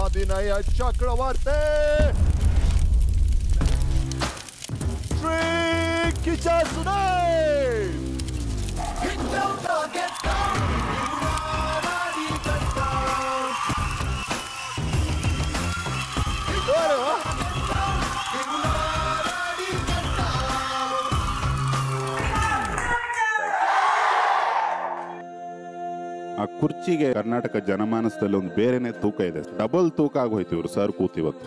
ಅಭಿನಯ ಚಕ್ರವರ್ತಿ ಶ್ರೀ ಕಿಚ್ಚ ಸುದೀಪ್. ಆ ಕುರ್ಚಿಗೆ ಕರ್ನಾಟಕ ಜನಮಾನಸದಲ್ಲಿ ಒಂದು ಬೇರೆನೆ ತೂಕ ಇದೆ. ಡಬಲ್ ತೂಕ ಆಗೋಯ್ತು ಇವರು ಸರ್ ಕೂತಿವತ್ತು.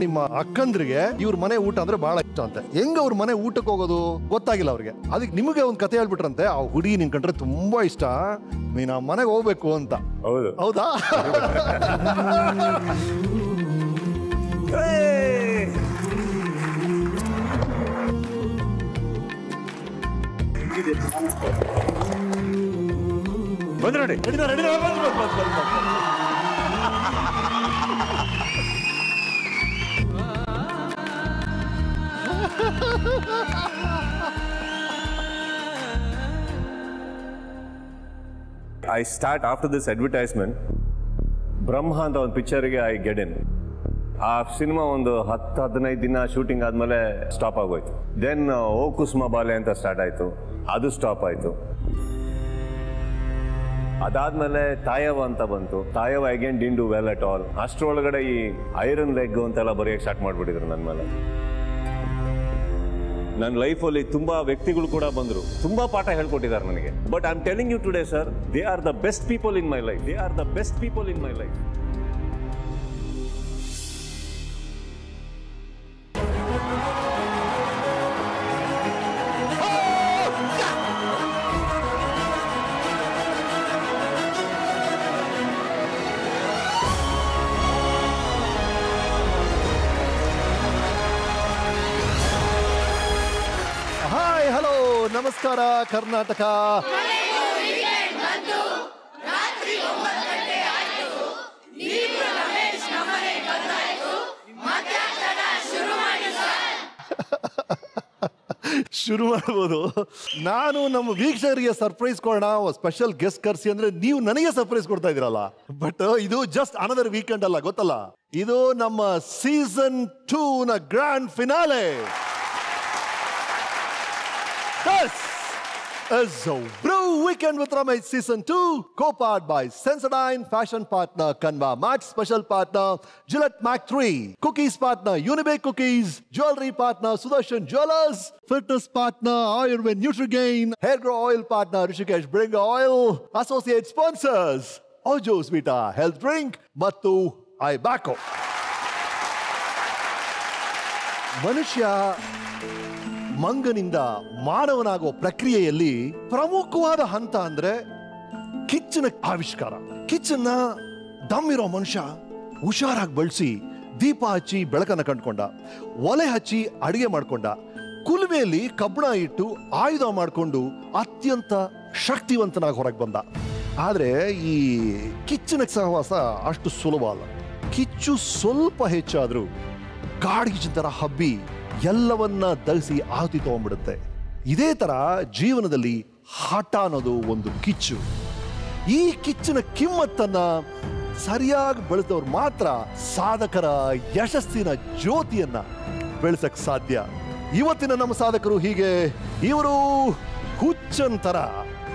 ನಿಮ್ಮ ಅಕ್ಕಂದ್ರಿಗೆ ಇವ್ರ ಮನೆ ಊಟ ಅಂದ್ರೆ ಬಹಳ ಇಷ್ಟ ಅಂತೆ. ಹೆಂಗ ಅವ್ರ ಮನೆ ಊಟಕ್ಕೆ ಹೋಗೋದು ಗೊತ್ತಾಗಿಲ್ಲ ಅವ್ರಿಗೆ. ಅದಕ್ಕೆ ನಿಮಗೆ ಒಂದು ಕತೆ ಹೇಳ್ಬಿಟ್ರಂತೆ, ಆ ಹುಡುಗಿ ನಿನ್ ಕಂಡ್ರೆ ತುಂಬಾ ಇಷ್ಟ, ನೀನ್ ಆ ಮನೆಗೆ ಹೋಗ್ಬೇಕು ಅಂತ. ಹೌದಾ? ಬಂದ್ ನೋಡಿ. I start after this advertisement. ಬ್ರಹ್ಮ ಅಂತ ಒಂದು ಪಿಕ್ಚರ್ಗೆ ಐ ಗೆಟ್ ಇನ್. ಆ ಸಿನಿಮಾ ಒಂದು 10-15 ದಿನ ಶೂಟಿಂಗ್ ಆದ್ಮೇಲೆ ಸ್ಟಾಪ್ ಆಗೋಯ್ತು. ದೆನ್ ಓ ಕುಸುಮ ಬಾಲೆ ಅಂತ ಸ್ಟಾರ್ಟ್ ಆಯ್ತು, ಅದು ಸ್ಟಾಪ್ ಆಯ್ತು. ಅದಾದ್ಮೇಲೆ ತಾಯವ ಅಂತ ಬಂತು. ತಾಯವ again didn't do well at all. ಅಷ್ಟರೊಳಗಡೆ ಈ ಐರನ್ ಲೆಗ್ ಅಂತೆಲ್ಲ ಬರೆಯಕ್ಕೆ ಸ್ಟಾರ್ಟ್ ಮಾಡ್ಬಿಟ್ಟಿದ್ರು ನನ್ನ ಮೇಲೆ. ನನ್ನ ಲೈಫಲ್ಲಿ ತುಂಬಾ ವ್ಯಕ್ತಿಗಳು ಕೂಡ ಬಂದರು, ತುಂಬಾ ಪಾಠ ಹೇಳ್ಕೊಟ್ಟಿದ್ದಾರೆ ನನಗೆ. But I am telling you today sir, they are the best people in my life. They are the best people in my life. ನಮಸ್ಕಾರ ಕರ್ನಾಟಕ. ಶುರು ಮಾಡ್ಬೋದು. ನಾನು ನಮ್ಮ ವೀಕ್ಷಕರಿಗೆ ಸರ್ಪ್ರೈಸ್ ಕೊಡೋಣ, ಸ್ಪೆಷಲ್ ಗೆಸ್ಟ್ ಕರ್ಸಿ ಅಂದ್ರೆ ನೀವು ನನಗೆ ಸರ್ಪ್ರೈಸ್ ಕೊಡ್ತಾ ಇದ್ದೀರಲ್ಲ. ಬಟ್ ಇದು ಜಸ್ಟ್ ಅನದರ್ ವೀಕೆಂಡ್ ಅಲ್ಲ, ಗೊತ್ತಲ್ಲ, ಇದು ನಮ್ಮ ಸೀಸನ್ 2 ನ grand finale. This is a Brew Weekend with Ramesh Season 2, co-powered by Sensodyne, fashion partner Kanva Max, special partner Gillette Mac 3, cookies partner Unibake Cookies, jewelry partner Sudarshan Jewelers, fitness partner Ayurved Nutrigain, hair grow oil partner Rishikesh Bringa Oil, associate sponsors Ojos Vita Health Drink ಮತ್ತು Ibaco. ಮನುಷ್ಯ ಮಂಗನಿಂದ ಮಾನವನಾಗೋ ಪ್ರಕ್ರಿಯೆಯಲ್ಲಿ ಪ್ರಮುಖವಾದ ಹಂತ ಅಂದ್ರೆ ಕಿಚ್ಚನ ಆವಿಷ್ಕಾರ. ಕಿಚ್ಚನ್ನ ದಮ್ಮಿರೋ ಮನುಷ್ಯ ಹುಷಾರಾಗಿ ಬಳಸಿ ದೀಪ ಹಚ್ಚಿ ಬೆಳಕನ್ನ ಕಂಡುಕೊಂಡ, ಒಲೆ ಹಚ್ಚಿ ಅಡಿಗೆ ಮಾಡ್ಕೊಂಡ, ಕುಲುಮೆಯಲ್ಲಿ ಕಬ್ಬಣ ಇಟ್ಟು ಆಯುಧ ಮಾಡಿಕೊಂಡು ಅತ್ಯಂತ ಶಕ್ತಿವಂತನಾಗಿ ಹೊರಗೆ ಬಂದ. ಆದ್ರೆ ಈ ಕಿಚ್ಚನ ಸಹವಾಸ ಅಷ್ಟು ಸುಲಭ ಅಲ್ಲ. ಕಿಚ್ಚು ಸ್ವಲ್ಪ ಹೆಚ್ಚಾದ್ರೂ ಕಾಡ್ಗಿಚ್ಚಿನ ತರ ಹಬ್ಬಿ ಎಲ್ಲವನ್ನ ದಹಿಸಿ ಆಹುತಿ ತಗೊಂಡ್ಬಿಡುತ್ತೆ. ಇದೇ ತರ ಜೀವನದಲ್ಲಿ ಹಠ ಅನ್ನೋದು ಒಂದು ಕಿಚ್ಚು. ಈ ಕಿಚ್ಚಿನ ಕಿಮ್ಮತ್ತನ್ನ ಸರಿಯಾಗಿ ಬೆಳೆದವ್ರು ಮಾತ್ರ ಸಾಧಕರ ಯಶಸ್ಸಿನ ಜ್ಯೋತಿಯನ್ನ ಬೆಳೆಸಕ್ ಸಾಧ್ಯ. ಇವತ್ತಿನ ನಮ್ಮ ಸಾಧಕರು ಹೀಗೆ. ಇವರು ಹುಚ್ಚನ್ ತರ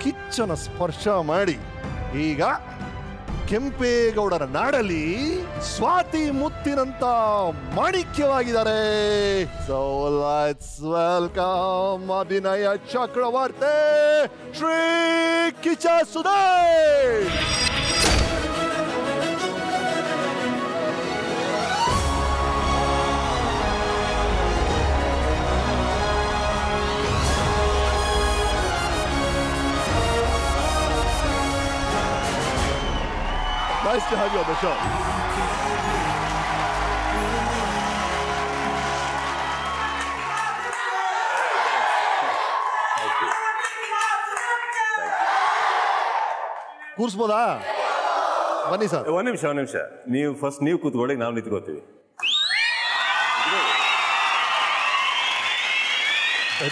ಕಿಚ್ಚನ ಸ್ಪರ್ಶ ಮಾಡಿ ಈಗ ಕೆಂಪೇಗೌಡರ ನಾಡಲ್ಲಿ ಸ್ವಾತಿ ಮುತ್ತಿನಂತ ಮಾಣಿಕ್ಯವಾಗಿದ್ದಾರೆ. ಸೊ ಲೆಟ್ಸ್ ವೆಲ್ಕಮ್ ಅಭಿನಯ ಚಕ್ರವರ್ತಿ Shri Kichcha Sudeep. Nice to have you on the show. ಕೂರ್ಸ್ಬೋದಾ? ಬನ್ನಿ ಸರ್. ಒಂದ್ ನಿಮಿಷ ನೀವು ಕೂತ್ಕೊಳ್ಳಿ, ನಾವು ನಿಂತ್ಕೋತೀವಿ.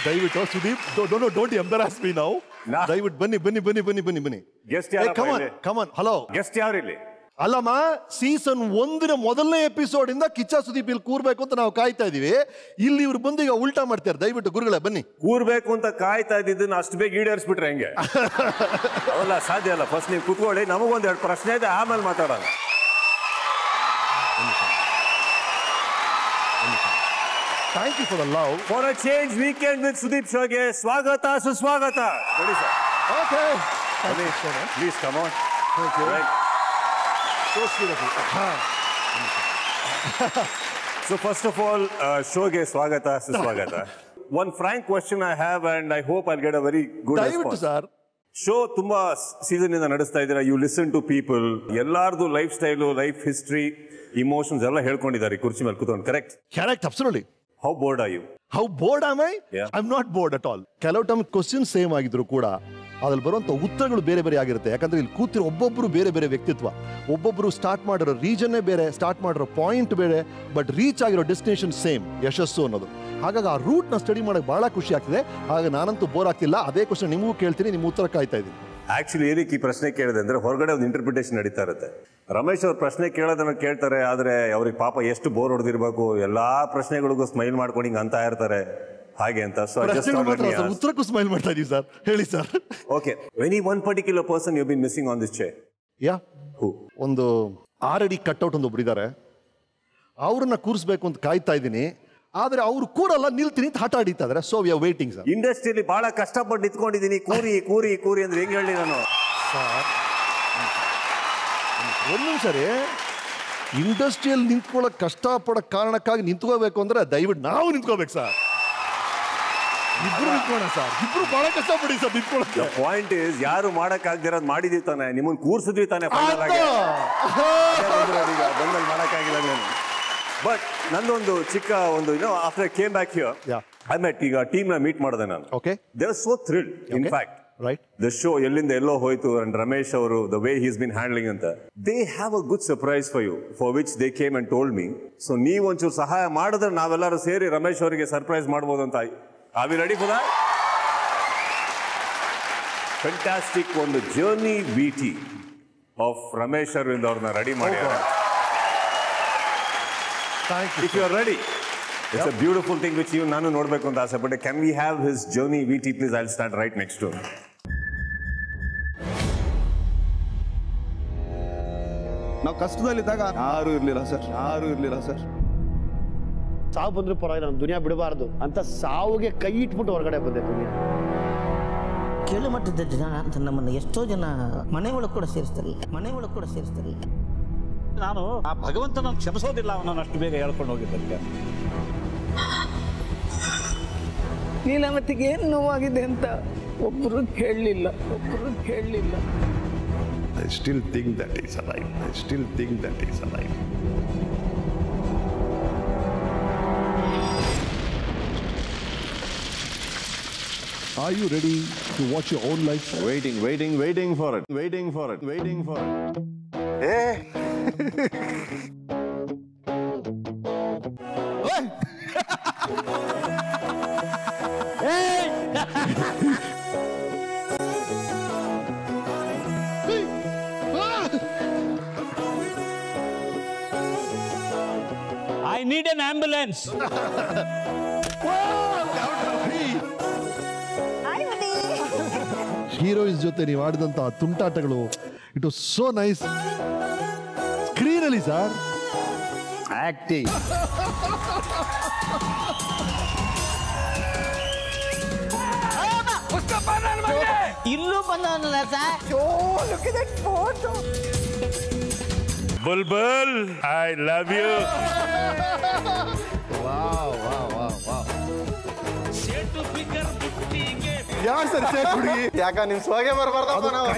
ದಯವಿಟ್ಟು Sudeep don't embarrass me now. ದಯವಿಟ್ಟು ಬನ್ನಿ. ಗೆಸ್ಟ್ ಯಾರು? ಕಮಾನ್. ಹಲೋ, ಗೆಸ್ಟ್ ಯಾರು ಇಲ್ಲಿ? ಅಲ್ಲಮ್ಮ, ಸೀಸನ್ 1 ಮೊದಲನೇ ಎಪಿಸೋಡ್ ಇಂದ ಕಿಚ್ಚ ಸುದೀಪ್ ಇಲ್ಲಿ ಕೂರ್ಬೇಕು ಅಂತ ನಾವು ಕಾಯ್ತಾ ಇದೀವಿ. ಇಲ್ಲಿ ಇವ್ರು ಬಂದು ಈಗ ಉಲ್ಟಾ ಮಾಡ್ತಾರೆ. ದಯವಿಟ್ಟು ಗುರುಗಳೇ ಬನ್ನಿ. ಕೂರ್ಬೇಕು ಅಂತ ಕಾಯ್ತಾ ಇದ್ದಿದ್ದನ್ನ ಅಷ್ಟು ಬೇಗ ಈಡೇರಿಸ್ಬಿಟ್ರೆ ಹೆಂಗೆ? ಅವೆಲ್ಲ ಸಾಧ್ಯ ಅಲ್ಲ. ಫಸ್ಟ್ ನೀವು ಕೂತ್ಕೊಳ್ಳಿ, ನಮಗೊಂದೆರಡು ಪ್ರಶ್ನೆ ಇದೆ, ಆಮೇಲೆ ಮಾತಾಡೋಣ. Thank you for the love. For a change weekend with Sudeep ಶೋಗೆ ಸ್ವಾಗತ, ಸುಸ್ವಾಗತ. ನೋಡಿ sir. Okay, please come on. So first of all, showge swagata, suswagata. One frank question I have, and I hope I'll get a very good response. Sir. Show ತುಂಬಾ season ಇಂದ ನಡೆಸ್ತಾ ಇದ್ದೀರಾ. You listen to people. ಎಲ್ಲಾರ್ದು lifestyle, life history, emotions ಎಲ್ಲ ಹೇಳ್ಕೊಂಡಿದ್ದಾರೆ ಕುರ್ಚಿ ಮೇಲೆ ಕೂತ್ಕೊಂಡು. Correct, absolutely. How bored are you? How bored am I? Yeah. I'm not bored at all. ಕೆಲವು ಟೈಮ್ ಕ್ವಶನ್ ಸೇಮ್ ಆಗಿದ್ರು ಕೂಡ ಅದ್ರಲ್ಲಿ ಬರುವಂತ ಉತ್ತರಗಳು ಬೇರೆ ಬೇರೆ ಆಗಿರುತ್ತೆ. ಯಾಕಂದ್ರೆ ಇಲ್ಲಿ ಕೂತಿರೋ ಒಬ್ಬೊಬ್ರು ಬೇರೆ ಬೇರೆ ವ್ಯಕ್ತಿತ್ವ, ಒಬ್ಬೊಬ್ರು ಸ್ಟಾರ್ಟ್ ಮಾಡಿರೋ ರೀಜನ್ನೇ ಬೇರೆ, ಸ್ಟಾರ್ಟ್ ಮಾಡಿರೋ ಪಾಯಿಂಟ್ ಬೇರೆ, ಬಟ್ ರೀಚ್ ಆಗಿರೋ ಡೆಸ್ಟಿನೇಷನ್ ಸೇಮ್, ಯಶಸ್ಸು ಅನ್ನೋದು. ಹಾಗಾಗಿ ಆ ರೂಟ್ ನ ಸ್ಟಡಿ ಮಾಡಕ್ಕೆ ಬಹಳ ಖುಷಿ ಆಗ್ತಿದೆ. ಹಾಗೆ ನಾನಂತೂ ಬೋರ್ ಆಗ್ತಿಲ್ಲ. ಅದೇ ಕ್ವಶನ್ ನಿಮಗೂ ಕೇಳ್ತೀನಿ, ನಿಮ್ಮ ಉತ್ತರ ಕಾಯ್ತಾ ಇದ್ದೀನಿ. ಆಕ್ಚುಲಿ ಏನಕ್ಕೆ ಈ ಪ್ರಶ್ನೆ ಕೇಳಿದೆ ಅಂದ್ರೆ, ಹೊರಗಡೆ ಒಂದು ಇಂಟರ್ಪ್ರಿಟೇಷನ್ ನಡೀತಾ ಇರುತ್ತೆ. ರಮೇಶ್ ಅವ್ರ ಪ್ರಶ್ನೆ ಕೇಳೋದನ್ನ ಕೇಳ್ತಾರೆ, ಆದ್ರೆ ಅವ್ರಿಗೆ ಪಾಪ ಎಷ್ಟು ಬೋರ್ ಹೊಡೆದಿರ್ಬೇಕು, ಎಲ್ಲಾ ಪ್ರಶ್ನೆಗಳಿಗೂ ಸ್ಮೈಲ್ ಮಾಡ್ಕೊಂಡು ಹಿಂಗ್ ಅಂತ ಇರ್ತಾರೆ ಹಾಗೆ ಅಂತ. ಸೊ ಉತ್ತರಕ್ಕೂ ಸ್ಮೈಲ್ ಮಾಡ್ತಾ ಇದೀವಿ ಸರ್. ಹೇಳಿ sir. Okay, any one particular person you been missing on this chair? Yeah, ಒಂದು 6 ಅಡಿ ಕಟ್ಔಟ್ ಒಂದು ಒಬ್ರು ಇದ್ದಾರೆ. ಅವ್ರನ್ನ ಕೂರಿಸ್ಬೇಕು ಅಂತ ಕಾಯ್ತಾ ಇದ್ದೀನಿ, ಆದ್ರೆ ಅವ್ರು ಕೂರಲ್ಲ, ನಿಲ್ತೀನಿ ಅಂತ ಹಠ ಹಿಡಿತಾ ಇದ್ದಾರೆ. So we are waiting sir. ಇಂಡಸ್ಟ್ರಿಯಲ್ಲಿ ಬಹಳ ಕಷ್ಟಪಟ್ಟು ನಿಂತ್ಕೊಂಡಿದ್ದೀನಿ, ಕೂರಿ ಕೂರಿ ಕೂರಿ ಅಂದ್ರೆ ಹೆಂಗ್ ಹೇಳಿ ನಾನು ಸರ್? ಒಂದು ನಿಮಿಷ ರೀ, ಇಂಡಸ್ಟ್ರಿಯಲ್ಲಿ ನಿಂತ್ಕೊಳ್ಳೋಕೆ ಕಷ್ಟಪಡೋ ಕಾರಣಕ್ಕಾಗಿ ನಿಂತ್ಕೋಬೇಕು ಅಂದ್ರೆ ದಯವಿಟ್ಟು ನಾವು ನಿಂತ್ಕೋಬೇಕು ಸರ್. ಇಬ್ರು ನಿಂತ್ಕೋಣ ಸರ್, ಇಬ್ರು ಬಹಳ ಕಷ್ಟಪಡಿ ಸರ್ ನಿಂತ್ಕೊಳ್ಳೋಕೆ. ಪಾಯಿಂಟ್ ಇಸ್, ಯಾರು ಮಾಡಕ್ ಆಗದಿರೋದು ಮಾಡಿದ್ವಿ ತಾನೆ, ನಿಮ್ಮನ್ನ ಕೂರ್ಸಿದ್ವಿ ತಾನೆ, ಬಂದಲ್ಲಿ ಮಾಡಕ್ಕಾಗಿಲ್ಲ ನಾನು. ಬಟ್ ನಂದೊಂದು ಚಿಕ್ಕ ಒಂದು after I came back here, I met, ಈಗ ಟೀಮ್ ನ ಮೀಟ್ ಮಾಡಿದೆ ನಾನು. Okay, they are so thrilled. In fact right, the show ಎಲ್ಲಿಂದ ಎಲ್ಲೋ ಹೋಯ್ತು, and ರಮೇಶ್ ಅವರು the way he's been handling ಅಂತ, they have a good surprise for you, for which they came and told me. So ನೀವು ಒಂಚೂರು ಸಹಾಯ ಮಾಡಿದ್ರೆ ನಾವೆಲ್ಲರೂ ಸೇರಿ ರಮೇಶ್ ಅವರಿಗೆ ಸರ್ಪ್ರೈಸ್ ಮಾಡ್ಬೋದು ಅಂತ. Are we ready for that? Fantastic, ಒಂದು journey with of Ramesh Aravind ಅವ್ರನ್ನ ರೆಡಿ ಮಾಡಿದ್ದಾರೆ. If you are ready, it's a beautiful thing which you ನಾನು ನೋಡ್ಬೇಕು ಅಂತ ಆಸೆ ಪಟ್ಟೆ. Can we have his journey VT please? I'll stand right next to him. ನಾವು ಕಷ್ಟದಲ್ಲಿದ್ದಾಗ ಯಾರು ಇರ್ಲಿಲ್ಲ ಸರ್. ಸಾವು ಬಂದ್ರೆ ಪರವಾಗಿಲ್ಲ, ನಮ್ಮ ದುನಿಯಾ ಬಿಡಬಾರ್ದು ಅಂತ ಸಾವುಗೆ ಕೈ ಇಟ್ಬಿಟ್ಟು ಹೊರಗಡೆ ಬಂದೆ ದುನಿಯಾ. ಕೆಳಮಟ್ಟದ ಜನ ಅಂತ ನಮ್ಮನ್ನು ಎಷ್ಟೋ ಜನ ಮನೆ ಒಳಗೆ ಕೂಡ ಸೇರಿಸ್ತಾರೆ. ನಾನು ಆ ಭಗವಂತನ ಕ್ಷಮಿಸೋದಿಲ್ಲ ಅವನನ್ನು ಅಷ್ಟು ಬೇಗ ಹೇಳ್ಕೊಂಡು ಹೋಗಿದ್ದೆ. ಲೀಲಾವತಿಗೆ ಏನು ನೋವಾಗಿದೆ ಅಂತ ಒಬ್ಬರು ಹೇಳಲಿಲ್ಲ. I still think that is alive. Are you ready to watch your own life? Waiting for it. Hey! I need an ambulance. Heroines ಜೊತೆ ನೀವು ಆಡಿದಂತಹ ತುಂಟಾಟಗಳು, it was so nice. Screen ಅಲ್ಲಿ ಸರ್ ಆಕ್ಟಿಂಗ್. ಇಲ್ಲೂ ಬಂದವನಲ್ಲ sir. look at that photo. Bulbul, I love you. wow. ಯಾರು sir Sett ಹುಡುಗಿ? ಯಾಕ ನಿಮ್ ಸೋಗೆ ಬರ್ಬಾರ್ದಪ್ಪ ನಾವು.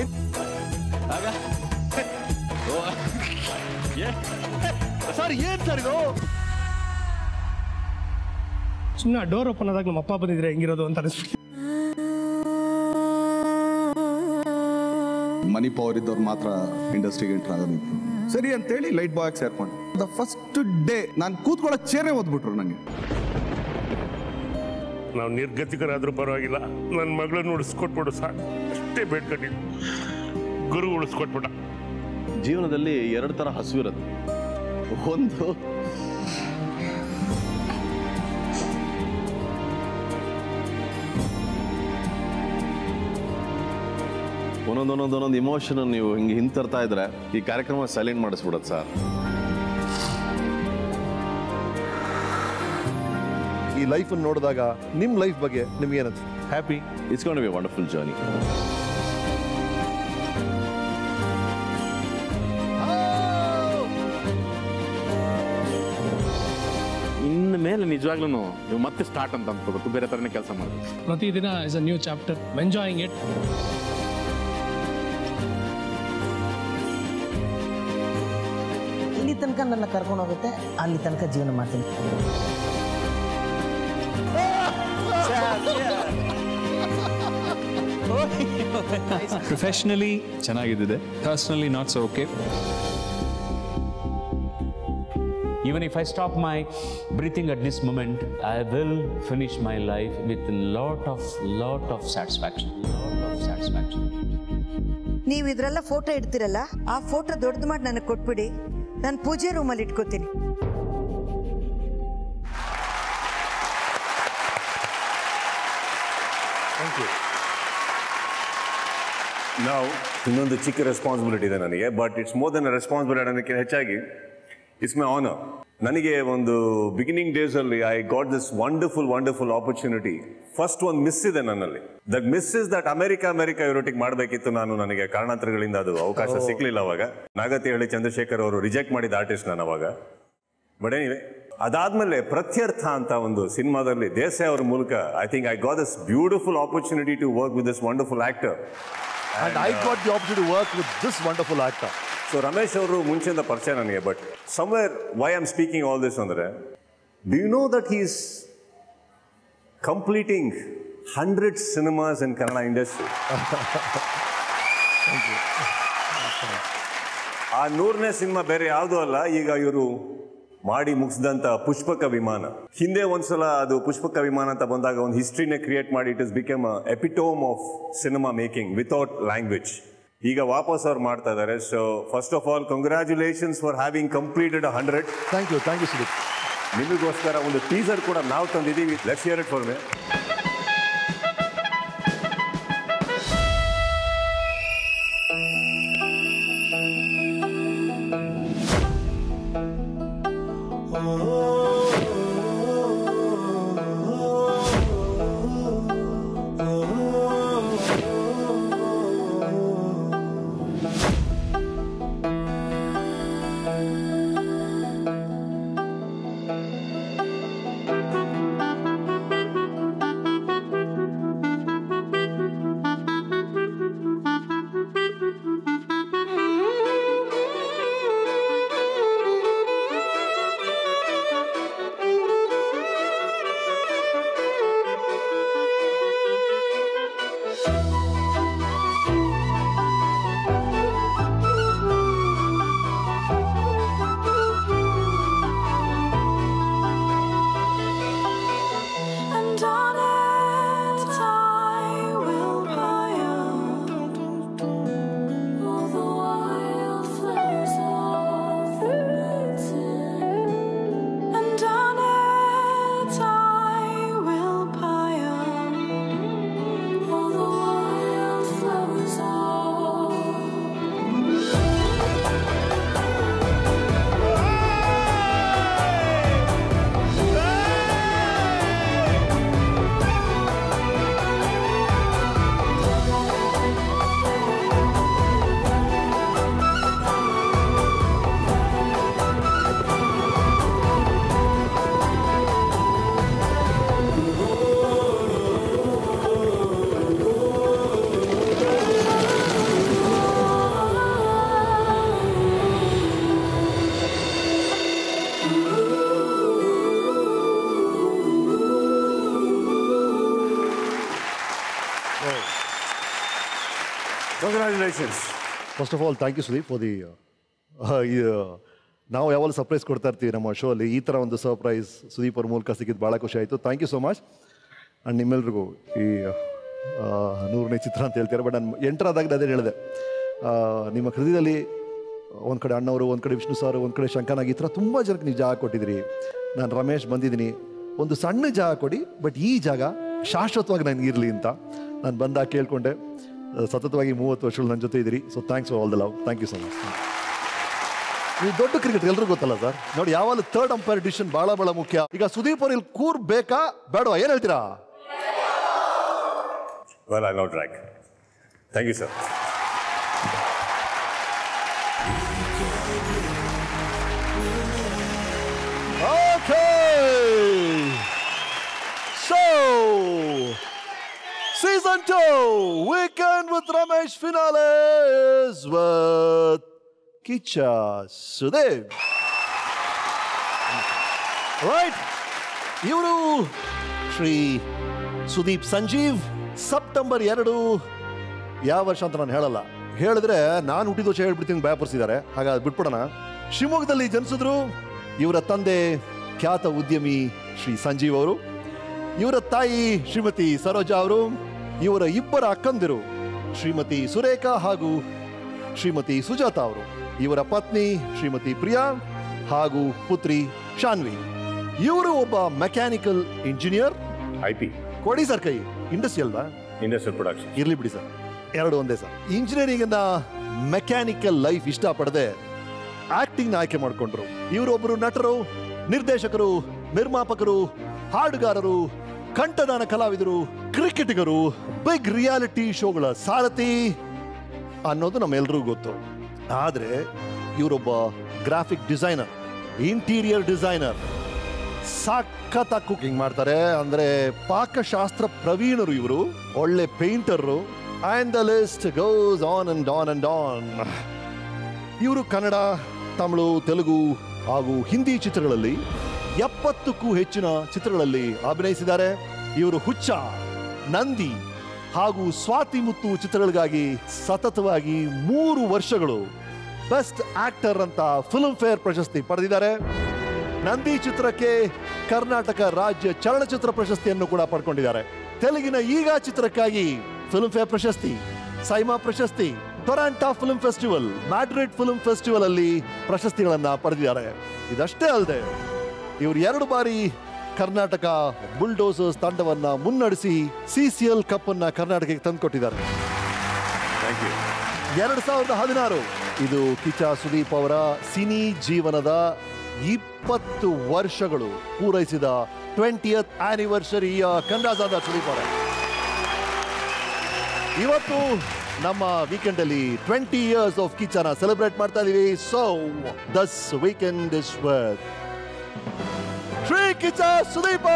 ಸರ್ ಏನ್ ಸರ್ ಇದು? ಸುಮ್ಮನೆ ಡೋರ್ ಓಪನ್ ಆದಾಗ ನಮ್ಮ ಅಪ್ಪ ಬಂದಿದ್ರೆ ಹೆಂಗಿರೋದು ಅಂತ ಅನಿಸ್ಬಿಟ್ಟು. ಮನಿ ಪವರ್ ಇದ್ದವ್ರು ಮಾತ್ರ ಇಂಡಸ್ಟ್ರಿಗೆ ಎಂಟರ್ ಆಗೋದು ಸರಿ ಅಂತೇಳಿ ಲೈಟ್ ಬಾಯ್ ಸೇರ್ಕೊಂಡು ದ ಫಸ್ಟ್ ಡೇ ನಾನು ಕೂತ್ಕೊಳ್ಳೋ ಚೇರೇ ಓದ್ಬಿಟ್ರು ನಂಗೆ. ನಾವು ನಿರ್ಗತಿಕರಾದ್ರೂ ಪರವಾಗಿಲ್ಲ, ನನ್ನ ಮಗಳನ್ನು ಉಳಿಸ್ಕೊಟ್ಬಿಡು ಸಾಕು, ಅಷ್ಟೇ ಬೇಡ್ಕೊಂಡಿದ್ದು. ಗುರು ಉಳಿಸ್ಕೊಟ್ಬಿಡ. ಜೀವನದಲ್ಲಿ 2 ಥರ ಹಸುವಿರುತ್ತೆ. ಒಂದು ಒಂದೊಂದು ಇಮೋಷನ್ ನೀವು ಹಿಂಗೆ ಹಿಂತರ್ತಾ ಇದ್ರೆ ಈ ಕಾರ್ಯಕ್ರಮ ಸೈಲೆಂಟ್ ಮಾಡಿಸ್ಬಿಡೋದು ಸರ್. ಈ ಲೈಫ್ ಅನ್ನು ನೋಡಿದಾಗ ನಿಮ್ಮ ಲೈಫ್ ಬಗ್ಗೆ ನಿಮ್ಗೆ ಏನನ್ಸುತ್ತೆ? Happy. It's going to be a wonderful journey. ಇನ್ನು ಮೇಲೆ ನಿಜವಾಗ್ಲೂ ನೀವು ಮತ್ತೆ ಸ್ಟಾರ್ಟ್ ಅಂತ ಅನ್ಕೋಬೇಕು, ಬೇರೆ ಥರನೇ ಕೆಲಸ ಮಾಡಬೇಕು. ಪ್ರತಿದಿನ is a new chapter, enjoying it. ಇಲ್ಲಿ ತನಕ ನನ್ನ ಕರ್ಕೊಂಡು ಹೋಗುತ್ತೆ, ಅಲ್ಲಿ ತನಕ ಜೀವನ ಮಾಡ್ತೀನಿ. ಪ್ರೊಫೆಷನಲಿ ಚೆನ್ನಾಗಿದ್ದಿದೆ, personally not so okay. Even if I stop my breathing at this moment, I will finish my life with lot of satisfaction. ನೀವು ಇದ್ರೆಲ್ಲ ಫೋಟೋ ಇಡ್ತಿರಲ್ಲ, ಆ ಫೋಟೋ ದೊಡ್ಡದು ಮಾಡಿ ನನಗೆ ಕೊಟ್ಬಿಡಿ, ನಾನು ಪೂಜೆ ರೂಮಲ್ಲಿ ಇಟ್ಕೋತೀನಿ. ನಾವು ಇನ್ನೊಂದು ಚಿಕ್ಕ ರೆಸ್ಪಾನ್ಸಿಬಿಲಿಟಿ ಇದೆ ನನಗೆ, but it's more than responsibility. ಅನ್ನೋದಕ್ಕಿಂತ ಹೆಚ್ಚಾಗಿ ಇಟ್ಸ್ ಮೈ ಆನರ್. ನನಗೆ ಒಂದು ಬಿಗಿನಿಂಗ್ ಡೇಸ್ ಅಲ್ಲಿ I got this wonderful opportunity. First ಒಂದು ಮಿಸ್ ಇದೆ ನನ್ನಲ್ಲಿ. That miss is that America ಯೂರೋಟಿಕ್ ಮಾಡಬೇಕಿತ್ತು ನಾನು. ನನಗೆ ಕಾರಣಾಂತರಗಳಿಂದ ಅದು ಅವಕಾಶ ಸಿಕ್ಲಿಲ್ಲ. ಅವಾಗ ನಾಗತಿಹಳ್ಳಿ ಚಂದ್ರಶೇಖರ್ ಅವರು ರಿಜೆಕ್ಟ್ ಮಾಡಿದ ಆರ್ಟಿಸ್ಟ್ ನಾನು ಅವಾಗ. ಬಟ್ ಎನಿವೆ, ಅದಾದ್ಮೇಲೆ ಪ್ರತ್ಯರ್ಥ ಅಂತ ಒಂದು ಸಿನಿಮಾದಲ್ಲಿ ದೇಸಾಯಿ ಅವರ ಮೂಲಕ I think I got this beautiful opportunity to work with this wonderful actor. And I got the opportunity to work with this wonderful actor. So Ramesh ಅವರು ಮುಂಚೆಯಿಂದ ಪರಿಚಯ ನನಗೆ. But somewhere why am speaking all this ಅಂದರೆ, do you know that he is completing 100 cinemas in Kannada industry. ಆ 100ನೇ cinema ಬೇರೆ ಯಾವುದೂ ಅಲ್ಲ, ಈಗ ಇವರು ಮಾಡಿ ಮುಗಿಸಿದಂಥ ಪುಷ್ಪಕ ವಿಮಾನ. ಹಿಂದೆ ಒಂದ್ಸಲ ಅದು ಪುಷ್ಪಕ ವಿಮಾನ ಅಂತ ಬಂದಾಗ ಒಂದು ಹಿಸ್ಟ್ರಿನೇ ಕ್ರಿಯೇಟ್ ಮಾಡಿ it is become epitome of cinema making without language. ಈಗ ವಾಪಸ್ ಅವ್ರು ಮಾಡ್ತಾ ಇದ್ದಾರೆ. So first of all congratulations for having completed 100. Thank you Sudeep. ನಿಮಗೋಸ್ಕರ ಒಂದು ಟೀಸರ್ ಕೂಡ ನಾವು ತಂದಿದ್ದೀವಿ. Let's hear it for me. Congratulations. First of all, thank you, Sudeep, for the ನಾವು ಯಾವಾಗಲೂ ಸರ್ಪ್ರೈಸ್ ಕೊಡ್ತಾ ಇರ್ತೀವಿ ನಮ್ಮ ಶೋ ಅಲ್ಲಿ. ಈ ಥರ ಒಂದು ಸರ್ಪ್ರೈಸ್ ಸುದೀಪ್ ಅವ್ರ ಮೂಲಕ ಸಿಕ್ಕಿದ್ದು ಭಾಳ ಖುಷಿ ಆಯಿತು. Thank you so much. And ನಿಮ್ಮೆಲ್ರಿಗೂ ಈ 100ನೇ ಚಿತ್ರ ಅಂತ ಹೇಳ್ತಾರೆ. ಬಟ್ ನಾನು ಎಂಟರಾದಾಗ ಅದೇ ಹೇಳಿದೆ, ನಿಮ್ಮ ಹೃದಯದಲ್ಲಿ ಒಂದು ಕಡೆ ಅಣ್ಣವರು, ಒಂದು ಕಡೆ ವಿಷ್ಣು ಸರ್, ಒಂದು ಕಡೆ ಶಂಕನಾಗ್, ಈ ಥರ ತುಂಬ ಜನಕ್ಕೆ ನೀವು ಜಾಗ ಕೊಟ್ಟಿದ್ದೀರಿ. ನಾನು ರಮೇಶ್ ಬಂದಿದ್ದೀನಿ, ಒಂದು ಸಣ್ಣ ಜಾಗ ಕೊಡಿ, ಬಟ್ ಈ ಜಾಗ ಶಾಶ್ವತವಾಗಿ ನನಗೆ ಇರಲಿ ಅಂತ ನಾನು ಬಂದಾಗ ಕೇಳ್ಕೊಂಡೆ. ಸತತವಾಗಿ 30 ವರ್ಷಗಳು ನನ್ನ ಜೊತೆ ಇದ್ದೀರಿ. So thanks for all the love. Thank you so much. ನೀವು ದೊಡ್ಡ ಕ್ರಿಕೆಟ್ ಎಲ್ರಿಗೂ ಗೊತ್ತಲ್ಲ ಸರ್. ನೋಡಿ, ಯಾವಾಗಲೂ ಥರ್ಡ್ ಅಂಪೈರ್ ಡಿಸಿಷನ್ ಭಾಳ ಮುಖ್ಯ. ಈಗ ಸುದೀಪ್ ಅವ್ರು ಇಲ್ಲಿ ಕೂರ್ಬೇಕಾ ಬೇಡವಾ, ಏನು ಹೇಳ್ತೀರಾ? Well, I'll not drag. Thank you, sir. Okay. So, Season 2, Weekend with Ramesh finale is with Kicha Sudeep. Right? ಇವರು ಶ್ರೀ ಸುದೀಪ್ ಸಂಜೀವ್. ಸೆಪ್ಟೆಂಬರ್ 2 ಯಾವ ವರ್ಷ ಅಂತ ನಾನು ಹೇಳಲ್ಲ, ಹೇಳಿದ್ರೆ ನಾನು ಹುಟ್ಟಿದ ವರ್ಷ ಹೇಳ್ಬಿಡ್ತೀನಿ, ಭಯಪಡಿಸಿದ್ದಾರೆ. ಹಾಗಾಗಿ ಬಿಟ್ಬಿಡೋಣ. ಶಿವಮೊಗ್ಗದಲ್ಲಿ ಜನಿಸಿದ್ರು. ಇವರ ತಂದೆ ಖ್ಯಾತ ಉದ್ಯಮಿ ಶ್ರೀ ಸಂಜೀವ್ ಅವರು, ಇವರ ತಾಯಿ ಶ್ರೀಮತಿ ಸರೋಜಾ ಅವರು, ಇವರ ಇಬ್ಬರ ಅಕ್ಕಂದಿರು ಶ್ರೀಮತಿ ಸುರೇಖಾ ಹಾಗೂ ಶ್ರೀಮತಿ ಸುಜಾತ ಅವರು, ಇವರ ಪತ್ನಿ ಶ್ರೀಮತಿ ಪ್ರಿಯಾ ಹಾಗೂ ಪುತ್ರಿ ಶಾನ್ವಿ. ಇವರು ಒಬ್ಬ ಮೆಕ್ಯಾನಿಕಲ್ ಇಂಜಿನಿಯರ್. IP ಕೊಡಿ ಸರ್ ಕೈ. ಇಂಡಸ್ಟ್ರಿಯಲ್ ಪ್ರೊಡಕ್ಷನ್ ಇರ್ಲಿ ಬಿಡಿ ಸರ್, ಎರಡು ಒಂದೇ ಸರ್. ಇಂಜಿನಿಯರಿಂಗ್ ಅನ್ನ ಮೆಕ್ಯಾನಿಕಲ್ ಲೈಫ್ ಇಷ್ಟಪಡದೆ ಆಕ್ಟಿಂಗ್ ಆಯ್ಕೆ ಮಾಡಿಕೊಂಡ್ರು. ಇವರೊಬ್ಬರು ನಟರು, ನಿರ್ದೇಶಕರು, ನಿರ್ಮಾಪಕರು, ಹಾಡುಗಾರರು, ಕಂಠದಾನ ಕಲಾವಿದರು, ಕ್ರಿಕೆಟಿಗರು, ಬಿಗ್ ರಿಯಾಲಿಟಿ ಶೋಗಳ ಸಾರಥಿ ಅನ್ನೋದು ನಮ್ಮೆಲ್ಲರಿಗೂ ಗೊತ್ತು. ಆದರೆ ಇವರೊಬ್ಬ ಗ್ರಾಫಿಕ್ ಡಿಸೈನರ್, ಇಂಟೀರಿಯರ್ ಡಿಸೈನರ್, ಸಖತ್ ಕುಕಿಂಗ್ ಮಾಡ್ತಾರೆ. ಅಂದ್ರೆ ಪಾಕಶಾಸ್ತ್ರ ಪ್ರವೀಣರು ಇವರು, ಒಳ್ಳೆ painter. And the list goes on and on and on. ಇವರು ಕನ್ನಡ, ತಮಿಳು, ತೆಲುಗು ಹಾಗೂ ಹಿಂದಿ ಚಿತ್ರಗಳಲ್ಲಿ 70ಕ್ಕೂ ಹೆಚ್ಚಿನ ಚಿತ್ರಗಳಲ್ಲಿ ಅಭಿನಯಿಸಿದ್ದಾರೆ. ಇವರು ಹುಚ್ಚ, ನಂದಿ ಹಾಗೂ ಸ್ವಾತಿ ಮುತ್ತು ಚಿತ್ರಗಳಿಗಾಗಿ ಸತತವಾಗಿ 3 ವರ್ಷಗಳು ಬೆಸ್ಟ್ ಆಕ್ಟರ್ ಅಂತ ಫಿಲ್ಮ್ ಫೇರ್ ಪ್ರಶಸ್ತಿ ಪಡೆದಿದ್ದಾರೆ. ನಂದಿ ಚಿತ್ರಕ್ಕೆ ಕರ್ನಾಟಕ ರಾಜ್ಯ ಚಲನಚಿತ್ರ ಪ್ರಶಸ್ತಿಯನ್ನು ಕೂಡ ಪಡ್ಕೊಂಡಿದ್ದಾರೆ. ತೆಲುಗಿನ ಈಗ ಚಿತ್ರಕ್ಕಾಗಿ ಫಿಲ್ಮ್ ಫೇರ್ ಪ್ರಶಸ್ತಿ, ಸೈಮಾ ಪ್ರಶಸ್ತಿ, Toronto film festival, Madrid film festival ಅಲ್ಲಿ ಪ್ರಶಸ್ತಿಗಳನ್ನ ಪಡೆದಿದ್ದಾರೆ. ಇದಷ್ಟೇ ಅಲ್ಲದೆ ಇವರು 2 ಬಾರಿ ಕರ್ನಾಟಕ ಬುಲ್ಡೋಸರ್ಸ್ ತಂಡವನ್ನ ಮುನ್ನಡೆಸಿ CCL ಕಪ್ ಅನ್ನ ಕರ್ನಾಟಕಕ್ಕೆ ತಂದುಕೊಟ್ಟಿದ್ದಾರೆ. 2016 ಇದು ಕಿಚ್ಚ ಸುದೀಪ್ ಅವರ ಸಿನಿ ಜೀವನದ 20 ವರ್ಷಗಳು ಪೂರೈಸಿದ 20th ಆನಿವರ್ಸರಿಯ ಕಂದಾಜಾದ ಸುದೀಪ್ ಅವರ. ಇವತ್ತು ನಮ್ಮ ವೀಕೆಂಡ್ ಅಲ್ಲಿ 20 years ಆಫ್ ಕಿಚ್ಚನ ಸೆಲೆಬ್ರೇಟ್ ಮಾಡ್ತಾ ಇದೀವಿ. So this weekend is with Shri Kichcha Sudeep.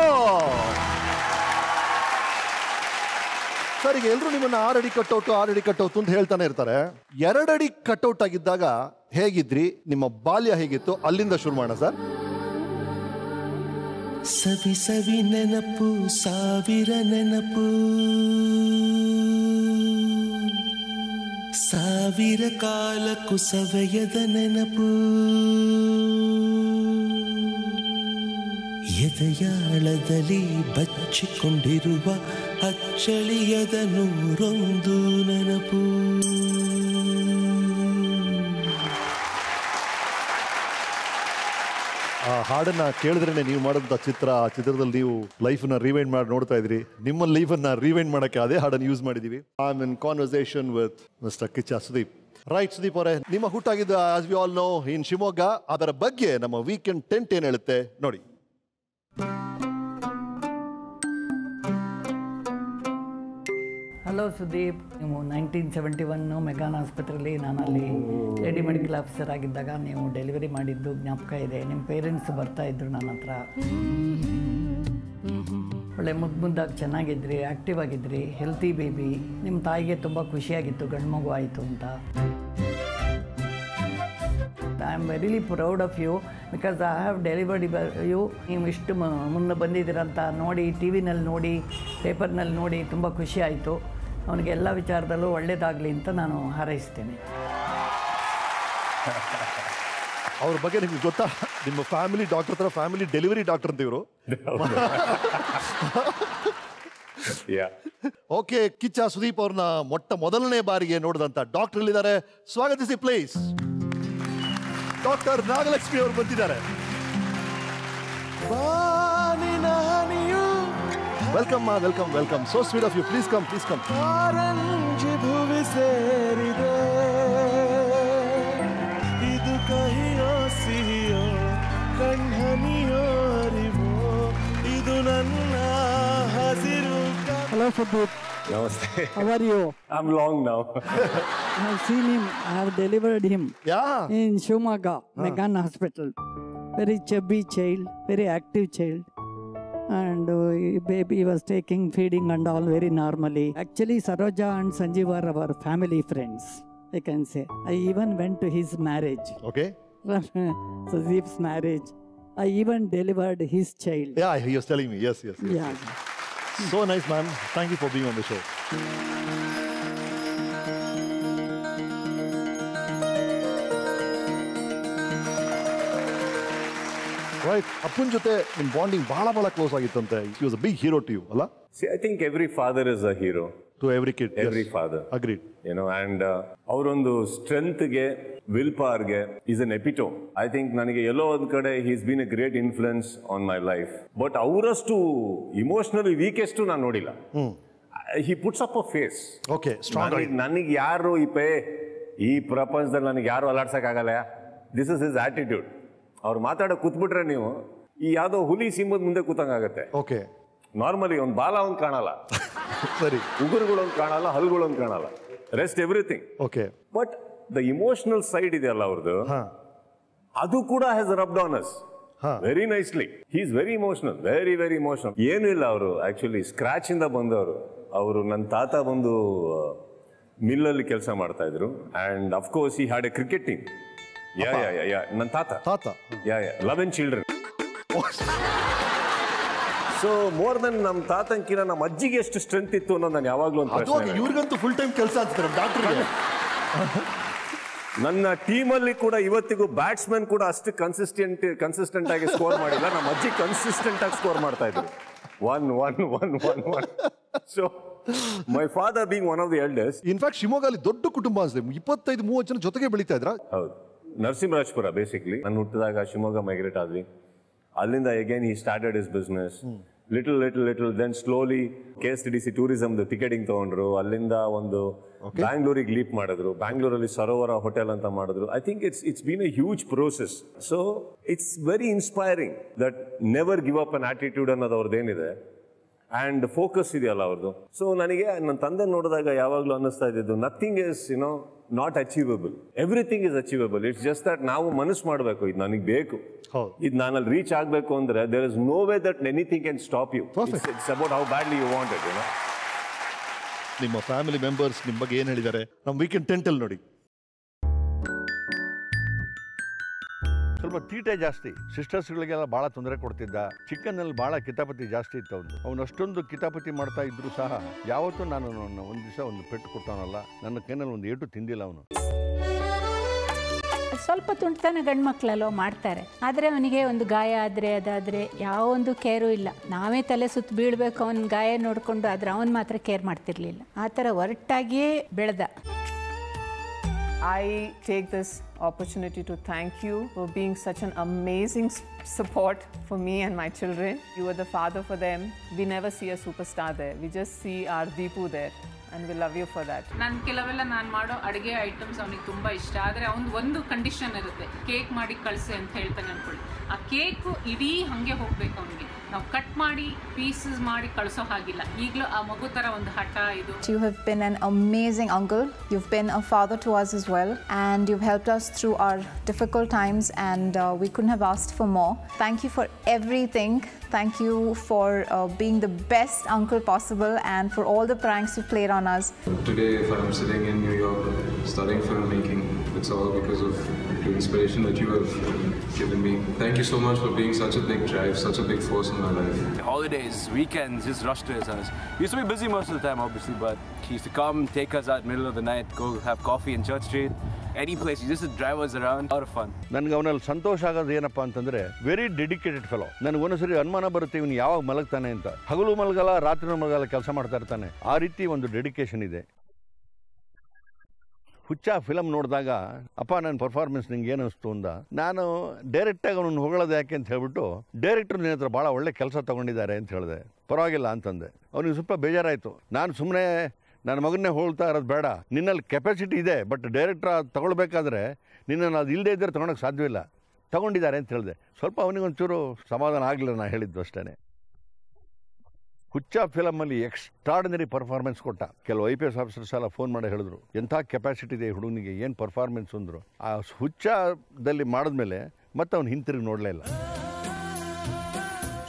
Sir, ಈಗ ಎಲ್ಲರೂ ನಿಮ್ಮನ್ನ 6 ಅಡಿ ಕಟ್ಔಟ್ 6 ಅಡಿ ಕಟ್ಔಟ್ ಅಂತ ಹೇಳ್ತಾನೆ ಇರ್ತಾರೆ. 2 ಅಡಿ ಕಟ್ಔಟ್ ಆಗಿದ್ದಾಗ ಹೇಗಿದ್ರಿ, ನಿಮ್ಮ ಬಾಲ್ಯ ಹೇಗಿತ್ತು, ಅಲ್ಲಿಂದ ಶುರು ಮಾಡೋಣ ಸರ್. ಸವಿ ಸವಿ ನೆನಪು, ಸಾವಿರ ನೆನಪು, ಸಾವಿರ ಕಾಲಕ್ಕೂ ಸವೆಯದ ನೆನಪು, ಎದೆಯಾಳದಲ್ಲಿ ಬಚ್ಚಿಕೊಂಡಿರುವ ಅಚ್ಚಳಿಯದ 101 ನೆನಪು. ಆ ಹಾಡನ್ನ ಕೇಳಿದ್ರೇನೆ ನೀವು ಮಾಡೋಂಥ ಚಿತ್ರದಲ್ಲಿ ನೀವು ಲೈಫನ್ನ ರಿವೈಂಡ್ ಮಾಡಿ ನೋಡ್ತಾ ಇದ್ರಿ. ನಿಮ್ಮ ಲೈಫನ್ನ ರಿವೈಂಡ್ ಮಾಡಕ್ಕೆ ಅದೇ ಹಾಡನ್ನು ಯೂಸ್ ಮಾಡಿದೀವಿ. I am in conversation with mister Kichcha Sudeep. Right Sudeep ಅವರೇ, ನಿಮ್ಮ ಹುಟ್ಟಾಗಿದ್ದ as we all know in Shivamogga. ಅದರ ಬಗ್ಗೆ ನಮ್ಮ ವೀಕೆಂಡ್ ಟೆಂಟ್ ಏನ್ ಹೇಳುತ್ತೆ ನೋಡಿ. ಹಲೋ ಸುದೀಪ್, ನೀವು 1971 ಮೆಗಾನ್ ಆಸ್ಪತ್ರೆಯಲ್ಲಿ ನಾನಲ್ಲಿ ಲೇಡಿ ಮೆಡಿಕಲ್ ಆಫೀಸರ್ ಆಗಿದ್ದಾಗ ನೀವು ಡೆಲಿವರಿ ಮಾಡಿದ್ದು ಜ್ಞಾಪಕ ಇದೆ. ನಿಮ್ಮ ಪೇರೆಂಟ್ಸ್ ಬರ್ತಾಯಿದ್ರು ನನ್ನ ಹತ್ರ. ಒಳ್ಳೆ ಮುದ್ದಾಗಿ ಚೆನ್ನಾಗಿದ್ರಿ, ಆ್ಯಕ್ಟಿವ್ ಆಗಿದ್ರಿ, ಹೆಲ್ತಿ ಬೇಬಿ. ನಿಮ್ಮ ತಾಯಿಗೆ ತುಂಬ ಖುಷಿಯಾಗಿತ್ತು ಗಂಡು ಮಗು ಆಯಿತು ಅಂತ. I am verily proud of you because I have delivered you. ನೀವು ಇಷ್ಟು ಮುಂದೆ ಬಂದಿದ್ದೀರಂತ ನೋಡಿ, ಟಿ ವಿನಲ್ಲಿ ನೋಡಿ, ಪೇಪರ್ನಲ್ಲಿ ನೋಡಿ ತುಂಬ ಖುಷಿ ಆಯಿತು. ಅವನಿಗೆ ಎಲ್ಲ ವಿಚಾರದಲ್ಲೂ ಒಳ್ಳೆಯದಾಗಲಿ ಅಂತ ನಾನು ಹಾರೈಸ್ತೇನೆ. ಅವ್ರ ಬಗ್ಗೆ ನಿಮ್ಗೆ ಗೊತ್ತಾ, ನಿಮ್ಮ ಫ್ಯಾಮಿಲಿ ಡಾಕ್ಟರ್ ಹತ್ರ ಫ್ಯಾಮಿಲಿ ಡೆಲಿವರಿ ಡಾಕ್ಟರ್ ಅಂತ ಇವರು. ಓಕೆ, ಕಿಚ್ಚ ಸುದೀಪ್ ಅವ್ರನ್ನ ಮೊದಲನೇ ಬಾರಿಗೆ ನೋಡಿದಂತ ಡಾಕ್ಟರ್ ಇಲ್ಲಿದ್ದಾರೆ, ಸ್ವಾಗತಿಸಿ ಪ್ಲೀಸ್. ಡಾಕ್ಟರ್ ನಾಗಲಕ್ಷ್ಮಿ ಅವರು ಬಂದಿದ್ದಾರೆ. Welcome welcome welcome. So sweet of you. Please come, please come. ಭುವಿ ಸೇರಿದೆ, ಇದು ಕಹಿಯೋ ಸಿಹಿಯೋ ಕಣ್ಹನಿಯೋ ಅರಿವೋ, ಇದು ನನ್ನ ಹಸಿರು. Hello Sudeep. Namaste. How are you? I'm long now. I have seen him. I have delivered him. Yeah. In Shumaga, Megan Hospital. Very chubby child, very active child. And baby was taking feeding and all very normally. Actually, Saroja and Sanjeev are our family friends, I can say. I even went to his marriage. Okay. Sudeep's marriage. I even delivered his child. Yeah, he was telling me. Yes. Yeah. So nice, man. Thank you for being on the show. Right. Appun jote in bonding bala close ಆಗಿತ್ತಂತೆ. He was a big hero to you, ಅಲ್ಲ? See, I think every father is a hero. To every kid. Every yes. father. Agreed. You know, and ಅವರೊಂದು ಸ್ಟ್ರೆಂತ್ಗೆ, will ಪವರ್ಗೆ is an epitome. I think ನನಗೆ ಎಲ್ಲೋ ಒಂದು ಕಡೆ he's been a great influence on my life. But ಅವರಷ್ಟು emotionally weakest ನಾನು ನೋಡಿಲ್ಲ. He puts up a face. Okay, strong. ನನಗೆ ಯಾರು ಈ ಪ್ರಪಂಚದಲ್ಲಿ ನನಗೆ ಯಾರು ಅಲಾಡ್ಸಕ್ಕಾಗಲ್ಲ. This is his attitude. ಅವ್ರು ಮಾತಾಡೋ ಕೂತ್ಬಿಟ್ರೆ ನೀವು ಈ ಯಾವುದೋ ಹುಲಿ ಸಿಂಹದ ಮುಂದೆ ಕೂತಂಗಾಗತ್ತೆ. ಓಕೆ. ನಾರ್ಮಲಿ ಒಂದು ಬಾಲ ಒಂದು ಕಾಣಲ್ಲ, ಸರಿ, ಉಗುರುಗಳೊಂದು ಕಾಣಲ್ಲ, ಹಲ್ಗಳೊಂದು ಕಾಣಲ್ಲ, rest everything. Okay. But the emotional side ಇದೆಯಲ್ಲ ಅವ್ರದ್ದು, ಅದು ಕೂಡ has rubbed on us very nicely. He is very emotional, very very emotional. ಏನೂ ಇಲ್ಲ, ಅವರು ಆಕ್ಚುಲಿ ಸ್ಕ್ರಾಚ್ ಇಂದ ಬಂದವರು. ಅವರು ನನ್ನ ತಾತ ಬಂದು ಮಿಲ್ಲಲ್ಲಿ ಕೆಲಸ ಮಾಡ್ತಾ ಇದ್ರು. And of course he had A cricket team. ನನ್ನ ತಾತ 11 ಚಿಲ್ಡ್ರನ್. ಸೊ ಮೋರ್ ದನ್ ನಮ್ಮ ತಾತಂಕಿನ ನಮ್ಮ ಅಜ್ಜಿಗೆ ಎಷ್ಟು ಸ್ಟ್ರೆಂತ್ ಇತ್ತು ಅನ್ನೋದು ನಾನು ಯಾವಾಗ್ಲೂ ಒಂದು ಪ್ರಶ್ನೆ. ಇವ್ರಿಗಂತೂ ಫುಲ್ ಟೈಮ್ ಕೆಲಸ ಅಂತಾರೆ ಡಾಕ್ಟರ್. ನನ್ನ ಟೀಮಲ್ಲಿ ಕೂಡ ಇವತ್ತಿಗೂ ಬ್ಯಾಟ್ಸ್ಮನ್ ಕೂಡ ಅಷ್ಟು ಕನ್ಸಿಸ್ಟೆಂಟ್ ಆಗಿ ಸ್ಕೋರ್ ಮಾಡಿಲ್ಲ. ನಮ್ಮ ಅಜ್ಜಿ ಕನ್ಸಿಸ್ಟೆಂಟ್ ಆಗಿ ಸ್ಕೋರ್ ಮಾಡ್ತಾ ಇದ್ರು. 1 so my father being one of the elders. In fact ಶಿವಮೊಗ್ಗದಲ್ಲಿ ದೊಡ್ಡ ಕುಟುಂಬ ಅನ್ಸುತ್ತೆ, 25-30 ಜನ ಜೊತೆಗೆ ಬೆಳೀತಾ ಇದ್ರ. ಹೌದು, ನರಸಿಂಹರಾಜಪುರ ಬೇಸಿಕ್ಲಿ. ನಾನು ಹುಟ್ಟಿದಾಗ ಶಿವಮೊಗ್ಗ ಮೈಗ್ರೇಟ್ ಆದ್ವಿ. ಅಲ್ಲಿಂದ again he started his business. Little then slowly KSTDC tourism ticketing ತಗೊಂಡ್ರು. ಅಲ್ಲಿಂದ ಒಂದು ಬ್ಯಾಂಗ್ಳೂರಿಗೆ ಲೀಪ್ ಮಾಡಿದ್ರು. ಬ್ಯಾಂಗ್ಳೂರಲ್ಲಿ ಸರೋವರ ಹೋಟೆಲ್ ಅಂತ ಮಾಡಿದ್ರು. I think it's been a huge process. So it's very inspiring that never give up and attitude ಅನ್ನೋದು ಅವ್ರದ್ದೇನಿದೆ ಆ್ಯಂಡ್ ಫೋಕಸ್ ಇದೆಯಲ್ಲ ಅವ್ರದ್ದು. ಸೊ ನನಗೆ ನನ್ನ ತಂದೆ ನೋಡಿದಾಗ ಯಾವಾಗಲೂ ಅನ್ನಿಸ್ತಾ ಇದ್ದಿದ್ದು, nothing is not achievable, everything is achievable. It's just that ನಾವು ಮನಸ್ಸು ಮಾಡಬೇಕು, ಇದು ನನಗೆ ಬೇಕು, ಇದು ನಾನಲ್ಲಿ ರೀಚ್ ಆಗಬೇಕು ಅಂದರೆ there is no way that anything can stop you. It's about how badly you want it. ನಿಮ್ಮ ಫ್ಯಾಮಿಲಿ ಮೆಂಬರ್ಸ್ ನಿಮ್ಮ ಬಗ್ಗೆ ಏನು ಹೇಳಿದ್ದಾರೆ ನಮ್ಮ ವೀಕೆಂಡ್ ಟೆಂಟಲ್ಲಿ ನೋಡಿ. ಸ್ವಲ್ಪ ತೀಟೆ ಜಾಸ್ತಿ, ಸಿಸ್ಟರ್ಸ್ಗಳಿಗೆಲ್ಲ ಭಾಳ ತೊಂದರೆ ಕೊಡ್ತಿದ್ದ. ಚಿಕ್ಕನ್ನಲ್ಲಿ ಭಾಳ ಕಿತಾಪತಿ ಜಾಸ್ತಿ ಇತ್ತು ಅವನು ಅಷ್ಟೊಂದು ಕಿತಾಪತಿ ಮಾಡ್ತಾ ಇದ್ರು ಸಹ ಯಾವತ್ತೂ ನಾನು ಒಂದು ದಿವಸ ಒಂದು ಪೆಟ್ಟು ಕೊಟ್ಟವನಲ್ಲ, ನನ್ನ ಕೈನಲ್ಲಿ ಒಂದು ಏಟು ತಿಂದಿಲ್ಲ ಅವನು. ಸ್ವಲ್ಪ ತುಂಟತನ ಗಂಡು ಮಕ್ಕಳಲ್ಲೋ ಮಾಡ್ತಾರೆ, ಆದರೆ ಅವನಿಗೆ ಒಂದು ಗಾಯ ಆದರೆ ಅದಾದರೆ ಯಾವ ಒಂದು ಕೇರು ಇಲ್ಲ. ನಾವೇ ತಲೆ ಸುತ್ತ ಬೀಳಬೇಕು ಅವನ ಗಾಯ ನೋಡಿಕೊಂಡು, ಆದರೆ ಅವನು ಮಾತ್ರ ಕೇರ್ ಮಾಡ್ತಿರ್ಲಿಲ್ಲ. ಆ ಥರ ಒರಟಾಗಿಯೇ ಬೆಳೆದ. I take this opportunity to thank you for being such an amazing support for me and my children. You are the father for them. We never see a superstar there. We just see our Deepu there. And we love you for that. ನಾನು ಕೆಲವೆಲ್ಲ ನಾನು ಮಾಡೋ ಅಡುಗೆ items ಅವನಿಗೆ ತುಂಬ ಇಷ್ಟ. ಆದರೆ ಅವ್ನು ಒಂದು ಕಂಡೀಷನ್ ಇರುತ್ತೆ, ಕೇಕ್ ಮಾಡಿ ಕಳಿಸಿ ಅಂತ ಹೇಳ್ತಾನೆ ಅನ್ಕೊಳ್ಳಿ. ಆ ಕೇಕು ಇಡೀ ಹಾಗೆ ಹೋಗಬೇಕು ಅವನಿಗೆ. ನಾವು ಕಟ್ ಮಾಡಿ ಪೀಸಸ್ ಮಾಡಿ ಕಳಿಸೋ ಹಾಗಿಲ್ಲ. ಈಗಲೂ ಆ ಮಗು ಥರ ಒಂದು ಹಠ ಇದು. You have been an amazing uncle. You've been a father to us as well. And you've helped us through our difficult times, and we couldn't have asked for more. Thank you for everything. Thank you for being the best uncle possible and for all the pranks you played on us. Today, if I'm sitting in New York studying filmmaking, it's all because of the inspiration that you have given me. Thank you so much for being such a big drive, such a big force in my life. Holidays, weekends, just rush to his house. We used to be busy most of the time, obviously, but he used to come, take us out middle of the night, go have coffee in Church Street. any place. You just drive us around. A lot of fun. ನನಗೆ ಅವನಲ್ಲಿ ಸಂತೋಷ ಆಗೋದು ಏನಪ್ಪಾ ಅಂತಂದ್ರೆ very dedicated fellow. ನನಗೆ ಒಂದೊಂದ್ಸರಿ ಅನುಮಾನ ಬರುತ್ತೆ ಇವನು ಯಾವಾಗ ಮಲಗ್ತಾನೆ ಅಂತ. ಹಗಲು ಮಲಗಲ್ಲ, ರಾತ್ರಿ ಮಲಗಲ್ಲ, ಕೆಲಸ ಮಾಡ್ತಾ ಇರ್ತಾನೆ. ಆ ರೀತಿ ಒಂದು ಡೆಡಿಕೇಶನ್ ಇದೆ. ಹುಚ್ಚ ಫಿಲಮ್ ನೋಡಿದಾಗ ಅಪ್ಪ ನನ್ನ ಪರ್ಫಾರ್ಮೆನ್ಸ್ ನಿಂಗೆ ಏನು ಅನಿಸ್ತು ಅಂದ. ನಾನು ಡೈರೆಕ್ಟಾಗಿ ಅವನನ್ನು ಹೊಗಳೋದು ಯಾಕೆ ಅಂತ ಹೇಳ್ಬಿಟ್ಟು ಡೈರೆಕ್ಟರ್ ನಿನ್ನ ಹತ್ರ ಭಾಳ ಒಳ್ಳೆ ಕೆಲಸ ತೊಗೊಂಡಿದ್ದಾರೆ ಅಂತ ಹೇಳಿದೆ. ಪರವಾಗಿಲ್ಲ ಅಂತಂದೆ. ಅವನಿಗೆ ಸ್ವಲ್ಪ ಬೇಜಾರಾಯಿತು. ನಾನು ಸುಮ್ಮನೆ ನನ್ನ ಮಗನ್ನೇ ಹೋಳ್ತಾ ಇರೋದು ಬೇಡ, ನಿನ್ನಲ್ಲಿ ಕೆಪಾಸಿಟಿ ಇದೆ, ಬಟ್ ಡೈರೆಕ್ಟ್ರ್ ತಗೊಳ್ಬೇಕಾದ್ರೆ ನಿನ್ನನ್ನು ಅದು ಇಲ್ಲದೇ ಇದ್ದರೆ ತೊಗೊಳಕ್ಕೆ ಸಾಧ್ಯವಿಲ್ಲ, ತಗೊಂಡಿದ್ದಾರೆ ಅಂತ ಹೇಳಿದೆ. ಸ್ವಲ್ಪ ಅವನಿಗೊಂಚೂರು ಸಮಾಧಾನ ಆಗಲಿಲ್ಲ ನಾನು ಹೇಳಿದ್ದು ಅಷ್ಟೇ. ಹುಚ್ಚ ಫಿಲಮಲ್ಲಿ ಎಕ್ಸ್ಟ್ರಾರ್ಡಿನರಿ ಪರ್ಫಾರ್ಮೆನ್ಸ್ ಕೊಟ್ಟ. ಕೆಲವು IPS ಆಫೀಸರ್ಸ್ ಎಲ್ಲ ಫೋನ್ ಮಾಡಿ ಹೇಳಿದ್ರು, ಎಂಥ ಕೆಪಾಸಿಟಿ ಇದೆ ಹುಡುಗನಿಗೆ, ಏನು ಪರ್ಫಾರ್ಮೆನ್ಸ್ ಅಂದರು. ಆ ಹುಚ್ಚದಲ್ಲಿ ಮಾಡಿದ್ಮೇಲೆ ಮತ್ತೆ ಅವ್ನು ಹಿಂತಿರುಗಿ ನೋಡಲೇ ಇಲ್ಲ.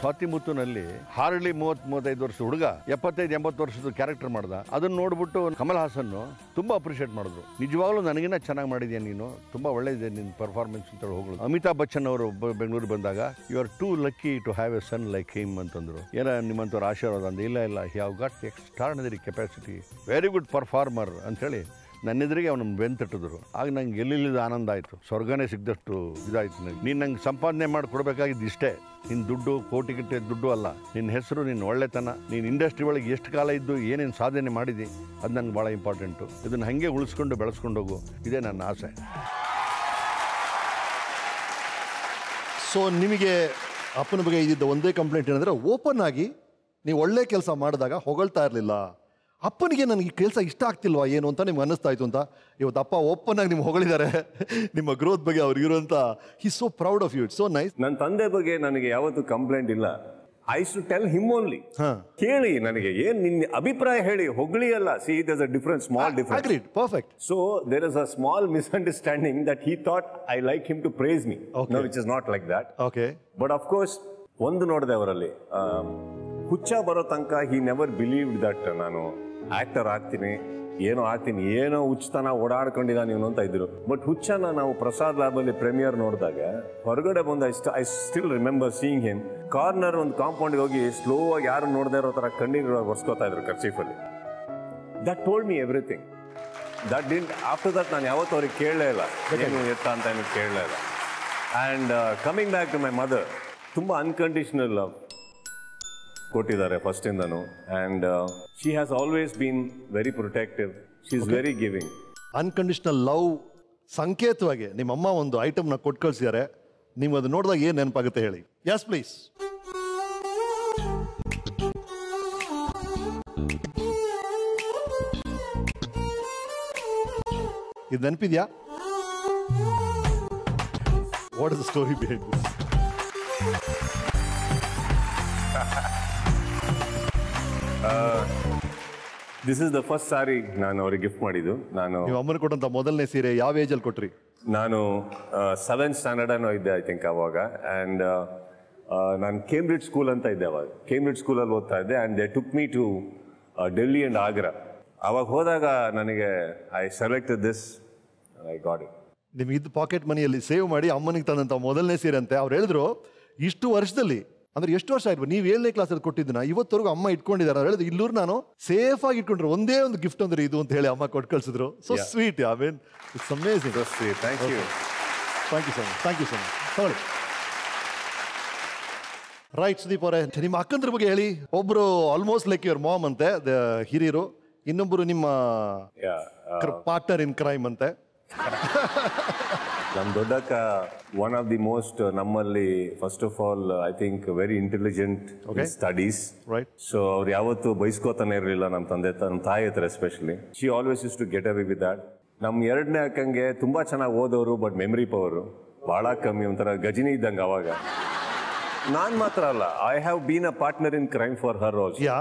ಸ್ವಾತಿ ಮುತ್ತುನಲ್ಲಿ ಹಾರ್ಡ್ಲಿ 30-35 ವರ್ಷದ ಹುಡುಗ 75-80 ವರ್ಷದ ಕ್ಯಾರೆಕ್ಟರ್ ಮಾಡ್ದ. ಅದನ್ನ ನೋಡ್ಬಿಟ್ಟು ಕಮಲ್ ಹಾಸನ್ ತುಂಬಾ ಅಪ್ರಿಷಿಯೇಟ್ ಮಾಡಿದ್ರು. ನಿಜವಾಗ್ಲೂ ನನಗಿನ್ನ ಚೆನ್ನಾಗಿ ಮಾಡಿದ್ಯಾ ನೀನು, ತುಂಬಾ ಒಳ್ಳೆದಿದೆ ನಿನ್ನ ಪರ್ಫಾರ್ಮೆನ್ಸ್ ಅಂತ ಹೋಗ್ಲು. ಅಮಿತಾಬ್ ಬಚ್ಚನ್ ಅವರು ಬೆಂಗಳೂರಿಗೆ ಬಂದಾಗ you are too lucky to have a son like him ಅಂತಂದ್ರು. ಏನೋ ನಿಮ್ಮಂಥವ್ರ ಆಶೀರ್ವಾದ ಅಂದ. ಇಲ್ಲ he have got extraordinary capacity, very good performer ಅಂತೇಳಿ ನನ್ನೆದುರಿಗೆ ಅವನನ್ನು ಬೆಂತಟ್ಟಿದ್ರು. ಆಗ ನಂಗೆ ಎಲ್ಲಿಲ್ಲದ ಆನಂದ ಆಯಿತು, ಸ್ವರ್ಗನೇ ಸಿಗ್ದಷ್ಟು ಇದಾಯ್ತು ನನಗೆ. ನೀನು ನಂಗೆ ಸಂಪಾದನೆ ಮಾಡಿ ಕೊಡಬೇಕಾಗಿದ್ದು ಇಷ್ಟೇ, ನಿನ್ನ ದುಡ್ಡು ಕೋಟಿಗಿಟ್ಟೆ ದುಡ್ಡು ಅಲ್ಲ, ನಿನ್ನ ಹೆಸರು, ನಿನ್ನ ಒಳ್ಳೆತನ, ನೀನು ಇಂಡಸ್ಟ್ರಿ ಒಳಗೆ ಎಷ್ಟು ಕಾಲ ಇದ್ದು ಏನೇನು ಸಾಧನೆ ಮಾಡಿದಿ, ಅದು ನನಗೆ ಭಾಳ ಇಂಪಾರ್ಟೆಂಟು. ಇದನ್ನು ಹಾಗೆ ಉಳಿಸ್ಕೊಂಡು ಬೆಳೆಸ್ಕೊಂಡು ಹೋಗು, ಇದೇ ನನ್ನ ಆಸೆ. ಸೊ ನಿಮಗೆ ಅಪ್ಪನ ಬಗ್ಗೆ ಇದ್ದಿದ್ದ ಒಂದೇ ಕಂಪ್ಲೇಂಟ್ ಏನಂದರೆ, ಓಪನ್ ಆಗಿ ನೀವು ಒಳ್ಳೆ ಕೆಲಸ ಮಾಡಿದಾಗ ಹೊಗಳ್ತಾ ಇರಲಿಲ್ಲ. ಅಪ್ಪನಿಗೆ ನನಗೆ ಕೆಲಸ ಇಷ್ಟ ಆಗ್ತಿಲ್ವಾ ಏನು ಅಂತ ನಿಮ್ಗೆ ಅನ್ನಿಸ್ತಾ ಇತ್ತು ಅಂತ. ಇವತ್ತು ಅಪ್ಪ ಓಪನ್ ಆಗಿ ನಿಮ್ಗೆ ಹೊಗಳಿದ್ದಾರೆ ನಿಮ್ಮ ಗ್ರೋತ್ ಬಗ್ಗೆ. ಅವ್ರು ಇರುವಂತ he so proud of you, it's so nice. ನನ್ನ ತಂದೆ ಬಗ್ಗೆ ನನಗೆ ಯಾವತ್ತೂ ಕಂಪ್ಲೇಂಟ್ ಇಲ್ಲ. ಐ ಶು ಟೆಲ್ ಹಿಮ್ ಓನ್ಲಿ, ಕೇಳಿ ನನಗೆ ಏನು ನಿನ್ನ ಅಭಿಪ್ರಾಯ ಹೇಳಿ, ಹೊಗಳಿ ಅಲ್ಲ. See there is a difference, small difference. Agreed, perfect. So there is a small misunderstanding that he thought I like him to praise me. No, which is not like that. Okay. But of course ಒಂದು ನೋಡಿದೆ ಅವರಲ್ಲಿ, ಹುಚ್ಚ ಬರೋ ತನಕ he never believed that ನಾನು actor ಆಗ್ತೀನಿ, ಏನೋ ಹುಚ್ಚತನ ಓಡಾಡ್ಕೊಂಡಿದ್ದ ನೀನು ಅಂತ ಇದ್ರು. ಬಟ್ ಹುಚ್ಚನ ನಾವು ಪ್ರಸಾದ್ ಲ್ಯಾಬಲ್ಲಿ ಪ್ರೀಮಿಯರ್ ನೋಡಿದಾಗ ಹೊರಗಡೆ ಬಂದ I still remember seeing him corner ಒಂದು ಕಾಂಪೌಂಡ್ಗೆ ಹೋಗಿ ಸ್ಲೋ ಆಗಿ ಯಾರು ನೋಡದೇ ಇರೋ ಥರ ಕಣ್ಣೀರು ಒರೆಸ್ಕೋತಾ ಇದ್ರು ಕರ್ಚೀಫಲ್ಲಿ. That told me everything. That didn't after that ನಾನು ಯಾವತ್ತೂ ಅವ್ರಿಗೆ ಕೇಳಲೇ ಇಲ್ಲ, ಏನು ಎತ್ತ ಅಂತ ಏನು ಕೇಳಲೇ ಇಲ್ಲ. And coming back to my mother, ತುಂಬ ಅನ್ಕಂಡೀಷನಲ್ ಲವ್ ಕೊಟ್ಟಿದ್ದಾರೆ ಫಸ್ಟಿಂದನು. And she has always been very protective, she is very giving. Unconditional love ಸಂಕೇತವಾಗಿ ನಿಮ್ಮಮ್ಮ ಒಂದು ಐಟಮ್ನ ಕೊಟ್ಟು ಕಳಿಸಿದ್ದಾರೆ. ನೀವು ಅದು ನೋಡಿದಾಗ ಏನು ನೆನಪಾಗುತ್ತೆ ಹೇಳಿ. Yes please. ಇದು ನೆನಪಿದ್ಯಾ? What is the story behind this? This is the first sari ನಾನು ಅವ್ರಿಗೆ ಗಿಫ್ಟ್ ಮಾಡಿದ್ದು. ನಾನು ನೀವು ಅಮ್ಮನ ಕೊಟ್ಟಂತ ಮೊದಲನೇ ಸೀರೆ ಯಾವ ಏಜಲ್ಲಿ ಕೊಟ್ರಿ? ನಾನು 7th ಸ್ಟ್ಯಾಂಡರ್ಡ್ ಅನ್ನೋ ಇದ್ದೆ ಐ ಥಿಂಕ್ ಅವಾಗ. ಆ್ಯಂಡ್ ನಾನು ಕೇಂಬ್ರಿಡ್ಜ್ ಸ್ಕೂಲ್ ಅಂತ ಇದ್ದೆ ಅವಾಗ. ಕೇಂಬ್ರಿಡ್ಜ್ ಸ್ಕೂಲಲ್ಲಿ ಓದ್ತಾ ಇದ್ದೆ. And they took me to Delhi and Agra. ಅವಾಗ ಹೋದಾಗ ನನಗೆ I selected this, I got it. ನಿಮ್ಗೆ ಇದು ಪಾಕೆಟ್ ಮನಿಯಲ್ಲಿ ಸೇವ್ ಮಾಡಿ ಅಮ್ಮನಿಗೆ ತಂದಂಥ ಮೊದಲನೇ ಸೀರೆ ಅಂತೆ. ಅವ್ರು ಹೇಳಿದ್ರು ಇಷ್ಟು ವರ್ಷದಲ್ಲಿ, ಅಂದ್ರೆ ಎಷ್ಟು ವರ್ಷ ಆಯ್ತು, ನೀವು 7ನೇ ಕ್ಲಾಸಲ್ಲಿ ಕೊಟ್ಟಿದ್ದನ್ನ ಇವತ್ತವರೆಗೂ ಅಮ್ಮ ಇಟ್ಕೊಂಡಿದ್ದಾರೆ. ಅವ್ರು ಹೇಳಿದ್ರು ಇಲ್ಲೂರು ನಾನು ಸೇಫ್ ಆಗಿ ಇಟ್ಕೊಂಡ್ರು, ಒಂದೇ ಒಂದು ಗಿಫ್ಟ್ ಅಂದ್ರೆ ಇದು ಅಂತ ಹೇಳಿ ಅಮ್ಮ ಕೊಟ್ಟು ಕಳ್ಸಿದ್ರು. So sweet. I mean it's amazing. Thank you. Thank you so much. Thank you so much. ತಗೊಳ್ಳಿ. ರೈಟ್ ಸುದೀಪ್ ಅವರೇ, ನಿಮ್ಮ ಅಕ್ಕಂದ್ರ ಬಗ್ಗೆ ಹೇಳಿ. ಒಬ್ರು ಆಲ್ಮೋಸ್ಟ್ ಲೈಕ್ ಯುವರ್ ಮಾಮ್ ಅಂತೆ, ಹಿರಿಯರು. ಇನ್ನೊಬ್ಬರು ನಿಮ್ಮ ಪಾರ್ಟ್ನರ್ ಇನ್ ಕ್ರೈಮ್ ಅಂತೆ. ನಮ್ಮ ದೊಡ್ಡಕ್ಕ ಒನ್ ಆಫ್ ದಿ ಮೋಸ್ಟ್ ನಮ್ಮಲ್ಲಿ, first of all I think very intelligent studies. Right. So ಅವ್ರು ಯಾವತ್ತೂ ಬೈಸ್ಕೋತಾನೆ ಇರಲಿಲ್ಲ ನಮ್ಮ ತಾಯಿ ಹತ್ರ especially. She always use to get away with that. ನಮ್ಮ ಎರಡನೇ ಅಕ್ಕಂಗೆ ತುಂಬಾ ಚೆನ್ನಾಗಿ ಓದೋರು, ಬಟ್ ಮೆಮರಿ ಪವರು ಭಾಳ ಕಮ್ಮಿ, ಒಂಥರ ಗಜಿನಿ ಇದ್ದಂಗೆ ಅವಾಗ. ನಾನು ಮಾತ್ರ ಅಲ್ಲ, I have been a partner in crime for her also.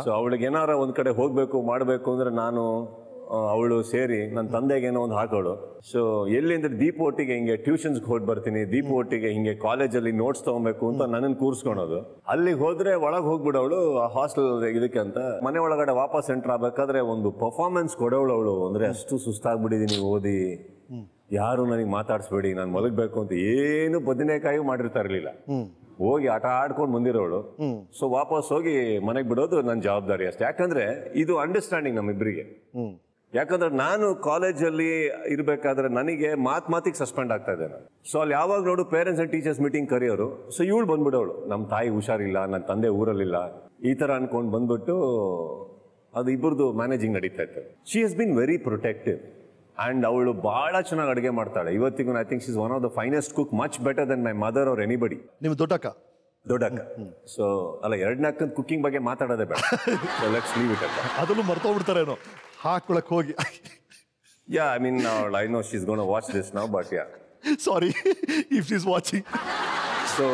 So ಅವಳಿಗೆ ಏನಾರ ಒಂದ್ ಕಡೆ ಹೋಗ್ಬೇಕು ಮಾಡಬೇಕು ಅಂದ್ರೆ ನಾನು ಅವಳು ಸೇರಿ ನನ್ನ ತಂದೆಗೇನೋ ಒಂದು ಹಾಕೋಳು. ಸೊ ಎಲ್ಲಿ ಅಂದ್ರೆ ದೀಪ ಒಟ್ಟಿಗೆ ಹಿಂಗೆ ಟ್ಯೂಷನ್ಸ್ಗೆ ಹೋಗಿ ಬರ್ತೀನಿ, ದೀಪ ಒಟ್ಟಿಗೆ ಹಿಂಗೆ ಕಾಲೇಜಲ್ಲಿ ನೋಟ್ಸ್ ತಗೊಬೇಕು ಅಂತ ನನ್ನನ್ನು ಕೂರಿಸ್ಕೊಳೋದು. ಅಲ್ಲಿಗೆ ಹೋದ್ರೆ ಒಳಗೆ ಹೋಗ್ಬಿಡವಳು ಹಾಸ್ಟೆಲ್ ಇದಕ್ಕೆ ಅಂತ. ಮನೆ ಒಳಗಡೆ ವಾಪಸ್ ಎಂಟರ್ ಆಗ್ಬೇಕಾದ್ರೆ ಒಂದು ಪರ್ಫಾರ್ಮೆನ್ಸ್ ಕೊಡೋಳು ಅವಳು. ಅಂದ್ರೆ ಅಷ್ಟು ಸುಸ್ತಾಗ್ಬಿಟ್ಟಿದೀನಿ ಓದಿ, ಯಾರು ನನಗೆ ಮಾತಾಡಿಸ್ಬೇಡಿ, ನಾನು ಮಲಗಬೇಕು ಅಂತ ಏನು ಬದನೆಕಾಯಿ ಮಾಡಿರ್ತಾ ಇರಲಿಲ್ಲ. ಹೋಗಿ ಆಟ ಆಡ್ಕೊಂಡು ಬಂದಿರೋಳು. ಸೊ ವಾಪಸ್ ಹೋಗಿ ಮನೆಗೆ ಬಿಡೋದು ನನ್ನ ಜವಾಬ್ದಾರಿ ಅಷ್ಟೇ. ಯಾಕಂದ್ರೆ ಇದು ಅಂಡರ್ಸ್ಟ್ಯಾಂಡಿಂಗ್ ನಮ್ಮಿಬ್ಬರಿಗೆ. ಯಾಕಂದ್ರೆ ನಾನು ಕಾಲೇಜಲ್ಲಿ ಇರಬೇಕಾದ್ರೆ ನನಗೆ ಮಾತಿಗೆ ಸಸ್ಪೆಂಡ್ ಆಗ್ತಾ ಇದ್ದೆ ನಾನು. ಸೊ ಅಲ್ಲಿ ಯಾವಾಗ ನೋಡು ಪೇರೆಂಟ್ಸ್ ಅಂಡ್ ಟೀಚರ್ಸ್ ಮೀಟಿಂಗ್ ಕರೆಯೋರು. ಸೊ ಇವಳು ಬಂದ್ಬಿಡೋಳು, ನಮ್ಮ ತಾಯಿ ಹುಷಾರಿಲ್ಲ, ನನ್ನ ತಂದೆ ಊರಲ್ಲಿಲ್ಲ, ಈ ಥರ ಅನ್ಕೊಂಡು ಬಂದ್ಬಿಟ್ಟು ಅದು ಇಬ್ಬರದು ಮ್ಯಾನೇಜಿಂಗ್ ನಡೀತಾ ಇತ್ತು. She has been very protective and ಅವಳು ಭಾಳ ಚೆನ್ನಾಗಿ ಅಡುಗೆ ಮಾಡ್ತಾಳೆ. ಇವತ್ತಿಗೂ I think she is one of the finest cook, much better than my mother or anybody. ನಿಮ್ಮ ದೊಡ್ಡಕ್ಕ. ಸೊ ಅಲ್ಲ, ಎರಡನೇ ಅಕ್ಕನ ಕುಕ್ಕಿಂಗ್ ಬಗ್ಗೆ ಮಾತಾಡೋದೇ ಬೇಡ. ಲೆಟ್ಸ್ ಲೀವ್ ಇಟ್ ಅಕ್ಕ. ಅದನ್ನು ಮರ್ತೋಗ್ಬಿಡ್ತಾರೇನೋ ಹಾಕೊಳಕ್ ಹೋಗಿ. Yeah, I mean I know she is gonna watch this now, but yeah sorry if she is watching. So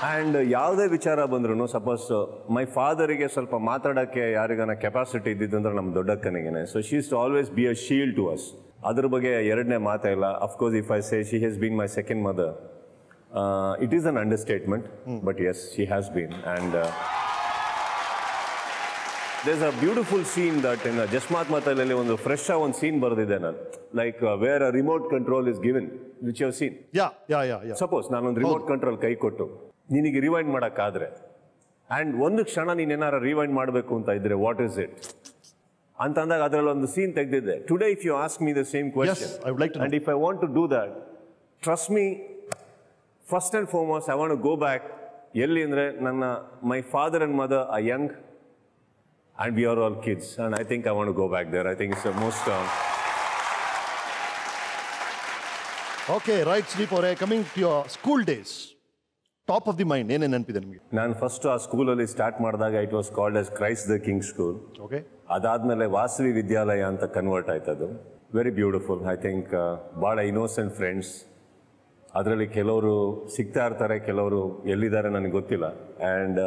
and ಯಾವುದೇ ವಿಚಾರ ಬಂದ್ರೂ ಸಪೋಸ್ ಮೈ ಫಾದರಿಗೆ ಸ್ವಲ್ಪ ಮಾತಾಡೋಕ್ಕೆ ಯಾರಿಗಾನ ಕೆಪಾಸಿಟಿ ಇದ್ದಿದ್ದಂದ್ರೆ ನಮ್ಮ ದೊಡ್ಡಕ್ಕನಿಗೆ. So she is to always be a shield to us. ಅದ್ರ ಬಗ್ಗೆ ಎರಡನೇ ಮಾತೇ ಇಲ್ಲ. Of course if I say she has been my second mother, it is an understatement, but yes she has been. And there's a beautiful scene that in Jasmat Matalali ಒಂದು fresh ಆಗಿ ಒಂದು scene ಬರೆದಿದ್ದೆ ನಾನು, like where a remote control is given, which you have seen. Suppose ನಾನೊಂದು remote control ಕೈ ಕೊಟ್ಟು ನಿನಗೆ rewind ಮಾಡೋಕ್ಕಾದ್ರೆ and ಒಂದು ಕ್ಷಣ ನೀನೇನಾರ ರಿವೈಂಡ್ ಮಾಡಬೇಕು ಅಂತ ಇದ್ರೆ ವಾಟ್ ಇಸ್ ಇಟ್ ಅಂತ ಅಂದಾಗ ಅದರಲ್ಲಿ ಒಂದು ಸೀನ್ ತೆಗೆದಿದ್ದೆ. Today if you ask me the same question and if I want to do that, trust me, first and foremost I want to go back. ಎಲ್ಲಿ ಅಂದರೆ ನನ್ನ my father and mother are young and we are all kids, and I think I want to go back there. I think it's the most Okay, right, Sleep Ore, coming to your school days, top of the mind, ಏನೇನು ನೆನಪಿದೆ ನಿಮಗೆ? ನಾನು first ಆ ಸ್ಕೂಲಲ್ಲಿ start ಮಾಡಿದಾಗ it was called as Christ the King school. Okay. ಅದಾದಮೇಲೆ ವಾಸವಿ ವಿದ್ಯಾಲಯ ಅಂತ convert ಆಯ್ತದು. Very beautiful. ಐ ಥಿಂಕ್ ಭಾಳ ಇನ್ನೋಸೆಂಟ್ ಫ್ರೆಂಡ್ಸ್. ಅದರಲ್ಲಿ ಕೆಲವರು ಸಿಗ್ತಾ ಇರ್ತಾರೆ, ಕೆಲವರು ಎಲ್ಲಿದ್ದಾರೆ ನನಗೆ ಗೊತ್ತಿಲ್ಲ. ಆ್ಯಂಡ್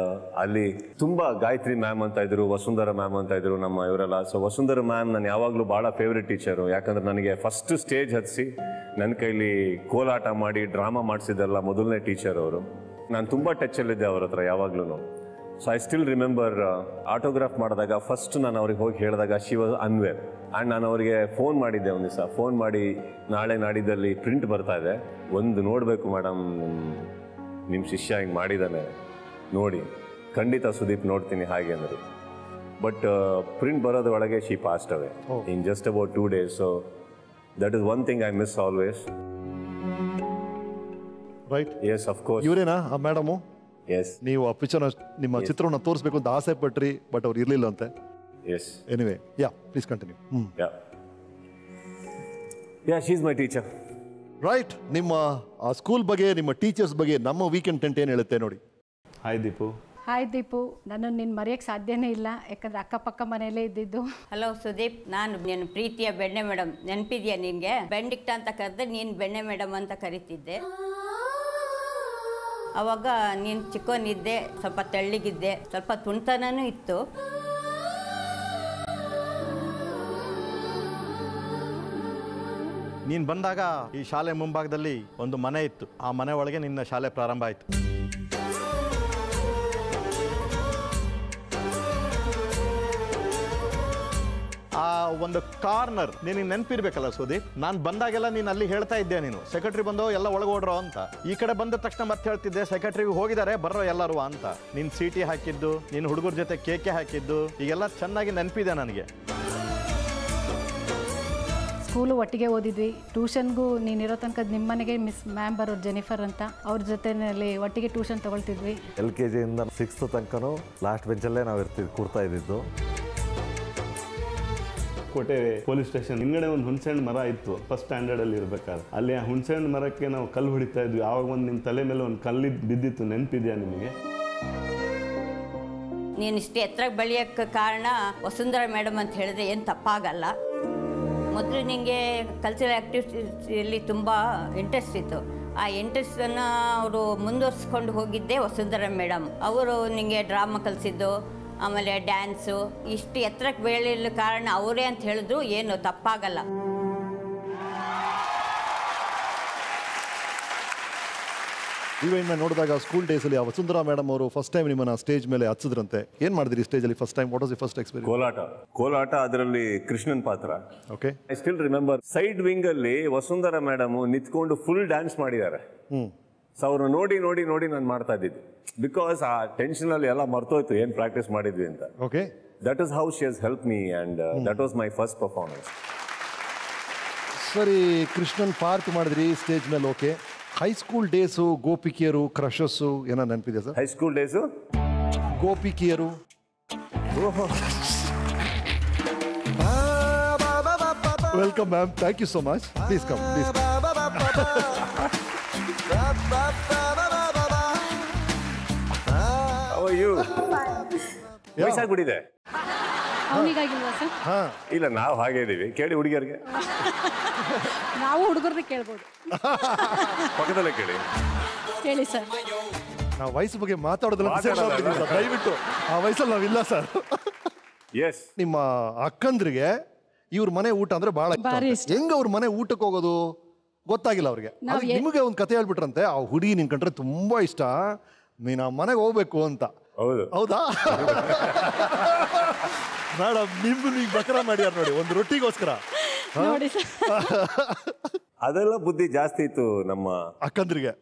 ಅಲ್ಲಿ ತುಂಬ ಗಾಯತ್ರಿ ಮ್ಯಾಮ್ ಅಂತ ಇದ್ರು, ವಸುಂಧರಾ ಮ್ಯಾಮ್ ಅಂತ ಇದ್ರು, ನಮ್ಮ ಇವರೆಲ್ಲ. ಸೊ ವಸುಂಧರಾ ಮ್ಯಾಮ್ ನಾನು ಯಾವಾಗಲೂ ಭಾಳ ಫೇವ್ರೆಟ್ ಟೀಚರು. ಯಾಕಂದ್ರೆ ನನಗೆ ಫಸ್ಟ್ ಸ್ಟೇಜ್ ಹತ್ತಿಸಿ ನನ್ನ ಕೈಲಿ ಕೋಲಾಟ ಮಾಡಿ ಡ್ರಾಮಾ ಮಾಡಿಸಿದ್ದಲ್ಲ ಮೊದಲನೇ ಟೀಚರ್ ಅವರು. ನಾನು ತುಂಬ ಟಚ್ಚಲ್ಲಿದ್ದೆ ಅವ್ರ ಹತ್ರ ಯಾವಾಗ್ಲೂ. So I still remember autograph ಮಾಡಿದಾಗ ಫಸ್ಟ್ ನಾನು ಅವ್ರಿಗೆ ಹೋಗಿ ಹೇಳಿದಾಗ ಶಿ ವಾಸ್ ಅನ್ವೇರ್. ಆ್ಯಂಡ್ ನಾನು ಅವರಿಗೆ ಫೋನ್ ಮಾಡಿದ್ದೆ ಒಂದು ದಿವಸ, ಫೋನ್ ಮಾಡಿ ನಾಳೆ ನಾಡಿದ್ದಲ್ಲಿ ಪ್ರಿಂಟ್ ಬರ್ತಾ ಇದೆ, ಒಂದು ನೋಡಬೇಕು ಮೇಡಮ್, ನಿಮ್ಮ ಶಿಷ್ಯ ಹಿಂಗೆ ಮಾಡಿದ್ದಾನೆ ನೋಡಿ, ಖಂಡಿತ ಸುದೀಪ್ ನೋಡ್ತೀನಿ ಹಾಗೆ ಅಂದರು. ಬಟ್ ಪ್ರಿಂಟ್ ಬರೋದ್ರ ಒಳಗೆ she passed away in just about 2 days. So that is one thing I miss always. Right. Yes, of course. ಇವರೇನಾ ಆ ಮೇಡಮು? ಎಸ್. ನೀವು ಆ ಪಿಕ್ಚರ್ ನಿಮ್ಮ ಚಿತ್ರವನ್ನು ತೋರಿಸ್ಬೇಕು ಅಂತ ಆಸೆ ಪಟ್ರಿ, ಬಟ್ ಅವ್ರು ಇರಲಿಲ್ಲ ಅಂತೆ. Yes. Anyway, yeah, please continue. Yeah, she's my teacher. Right. ನಿಮ್ಮ ಆ ಸ್ಕೂಲ್ ಬಗ್ಗೆ, ನಿಮ್ಮ ಟೀಚರ್ಸ್ ಬಗ್ಗೆ ನಮ್ಮ ವೀಕೆಂಡ್ ಟೆಂಟ್ ಏನು ಹೇಳುತ್ತೆ ನೋಡಿ. ಹಾಯ್ ದೀಪು. ಹಾಯ್ ದೀಪು, ನನ್ನನ್ನು ನಿನ್ನ ಮರೆಯೋಕ್ಕೆ ಸಾಧ್ಯನೇ ಇಲ್ಲ, ಯಾಕಂದ್ರೆ ಅಕ್ಕಪಕ್ಕ ಮನೆಯಲ್ಲೇ ಇದ್ದಿದ್ದು. ಹಲೋ ಸುದೀಪ್, ನಾನು ನನ್ನ ಪ್ರೀತಿಯ ಬೆಣ್ಣೆ ಮೇಡಮ್. ನೆನಪಿದ್ಯಾ ನಿನಗೆ? ಬೆಂಡಿಕ್ಟ ಅಂತ ಕರೆದ್ರೆ ನೀನು ಬೆಣ್ಣೆ ಮೇಡಮ್ ಅಂತ ಕರಿತಿದ್ದೆ. ಅವಾಗ ನೀನು ಚಿಕ್ಕವನಿದ್ದೆ, ಸ್ವಲ್ಪ ತೆಳ್ಳಿಗಿದ್ದೆ, ಸ್ವಲ್ಪ ತುಂಟನೂ ಇತ್ತು. ನೀನು ಬಂದಾಗ ಈ ಶಾಲೆ ಮುಂಭಾಗದಲ್ಲಿ ಒಂದು ಮನೆ ಇತ್ತು, ಆ ಮನೆ ಒಳಗೆ ನಿನ್ನ ಶಾಲೆ ಪ್ರಾರಂಭ ಆಯಿತು. ಆ ಒಂದು ಕಾರ್ನರ್ ನಿನಗೆ ನೆನಪಿರ್ಬೇಕಲ್ಲ ಸುದೀಪ್, ನಾನು ಬಂದಾಗೆಲ್ಲ ನೀನು ಅಲ್ಲಿ ಹೇಳ್ತಾ ಇದ್ದೆ, ನೀನು ಸೆಕ್ರೆಟರಿ ಬಂದೋ ಎಲ್ಲ ಒಳಗೆ ಓಡ್ರೋ ಅಂತ. ಈ ಕಡೆ ಬಂದ ತಕ್ಷಣ ಮತ್ತೆ ಹೇಳ್ತಿದ್ದೆ ಸೆಕ್ರೆಟರಿ ಹೋಗಿದ್ದಾರೆ ಬರ್ರೋ ಎಲ್ಲರೂ ಅಂತ. ನೀನು ಸೀಟಿ ಹಾಕಿದ್ದು, ನೀನು ಹುಡುಗರ ಜೊತೆ ಕೇಕೆ ಹಾಕಿದ್ದು, ಈಗೆಲ್ಲ ಚೆನ್ನಾಗಿ ನೆನಪಿದೆ ನನಗೆ. ಸ್ಕೂಲು ಒಟ್ಟಿಗೆ ಓದಿದ್ವಿ, ಟ್ಯೂಷನ್ಗೂ ನೀನಿರೋ ತನಕ ನಿಮ್ಮ ಮನೆಗೆ ಮಿಸ್ ಮ್ಯಾಮ್ ಬರೋರು ಜೆನಿಫರ್ ಅಂತ, ಅವ್ರ ಜೊತೆಯಲ್ಲಿ ಒಟ್ಟಿಗೆ ಟ್ಯೂಷನ್ ತೊಗೊಳ್ತಿದ್ವಿ. LKG ಇಂದ 6th ತನಕನೂ ಲಾಸ್ಟ್ ಬೆಂಚಲ್ಲೇ ನಾವು ಕೂರ್ತಾ ಇದ್ದಿದ್ದು. ಕೋಟೆ ಪೊಲೀಸ್ ಸ್ಟೇಷನ್ ಹಿಂಗಡೆ ಒಂದು ಹುಣಸೆಹಣ್ಣು ಮರ ಇತ್ತು, ಫಸ್ಟ್ ಸ್ಟ್ಯಾಂಡರ್ಡಲ್ಲಿ ಇರಬೇಕಾದ್ರೆ. ಅಲ್ಲಿ ಆ ಹುಣಸೆಹಣ್ಣು ಮರಕ್ಕೆ ನಾವು ಕಲ್ಲು ಹೊಡಿತಾ ಇದ್ವಿ. ಆವಾಗ ಒಂದು ನಿನ್ನ ತಲೆ ಮೇಲೆ ಒಂದು ಕಲ್ಲಿದ್ದು ಬಿದ್ದಿತ್ತು, ನೆನಪಿದೆಯಾ ನಿಮಗೆ? ನೀನು ಇಷ್ಟು ಎತ್ತರಕ್ಕೆ ಬೆಳೆಯೋಕ್ಕೆ ಕಾರಣ ವಸುಂಧರಾ ಮೇಡಮ್ ಅಂತ ಹೇಳಿದ್ರೆ ಏನು ತಪ್ಪಾಗಲ್ಲ. ಮೊದಲು ನಿಮಗೆ ಕಲ್ಚರಲ್ ಆ್ಯಕ್ಟಿವಿಟೀಸಲ್ಲಿ ತುಂಬ ಇಂಟ್ರೆಸ್ಟ್ ಇತ್ತು. ಆ ಇಂಟ್ರೆಸ್ಟನ್ನು ಅವರು ಮುಂದುವರ್ಸ್ಕೊಂಡು ಹೋಗಿದ್ದೆ ವಸುಂಧರಾ ಮೇಡಮ್. ಅವರು ನಿಮಗೆ ಡ್ರಾಮಾ ಕಲಿಸಿದ್ದು, ಆಮೇಲೆ ಡ್ಯಾನ್ಸು, ಇಷ್ಟು ಎತ್ತರಕ್ಕೆ ಬೆಳೆಯಲು ಕಾರಣ ಅವರೇ ಅಂತ ಹೇಳಿದ್ರು ಏನು ತಪ್ಪಾಗಲ್ಲ. ಈವೆಂಟ್ನ ನೋಡಿದಾಗ ಸ್ಕೂಲ್ ಡೇಸಲ್ಲಿ ವಸುಂಧರಾ ಮೇಡಮ್ ಅವರು ಫಸ್ಟ್ ಟೈಮ್ ನಿಮ್ಮನ್ನ ಸ್ಟೇಜ್ ಮೇಲೆ ಹಚ್ಚಿದ್ರಂತೆ. ಏನು ಮಾಡಿದ್ರಿ ಸ್ಟೇಜಲ್ಲಿ first time? What was the first experience? ಕೋಲಾಟ, ಅದರಲ್ಲಿ ಕೃಷ್ಣನ್ ಪಾತ್ರ. Okay. I still remember side wing ಅಲ್ಲಿ ವಸುಂಧರಾ ಮೇಡಮ್ ನಿಂತ್ಕೊಂಡು ಫುಲ್ ಡ್ಯಾನ್ಸ್ ಮಾಡಿದ್ದಾರೆ. ಸೊ ಅವ್ರನ್ನ ನೋಡಿ ನೋಡಿ ನೋಡಿ ನಾನು ಮಾಡ್ತಾ ಇದ್ದಿದ್ದು. ಬಿಕಾಸ್ ಆ ಟೆನ್ಷನಲ್ಲಿ ಎಲ್ಲ ಮರ್ತೋಯ್ತು ಏನು ಪ್ರಾಕ್ಟೀಸ್ ಮಾಡಿದ್ವಿ ಅಂತ. Okay, that is how she has help me and that was my first performance. ಸರಿ, ಕೃಷ್ಣನ್ ಪಾರ್ಟ್ ಮಾಡಿದ್ರಿ ಸ್ಟೇಜ್ ಮೇಲೆ. ಓಕೆ, ಹೈಸ್ಕೂಲ್ ಡೇಸು, ಗೋಪಿಕಿಯರು, ಕ್ರಷಸ್ಸು ಏನೋ ನೆನಪಿದೆ ಸರ್? ಹೈಸ್ಕೂಲ್ ಡೇಸು, ಗೋಪಿಕಿಯರು. Welcome ma'am, thank you so much. Please come, please. ವಯಸ್ಸಾಗ್ಬಿಟ್ಟಿದೆ. ಅವನಿಗಾಗಿಲ್ವಾ ಸರ್? ಇಲ್ಲ, ನಾವು ಹಾಗೆ ಇದೀವಿ. ಕೇಳಿ ಹುಡುಗಿಯರಿಗೆ. ನಾವು ಹುಡುಗರಿಗೆ ಕೇಳ್ಬೋದು. ಪಕ್ಕದಲ್ಲೇ ಕೇಳಿ. ಹೇಳಿ ಸರ್. ನಾವು ವಯಸ್ಸು ಬಗ್ಗೆ ಮಾತಾಡೋದಿಲ್ಲ, ದಯವಿಟ್ಟು ಆ ವಯಸ್ಸಲ್ಲಿ ನಾವಿಲ್ಲ ಸರ್. ಎಸ್, ನಿಮ್ಮ ಅಕ್ಕಂದ್ರಿಗೆ ಇವ್ರ ಮನೆ ಊಟ ಅಂದ್ರೆ ಬಹಳ ಇಷ್ಟ. ಹೆಂಗ ಅವ್ರ ಮನೆ ಊಟಕ್ಕೆ ಹೋಗೋದು ಗೊತ್ತಾಗಿಲ್ಲ ಅವ್ರಿಗೆ. ನಿಮಗೆ ಒಂದು ಕತೆ ಹೇಳ್ಬಿಟ್ರಂತೆ, ಆ ಹುಡುಗಿ ನಿನ್ ಕಂಡ್ರೆ ತುಂಬಾ ಇಷ್ಟ, ನೀನ್ ಆ ಮನೆಗೆ ಹೋಗ್ಬೇಕು ಅಂತ. ಹೌದಾ ಮೇಡಮ್? ನಿಮ್ಗೆ ಬಕರ ಮಾಡ್ಯಾರ ನೋಡಿ, ಒಂದು ರೊಟ್ಟಿಗೋಸ್ಕರ. ಅದೆಲ್ಲ ಬುದ್ಧಿ ಜಾಸ್ತಿ ಇತ್ತು ನಮ್ಮ ಅಕ್ಕಂದ್ರಿಗೆ,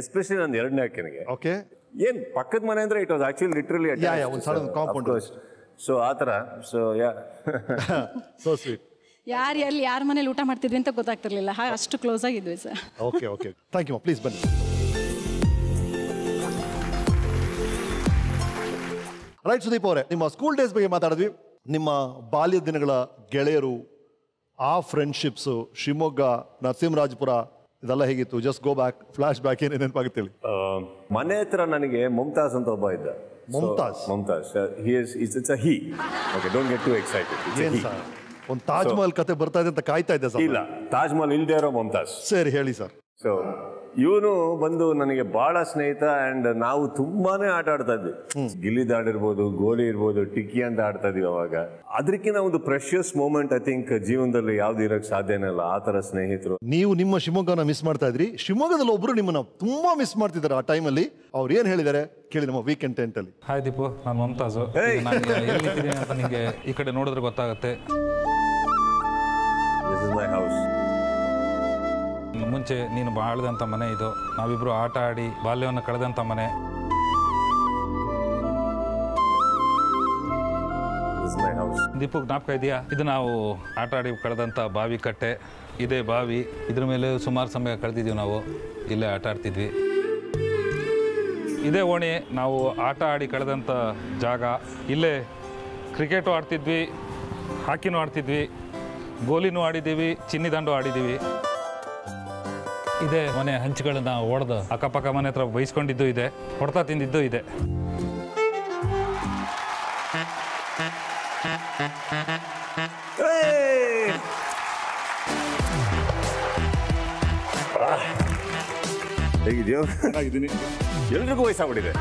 ಎಸ್ಪೆಷಲಿ ನನ್ನ ಎರಡನೇ ಅಕ್ಕನಿಗೆ. ಓಕೆ, ಏನ್ ಪಕ್ಕದ ಮನೆ ಅಂದ್ರೆ it was actually literally compound. So ಆ ಥರ. So yeah, so sweet. ಯಾರು ಎಲ್ಲಿ ಯಾರ ಮನೇಲಿ ಊಟ ಮಾಡ್ತಿದ್ವಿ ಅಂತ ಗೊತ್ತಾಗ್ತಿರ್ಲಿಲ್ಲ, ಅಷ್ಟು ಕ್ಲೋಸ್ ಆಗಿದ್ವಿ sir. Okay okay, thank you. Please ಬನ್ನಿ. ರೈಟ್ ಸುದೀಪ್ ಅವರೇ, ನಿಮ್ಮ ಸ್ಕೂಲ್ ಡೇಸ್ ಬಗ್ಗೆ ಮಾತಾಡಿದ್ವಿ. ನಿಮ್ಮ ಬಾಲ್ಯ ದಿನಗಳ ಗೆಳೆಯರು, ಆ ಫ್ರೆಂಡ್ಶಿಪ್ಸು, ಶಿವಮೊಗ್ಗ, ನರಸಿಂಹರಾಜಪುರ, ಇದೆಲ್ಲ ಹೇಗಿತ್ತು? Just go back, flash back, ಏನೇನು ನೆನಪಾಗುತ್ತೆ ಹೇಳಿ. ಮನೆ ಹತ್ರ ನನಗೆ ಮುಮ್ತಾಜ್ ಅಂತ ಒಬ್ಬ ಇದ್ದ. Mumtaz? Mumtaz, it's a he. Okay, don't get too excited. ಒಂದು ತಾಜ್ ಮಹಲ್ ಕತೆ ಬರ್ತಾ ಇದೆ ಅಂತ ಕಾಯ್ತಾ ಇದ್ದೆ ಸರ್. ಇಲ್ಲ, ತಾಜ್ ಮಹಲ್ ಇಲ್ದೇ ಇರೋ ಮುಮ್ತಾಜ್. ಸರಿ, ಹೇಳಿ ಸರ್. ಸೊ ಇವನು ಬಂದು ನನಗೆ ಬಹಳ ಸ್ನೇಹಿತ, ಅಂಡ್ ನಾವು ತುಂಬಾನೇ ಆಟ ಆಡ್ತಾ ಇದ್ವಿ. ಗಿಲ್ಲಿದಾಡ್ ಇರ್ಬೋದು, ಗೋಲಿ ಇರ್ಬೋದು, ಟಿಕ್ಕಿ ಅಂತ ಆಡ್ತಾ ಇದ್ವಿ ಅವಾಗ. ಅದಕ್ಕಿಂತ ಒಂದು ಪ್ರೆಷಿಯಸ್ ಮೂಮೆಂಟ್ ಐ ಥಿಂಕ್ ಜೀವನದಲ್ಲಿ ಯಾವ್ದು ಇರಕ್ ಸಾಧ್ಯನೇ ಇಲ್ಲ, ಆ ತರ ಸ್ನೇಹಿತರು. ನೀವು ನಿಮ್ಮ ಶಿವಮೊಗ್ಗನ ಮಿಸ್ ಮಾಡ್ತಾ ಇದ್ರಿ, ಶಿವಮೊಗ್ಗದಲ್ಲಿ ಒಬ್ರು ನಿಮ್ಮನ್ನ ತುಂಬಾ ಮಿಸ್ ಮಾಡ್ತಿದ್ದಾರೆ ಆ ಟೈಮಲ್ಲಿ. ಅವ್ರು ಏನ್ ಹೇಳಿದ್ದಾರೆ ಕೇಳಿ ನಮ್ಮ ವೀಕೆಂಡ್ ಟೆಂಟ್ ಅಲ್ಲಿ. ಹಾಯ್ ದೀಪು, ನಾನು ಮಮತಾಜು. ಎಲ್ಲಿದ್ದೀನಿ ಅಂತ ನಿಮಗೆ ಈ ಕಡೆ ನೋಡಿದ್ರೆ ಗೊತ್ತಾಗುತ್ತೆ. This is my house. ಮುಂಚೆ ನೀನು ಬಾಳ್ದಂಥ ಮನೆ ಇದು, ನಾವಿಬ್ರು ಆಟ ಆಡಿ ಬಾಲ್ಯವನ್ನು ಕಳೆದಂಥ ಮನೆ. ದೀಪು, ಜ್ಞಾಪಕ ಇದೆಯಾ? ಇದು ನಾವು ಆಟ ಆಡಿ ಕಳೆದಂಥ ಬಾವಿ ಕಟ್ಟೆ. ಇದೇ ಬಾವಿ, ಇದ್ರ ಮೇಲೆ ಸುಮಾರು ಸಮಯ ಕಳೆದಿದ್ದೀವಿ ನಾವು. ಇಲ್ಲೇ ಆಟ ಆಡ್ತಿದ್ವಿ. ಇದೇ ಓಣಿ, ನಾವು ಆಟ ಆಡಿ ಕಳೆದಂಥ ಜಾಗ. ಇಲ್ಲೇ ಕ್ರಿಕೆಟು ಆಡ್ತಿದ್ವಿ, ಹಾಕಿನೂ ಆಡ್ತಿದ್ವಿ, ಗೋಲಿನೂ ಆಡಿದ್ದೀವಿ, ಚಿನ್ನಿದಾಂಡು ಆಡಿದ್ದೀವಿ. ಇದೇ ಮನೆ ಹಂಚುಗಳನ್ನ ಹೊಡೆದು ಅಕ್ಕಪಕ್ಕ ಮನೆ ಹತ್ರ ಬೈಸ್ಕೊಂಡಿದ್ದು ಇದೆ, ಹೊಡ್ತಾ ತಿಂದಿದ್ದು ಇದೆ. ಹೇಗಿದೆಯೋ? ಎಲ್ರಿಗೂ ವಯಸ್ಸಾಗ್ಬಿಟ್ಟಿದೆ.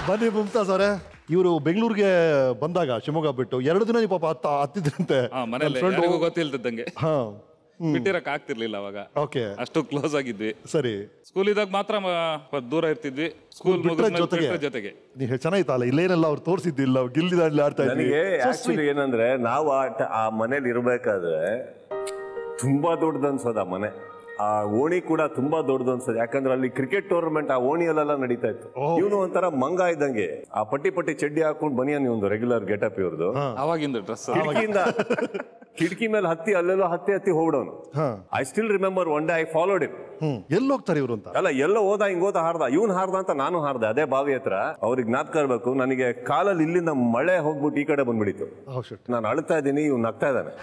ಬನ್ನಿ ಮುಮ್ತಾಜ್ ಅವರೇ, ಇವರು ಬೆಂಗಳೂರಿಗೆ ಬಂದಾಗ ಶಿವಮೊಗ್ಗ ಬಿಟ್ಟು 2 ದಿನ ಪಾಪ ಹತ್ತಿದ್ರಂತೆ ಮನೇಲಿ, ಗೊತ್ತಿಲ್ದಂಗೆ. ಬಿಟ್ಟಿರಕ್ ಆಗ್ತಿರ್ಲಿಲ್ಲ ಅವಾಗ. ಓಕೆ, ಅಷ್ಟು ಕ್ಲೋಸ್ ಆಗಿದ್ವಿ. ಸರಿ, ಸ್ಕೂಲ್ ಇದ್ದಾಗ ಮಾತ್ರ ದೂರ ಇರ್ತಿದ್ವಿ. ಸ್ಕೂಲ್ ಜೊತೆಗೆ ನೀವು ಚೆನ್ನಾಗಿತ್ತಲ್ಲ, ಇಲ್ಲೇನೆಲ್ಲ ಅವ್ರು ತೋರಿಸಿದ್ದಿಲ್ಲ, ಗಿಲ್ಲಿದಾಡ್ಲಿ ಆಡ್ತಾ ಇದ್ವಿ. ಆಕ್ಚುಲಿ ಏನಂದ್ರೆ ನಾವು ಆ ಮನೇಲಿ ಇರ್ಬೇಕಾದ್ರೆ ತುಂಬಾ ದೊಡ್ಡದು ಅನ್ಸೋದು ಆ ಮನೆ. ಆ ಓಣಿ ಕೂಡ ತುಂಬಾ ದೊಡ್ಡದು ಅನ್ಸೋದು, ಯಾಕಂದ್ರೆ ಅಲ್ಲಿ ಕ್ರಿಕೆಟ್ ಟೂರ್ನಮೆಂಟ್ ಆ ಓಣಿಯಲ್ಲೆಲ್ಲ ನಡೀತಾ ಇತ್ತು. ಇವನು ಒಂಥರ ಮಂಗ ಇದ್ದಂಗೆ, ಆ ಪಟ್ಟಿ ಚಡ್ಡಿ ಹಾಕೊಂಡು ಬನಿಯನ್ ಒಂದು ರೆಗ್ಯುಲರ್ ಗೆಟಪ್ ಇವ್ರದ್ದು. ಅವಾಗಿಂದ ಡ್ರೆಸ್ ಕಿಟಕಿ ಮೇಲೆ ಹತ್ತಿ ಅಲ್ಲೆಲ್ಲೋ ಹತ್ತಿ ಹೋಗ್ಬಿಡೋನು. I still remember one day I followed it. ಎಲ್ಲಿ ಹೋಗ್ತಾರೆ ಇವ್ರು ಅಂತ ಅಲ್ಲ, ಎಲ್ಲೋ ಹೋದ ಹಿಂಗೋದ ಹಾರ್ದ, ಇವನ್ ಹಾರ್ದ ಅಂತ ನಾನು ಹಾರ್ದೆ ಅದೇ ಬಾವಿ ಹತ್ರ. ಅವ್ರಿಗೆ ಜ್ಞಾಪಕ ಇರ್ಬೇಕು, ನನಗೆ ಕಾಲಲ್ಲಿ ಇಲ್ಲಿಂದ ಮಳೆ ಹೋಗ್ಬಿಟ್ಟು ಈ ಕಡೆ ಬಂದ್ಬಿಡಿತು. ನಾನು ಅಳ್ತಾ ಇದ್ದೀನಿ, ಇವ್ನು ನಗ್ತಾ ಇದ್ದಾನೆ.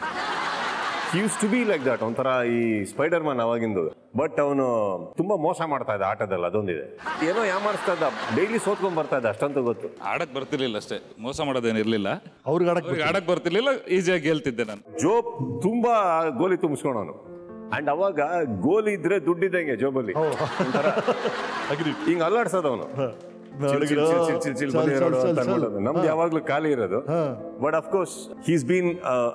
Used to be like that, ಒಂಥರ ಈ ಸ್ಪೈಡರ್ ಮ್ಯಾನ್ ಅವಾಗಿಂದು. ಬಟ್ ಅವನು ತುಂಬಾ ಮೋಸ ಮಾಡ್ತಾ ಇದ್ದ ಆಟದಲ್ಲಿ, ಅದೊಂದಿದೆ. ಏನೋ ಯಾಮಾರಿಸ್ತಾ ಇದ್ದ, ಡೈಲಿ ಸೋತ್ಕೊಂಡ್ ಬರ್ತಾ ಇದ್ದ, ಅಷ್ಟಂತೂ ಗೊತ್ತು. ಆಡಕ್ ಬರ್ತಿರ್ಲಿಲ್ಲ ಅಷ್ಟೇ, ಮೋಸ ಮಾಡೋದೇನಿರ್ಲಿಲ್ಲ. ಅವ್ರಿಗೆ ಆಡಕ್ ಬರ್ತಿರ್ಲಿಲ್ಲ, ಈಸಿಯಾಗಿ ಗೆಲ್ತಿದ್ದೆ ನಾನು. ಜೋಬ್ ತುಂಬಾ ಗೋಲಿ ತುಂಬಿಸ್ಕೊಳೋನು. ಅಂಡ್ ಅವಾಗ ಗೋಲಿ ಇದ್ರೆ ದುಡ್ಡಿದ್ದಂಗೆ ಜೋಬಲ್ಲಿ, ಹಿಂಗ ಅಲ್ಲಾಡ್ಸೋದವನು. ನಮ್ದು ಯಾವಾಗ್ಲೂ ಖಾಲಿ ಇರೋದು. But of course he's been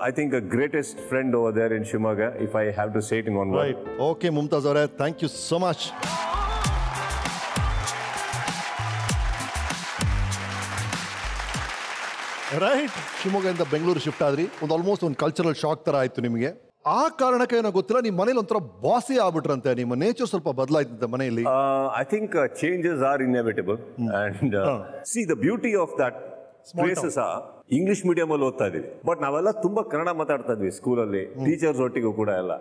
I think a greatest friend over there in Shivamogga, if I have to say it in one word. Okay Mumtaz ಅವರೇ, thank you so much. Right, ಶಿವಮೊಗ್ಗದಿಂದ ಬೆಂಗಳೂರು ಶಿಫ್ಟ್ ಆದ್ರಿ. ಆಲ್ಮೋಸ್ಟ್ ಒಂದು ಕಲ್ಚರಲ್ ಶಾಕ್ ತರ ಆಯ್ತು ನಿಮಗೆ. ಆ ಕಾರಣಕ್ಕೆ ಏನೋ ಗೊತ್ತಿಲ್ಲ, ನಿಮ್ಮ ಮನೇಲಿ ಒಂಥರ ಬಾಸಿ ಆಗ್ಬಿಟ್ರಂತೆ, ನಿಮ್ಮ ನೇಚರ್ ಸ್ವಲ್ಪ ಬದಲಾಯ್ತಂತೆ ಮನೆಯಲ್ಲಿ. I think changes are inevitable and see the beauty of that places English medium ಅಲ್ಲಿ ಓದ್ತಾ ಇದೀವಿ, ಬಟ್ ನಾವೆಲ್ಲ ತುಂಬಾ ಕನ್ನಡ ಮಾತಾಡ್ತಾ ಇದ್ವಿ ಸ್ಕೂಲಲ್ಲಿ, ಟೀಚರ್ಸ್ ಒಟ್ಟಿಗೂ ಕೂಡ ಎಲ್ಲ.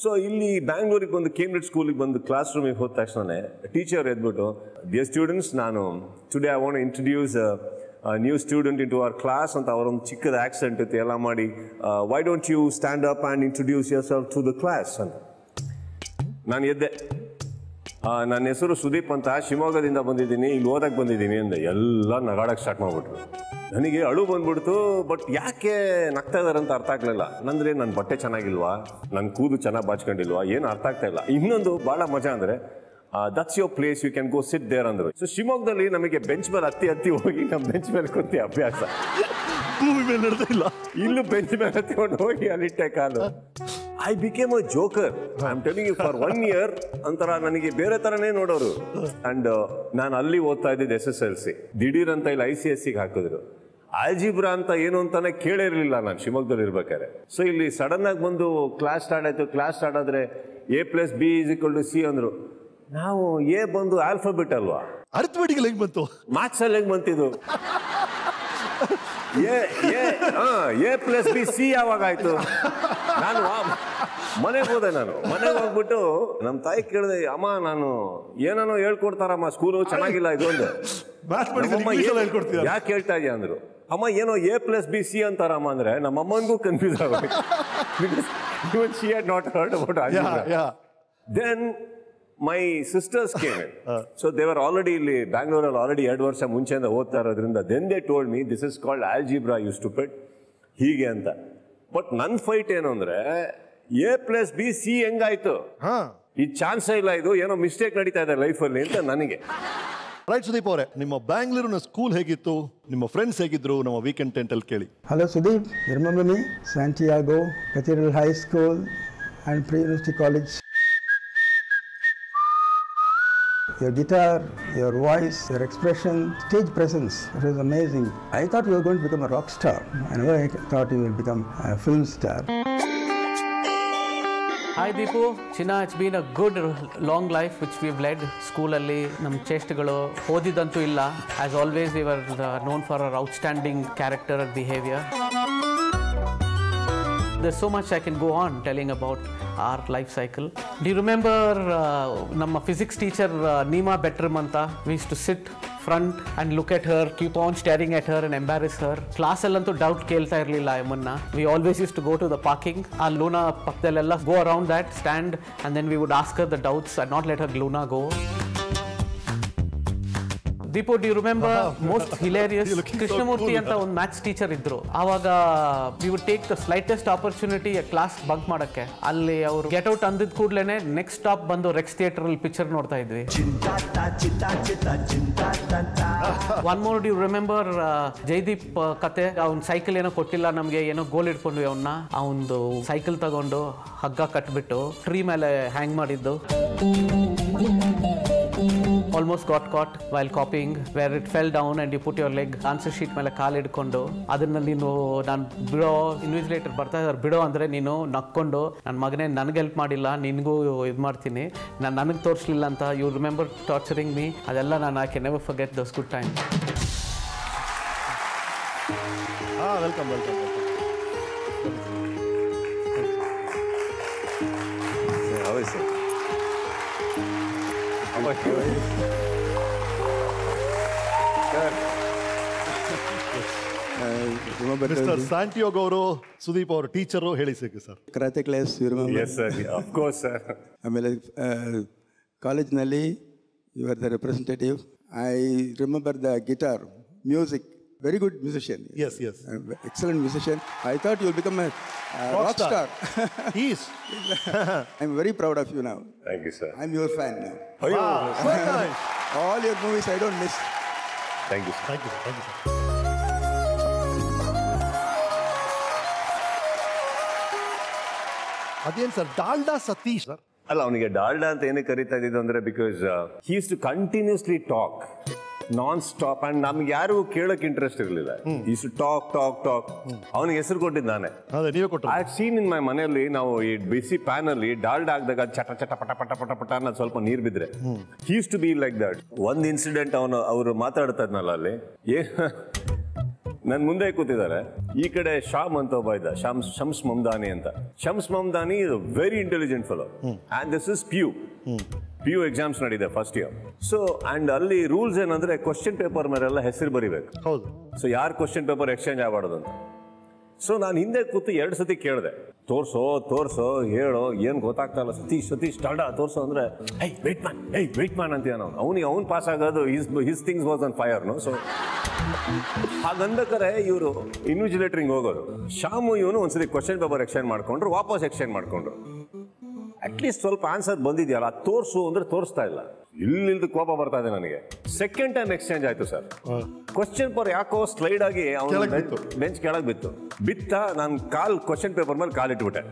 ಸೊ ಇಲ್ಲಿ ಬ್ಯಾಂಗ್ಳೂರಿಗೆ ಬಂದು ಕೇಂಬ್ರಿಡ್ಜ್ ಸ್ಕೂಲಿಗೆ ಬಂದು ಕ್ಲಾಸ್ ರೂಮಿಗೆ ಹೋದ ತಕ್ಷಣ ಟೀಚರ್ ಎದ್ಬಿಟ್ಟು, ಡಿಯರ್ ಸ್ಟೂಡೆಂಟ್ಸ್, ನಾನು today I want introduce new student into our class ಅಂತ ಅವರೊಂದು ಚಿಕ್ಕದ ಆಕ್ಸೆಂಟ್ ಇತ್ತು ಎಲ್ಲ ಮಾಡಿ, why don't you stand up and introduce yourself to the class ಅಂತ. ನಾನು ಎದ್ದೆ, ನನ್ನ ಹೆಸರು ಸುದೀಪ್ ಅಂತ, ಶಿವಮೊಗ್ಗದಿಂದ ಬಂದಿದ್ದೀನಿ, ಇಲ್ಲಿ ಓದಕ್ಕೆ ಬಂದಿದ್ದೀನಿ ಅಂದೆ. ಎಲ್ಲ ನಗಾಡಕ್ಕೆ ಸ್ಟಾರ್ಟ್ ಮಾಡಿಬಿಟ್ರು. ನನಗೆ ಅಳು ಬಂದ್ಬಿಡ್ತು, ಬಟ್ ಯಾಕೆ ನಗ್ತಾ ಇದಾರೆ ಅಂತ ಅರ್ಥ ಆಗ್ಲಿಲ್ಲ. ನಂದ್ರೆ ನನ್ನ ಬಟ್ಟೆ ಚೆನ್ನಾಗಿಲ್ವಾ, ನನ್ನ ಕೂದು ಚೆನ್ನಾಗಿ ಬಾಚ್ಕೊಂಡಿಲ್ವಾ, ಏನು ಅರ್ಥ ಆಗ್ತಾ ಇಲ್ಲ. ಇನ್ನೊಂದು ಭಾಳ ಮಜಾ ಅಂದರೆ, that's your place, you can go sit there ಅಂದರು. ಸೊ ಶಿವಮೊಗ್ಗದಲ್ಲಿ ನಮಗೆ ಬೆಂಚ್ ಮೇಲೆ ಹತ್ತಿ ಹೋಗಿ ನಮ್ಮ ಬೆಂಚ್ ಮೇಲೆ ಕೂತಿ ಅಭ್ಯಾಸ, ಭೂಮಿ ಮೇಲೆ ನಡೆದಿಲ್ಲ. ಇಲ್ಲೂ ಬೆಂಚ್ ಮೇಲೆ ಹತ್ಕೊಂಡು ಹೋಗಿ ಅಲ್ಲಿಟ್ಟೆ ಕಾಲು. I became a joker. I am telling you, for 1 year ಒಂಥರ ನನಗೆ ಬೇರೆ ಥರನೇ ನೋಡೋರು. ಆ್ಯಂಡ್ ನಾನು ಅಲ್ಲಿ ಓದ್ತಾ ಇದ್ದಿದ್ದು SSLC. ದಿಢೀರ್ ಅಂತ ಇಲ್ಲಿ ICSEಗೆ ಹಾಕಿದ್ರು. ಆಲ್ಜಿಬ್ರಾ ಅಂತ ಏನು ಅಂತಾನೆ ಕೇಳಿರಲಿಲ್ಲ ನಾನು ಶಿವಮೊಗ್ಗದಲ್ಲಿ ಇರ್ಬೇಕಾದ್ರೆ. ಸೊ ಇಲ್ಲಿ ಸಡನ್ ಆಗಿ ಬಂದು ಕ್ಲಾಸ್ ಸ್ಟಾರ್ಟ್ ಆಯ್ತು. ಕ್ಲಾಸ್ ಸ್ಟಾರ್ಟ್ ಆದರೆ A+B = C ಅಂದ್ರು. ನಾವು ಎ ಬಂದು ಆಲ್ಫಾಬೆಟ್ ಅಲ್ವಾ, ಅರ್ಥಮೆಟಿಕ್ ಹೆಂಗ್ ಬಂತು, ಮ್ಯಾಥ್ಸ್ ಅಲ್ಲಿ ಹೆಂಗ್ ಬಂತಿದ್ದು, A+B C ಯಾವಾಗ ಆಯ್ತು? ನಾನು ಮನೆಗೆ ಹೋದೆ. ನಾನು ಮನೆಗೆ ಹೋಗ್ಬಿಟ್ಟು ನಮ್ಮ ತಾಯಿ ಕೇಳಿದೆ, ಅಮ್ಮ ನಾನು ಏನೇನೋ ಹೇಳ್ಕೊಡ್ತಾರಮ್ಮ ಸ್ಕೂಲು, ಚೆನ್ನಾಗಿಲ್ಲ ಇದು ಒಂದು. ಯಾಕೆ ಹೇಳ್ತಾ ಇದೆಯಾ ಅಂದ್ರು. ಅಮ್ಮ ಏನೋ A+B C ಅಂತಾರಮ್ಮ ಅಂದ್ರೆ ನಮ್ಮಮ್ಮನಿಗೂ ಕನ್ಫ್ಯೂಸ್ ಆಗೋಯ್ತು. She had not heard about algebra. Then my sisters came in. So they were already ಇಲ್ಲಿ ಬ್ಯಾಂಗ್ಳೂರಲ್ಲಿ ಆಲ್ರೆಡಿ 2 ವರ್ಷ ಮುಂಚೆಯಿಂದ ಓದ್ತಾ ಇರೋದ್ರಿಂದ then they told me this is called algebra, you stupid, ಹೀಗೆ ಅಂತ. ಬಟ್ ನನ್ನ ಫೈಟ್ ಏನು ಅಂದ್ರೆ, A+B C ಹೆಂಗಾಯ್ತು, ಈ ಚಾನ್ಸೇ ಇಲ್ಲ, ಇದು ಏನೋ ಮಿಸ್ಟೇಕ್ ನಡೀತಾ ಇದೆ ಲೈಫಲ್ಲಿ ಅಂತ ನನಗೆ. ರೈಟ್ ಸುದೀಪ್ ಅವರೇ, ನಿಮ್ಮ ಬ್ಯಾಂಗ್ಳೂರಿನ ಸ್ಕೂಲ್ ಹೇಗಿತ್ತು, ನಿಮ್ಮ ಫ್ರೆಂಡ್ಸ್ ಹೇಗಿದ್ರು, ನಮ್ಮ ವೀಕೆಂಡ್ ಟೆಂಟ್ ಅಲ್ಲಿ ಕೇಳಿ. Hello Sudeep, you remember me? Santiago, Cathedral High School and Pre-University College. Your guitar, your voice, your expression, stage presence, it was amazing. I thought you were going to become a rock star. I never thought you will become a film star. Hi Deepu, China, it's been a good long life which we've led. Schoolally ನಮ್ಮ ಚೇಷ್ಟೆಗಳು ಓದಿದಂತೂ ಇಲ್ಲ. As always we were known for our outstanding character and behavior. There's so much I can go on telling about our life cycle. Do you remember ನಮ್ಮ physics teacher Neema Betram anta? We used to sit front and look at her, keep on staring at her and embarrass her. Class allantu doubt kelta irlilla emanna. We always used to go to the parking. Our Luna pakkadalella go around that stand and then we would ask her the doubts and not let her Luna go. Deepu, do you remember most hilarious Krishnamurti anta ಒಂದು maths teacher ಇದ್ರು. ಆವಾಗ we would take the slightest opportunity a class bunk ಮಾಡಕ್ಕೆ. ಅಲ್ಲಿ ಅವರು get out ಅಂದಿದ್ ಕೂಡಲೇ next stop ಬಂದು Rex theatre ಅಲ್ಲಿ ಪಿಕ್ಚರ್ ನೋಡ್ತಾ ಇದ್ವಿ. One more, do you remember Jaideep ಕತೆ? ಅವ್ನ ಸೈಕಲ್ ಏನೋ ಕೊಟ್ಟಿಲ್ಲ ನಮಗೆ, ಏನೋ ಗೋಲ್ ಇಟ್ಕೊಂಡ್ವಿ ಅವನ್ನ. ಅವನದು ಸೈಕಲ್ ತಗೊಂಡು ಹಗ್ಗ ಕಟ್ಬಿಟ್ಟು ಟ್ರೀ ಮೇಲೆ ಹ್ಯಾಂಗ್ ಮಾಡಿದ್ದು. Almost got caught while copying, where it fell down and you put your leg answer sheet ಮೇಲೆ ಕಾಲು ಹಿಡ್ಕೊಂಡು ಅದನ್ನ ನೀನು ನಾನು ಬಿಡೋ ಇನ್ವಿಜಿಲೇಟರ್ ಬರ್ತಾ ಇದ್ದಾರೆ ಬಿಡೋ ಅಂದರೆ ನೀನು ನಕ್ಕೊಂಡು ನನ್ನ ಮಗನೇ ನನಗೆ ಹೆಲ್ಪ್ ಮಾಡಿಲ್ಲ ನಿನಗೂ ಇದು ಮಾಡ್ತೀನಿ, ನಾನು ನನಗೆ ತೋರಿಸಲಿಲ್ಲ ಅಂತ. You remember torturing me. ಅದೆಲ್ಲ ನಾನು I can never forget those good time. Welcome welcome. Mister Santiago ಅವರು ಸುದೀಪ್ ಅವರು ಟೀಚರು, ಹೇಳಿ ಸಿಕ್ಕಿ sir. Karate class, you remember? Yes sir, of course sir. ಆಮೇಲೆ ಕಾಲೇಜ್ನಲ್ಲಿ you are the representative. I remember the guitar, music, very good musician. Yes, yes. Excellent musician. I thought you will become a rock star. He is. I'm very proud of you now. Thank you sir. I'm your fan now. Wow, so nice. All your movies I don't miss. Thank you sir. Thank you, thank you sir. ಅದೇನು sir Dalda Satish sir? ಅಲ್ಲ, ಅವನಿಗೆ ಡಾಲ್ಡಾ ಅಂತ ಏನಕ್ಕೆ ಕರೀತಾ ಇದ್ದಿದ್ದು ಅಂದರೆ because he used to continuously talk non stop and ನಮ್ಗೆ ಯಾರು ಕೇಳಕ್ ಇಂಟ್ರೆಸ್ಟ್ ಇರಲಿಲ್ಲ. Is talk talk talk. ಅವನಿಗೆ ಹೆಸರು ಕೊಟ್ಟಿದ್ದು ನಾನೇ. ಐ ಸೀನ್ ಇನ್ ಮೈ ಮನೆಯಲ್ಲಿ ನಾವು ಈ ಬಿಸಿ ಪ್ಯಾನ್ ಅಲ್ಲಿ ಡಾಲ್ಡಾ ಹಾಕಿದಾಗ ಚಟ ಚಟ ಪಟ ಪಟ ಪಟ ಪಟ ಅನ್ನೋದು ಸ್ವಲ್ಪ ನೀರು ಬಿದ್ರೆ he's to be like that. ಒಂದು ಇನ್ಸಿಡೆಂಟ್ ಅವರು ಮಾತಾಡ್ತಾ ಇದ್ನಲ್ಲ ಅಲ್ಲಿ, ನನ್ ಮುಂದೆ ಕೂತಿದ್ದಾರೆ, ಈ ಕಡೆ ಶಾಮ್ ಅಂತ ಒಬ್ಬ ಇದ್ದ, ಶಮ್ಸ್ ಮಮ್ದಾನಿ ಅಂತ. Shams Mamdani is very intelligent fellow and this is PU exams ನಡೀದೆ ಫಸ್ಟ್ ಇಯರ್. ಸೊ ಅಂಡ್ ಅಲ್ಲಿ ರೂಲ್ಸ್ ಏನಂದ್ರೆ ಕ್ವಶನ್ ಪೇಪರ್ ಮೇಲೆಲ್ಲ ಹೆಸರು ಬರಿಬೇಕು. ಹೌದು. ಸೊ ಯಾರು ಕ್ವಶನ್ ಪೇಪರ್ ಎಕ್ಸ್ಚೇಂಜ್ ಆಗಬಾರ್ದು ಅಂತ. ಸೊ ನಾನು ಹಿಂದೆ ಕೂತು 2 ಸತಿ ಕೇಳಿದೆ, ತೋರ್ಸೋ ಹೇಳೋ, ಏನು ಗೊತ್ತಾಗ್ತಾ ಇಲ್ಲ, ಸತೀಶ್ ಡಾಲ್ಡಾ ತೋರ್ಸೋ ಅಂದ್ರೆ ವೆಯ್ಟ್ ಮ್ಯಾನ್ ಅಂತೀಯ ನಾವು. ಅವ್ನು ಪಾಸ್ ಆಗೋದು his things was on fire. So ಹಾಗಂದಕರೆ ಇವರು ಇನ್ವಿಜಿಲೇಟರಿಂಗ್ ಹೋಗೋರು. ಶಾಮು ಇವನು ಒಂದ್ಸತಿ ಕ್ವಶನ್ ಪೇಪರ್ ಎಕ್ಸ್ಚೇಂಜ್ ಮಾಡ್ಕೊಂಡ್ರು, ವಾಪಸ್ ಎಕ್ಸ್ಚೇಂಜ್ ಮಾಡ್ಕೊಂಡ್ರು. ಅಟ್ಲೀಸ್ಟ್ ಸ್ವಲ್ಪ ಆನ್ಸರ್ ಬಂದಿದೆಯಲ್ಲ, ತೋರ್ಸು ಅಂದ್ರೆ ತೋರಿಸ್ತಾ ಇಲ್ಲ. ಇಲ್ಲಿಂದ ಕೋಪ ಬರ್ತಾ ಇದೆ ನನಗೆ. ಸೆಕೆಂಡ್ ಟೈಮ್ ಎಕ್ಸ್ಚೇಂಜ್ ಆಯ್ತು ಸರ್. ಕ್ವಶನ್ ಪೇಪರ್ ಯಾಕೋ ಸ್ಲೈಡ್ ಆಗಿ ಬೆಂಚ್ ಕೆಳಗೆ ಬಿತ್ತ. ನಾನು ಕ್ವಶನ್ ಪೇಪರ್ ಮೇಲೆ ಕಾಲಿಟ್ಬಿಟ್ಟೆ.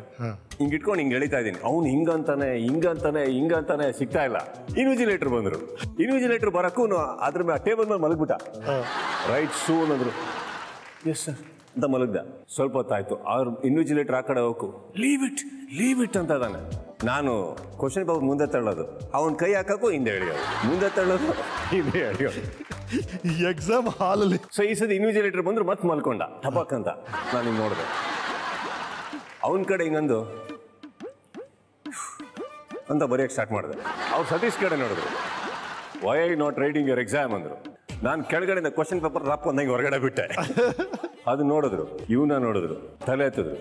ಹಿಂಗ್ ಇಟ್ಕೊಂಡು ಹಿಂಗ್ ಎಳಿತಾ ಇದ್ದೀನಿ. ಅವ್ನು ಹಿಂಗಂತಾನೆ ಸಿಗ್ತಾ ಇಲ್ಲ. ಇನ್ವಿಜಿಲೇಟರ್ ಬಂದ್ರು. ಇನ್ವಿಜಿಲೇಟರ್ ಬರಕ್ಕೂ ಅದ್ರ ಮೇಲೆ ಟೇಬಲ್ ಮೇಲೆ ಮಲಗ್ಬಿಟ್ಟ. ರೈಟ್ ಶೂ ಅನ್ನೋದ್ರು. ಎಸ್ ಸರ್ ಅಂತ ಮಲಗ್ದ. ಸ್ವಲ್ಪ ಹೊತ್ತಾಯ್ತು. ಅವ್ರು ಇನ್ವಿಜಿಲೇಟರ್ ಆ ಕಡೆ ಹೋಗು, ಲೀವ್ ಇಟ್ ಅಂತ ಇದ್ದಾನೆ. ನಾನು ಕ್ವಶನ್ ಪೇಪರ್ ಮುಂದೆ ತಳ್ಳೋದು, ಅವನ ಕೈ ಹಾಕಕ್ಕೂ ಹಿಂದೆ ಎಳಿಯೋದು, ಮುಂದೆ ತಳ್ಳೋದು ಹಿಂದೆ ಎಳಿಯೋದು ಎಕ್ಸಾಮ್ ಹಾಲಲ್ಲಿ. ಸೊ ಈ ಸತಿ ಇನ್ವಿಜಿಲೇಟರ್ ಬಂದ್ರು ಮತ್ತೆ ಮಲ್ಕೊಂಡ ಟಪಕ್ ಅಂತ. ನಾನು ಹಿಂಗೆ ನೋಡಿದೆ. ಅವನ ಕಡೆ ಹಿಂಗಂದು ಅಂತ ಬರೆಯಕ್ಕೆ ಸ್ಟಾರ್ಟ್ ಮಾಡಿದೆ. ಅವ್ರು ಸತೀಶ್ ಕಡೆ ನೋಡಿದ್ರು. Why not writing your exam ಅಂದ್ರು. ನಾನು ಕೆಳಗಡೆಯಿಂದ ಕ್ವಶನ್ ಪೇಪರ್ ರಪ್ಪ ಅಂದಂಗೆ ಹೊರಗಡೆ ಬಿಟ್ಟೆ. ಅದು ನೋಡಿದ್ರು, ಇವನ್ನ ನೋಡಿದ್ರು, ತಲೆ ಎತ್ತಿದ್ರು.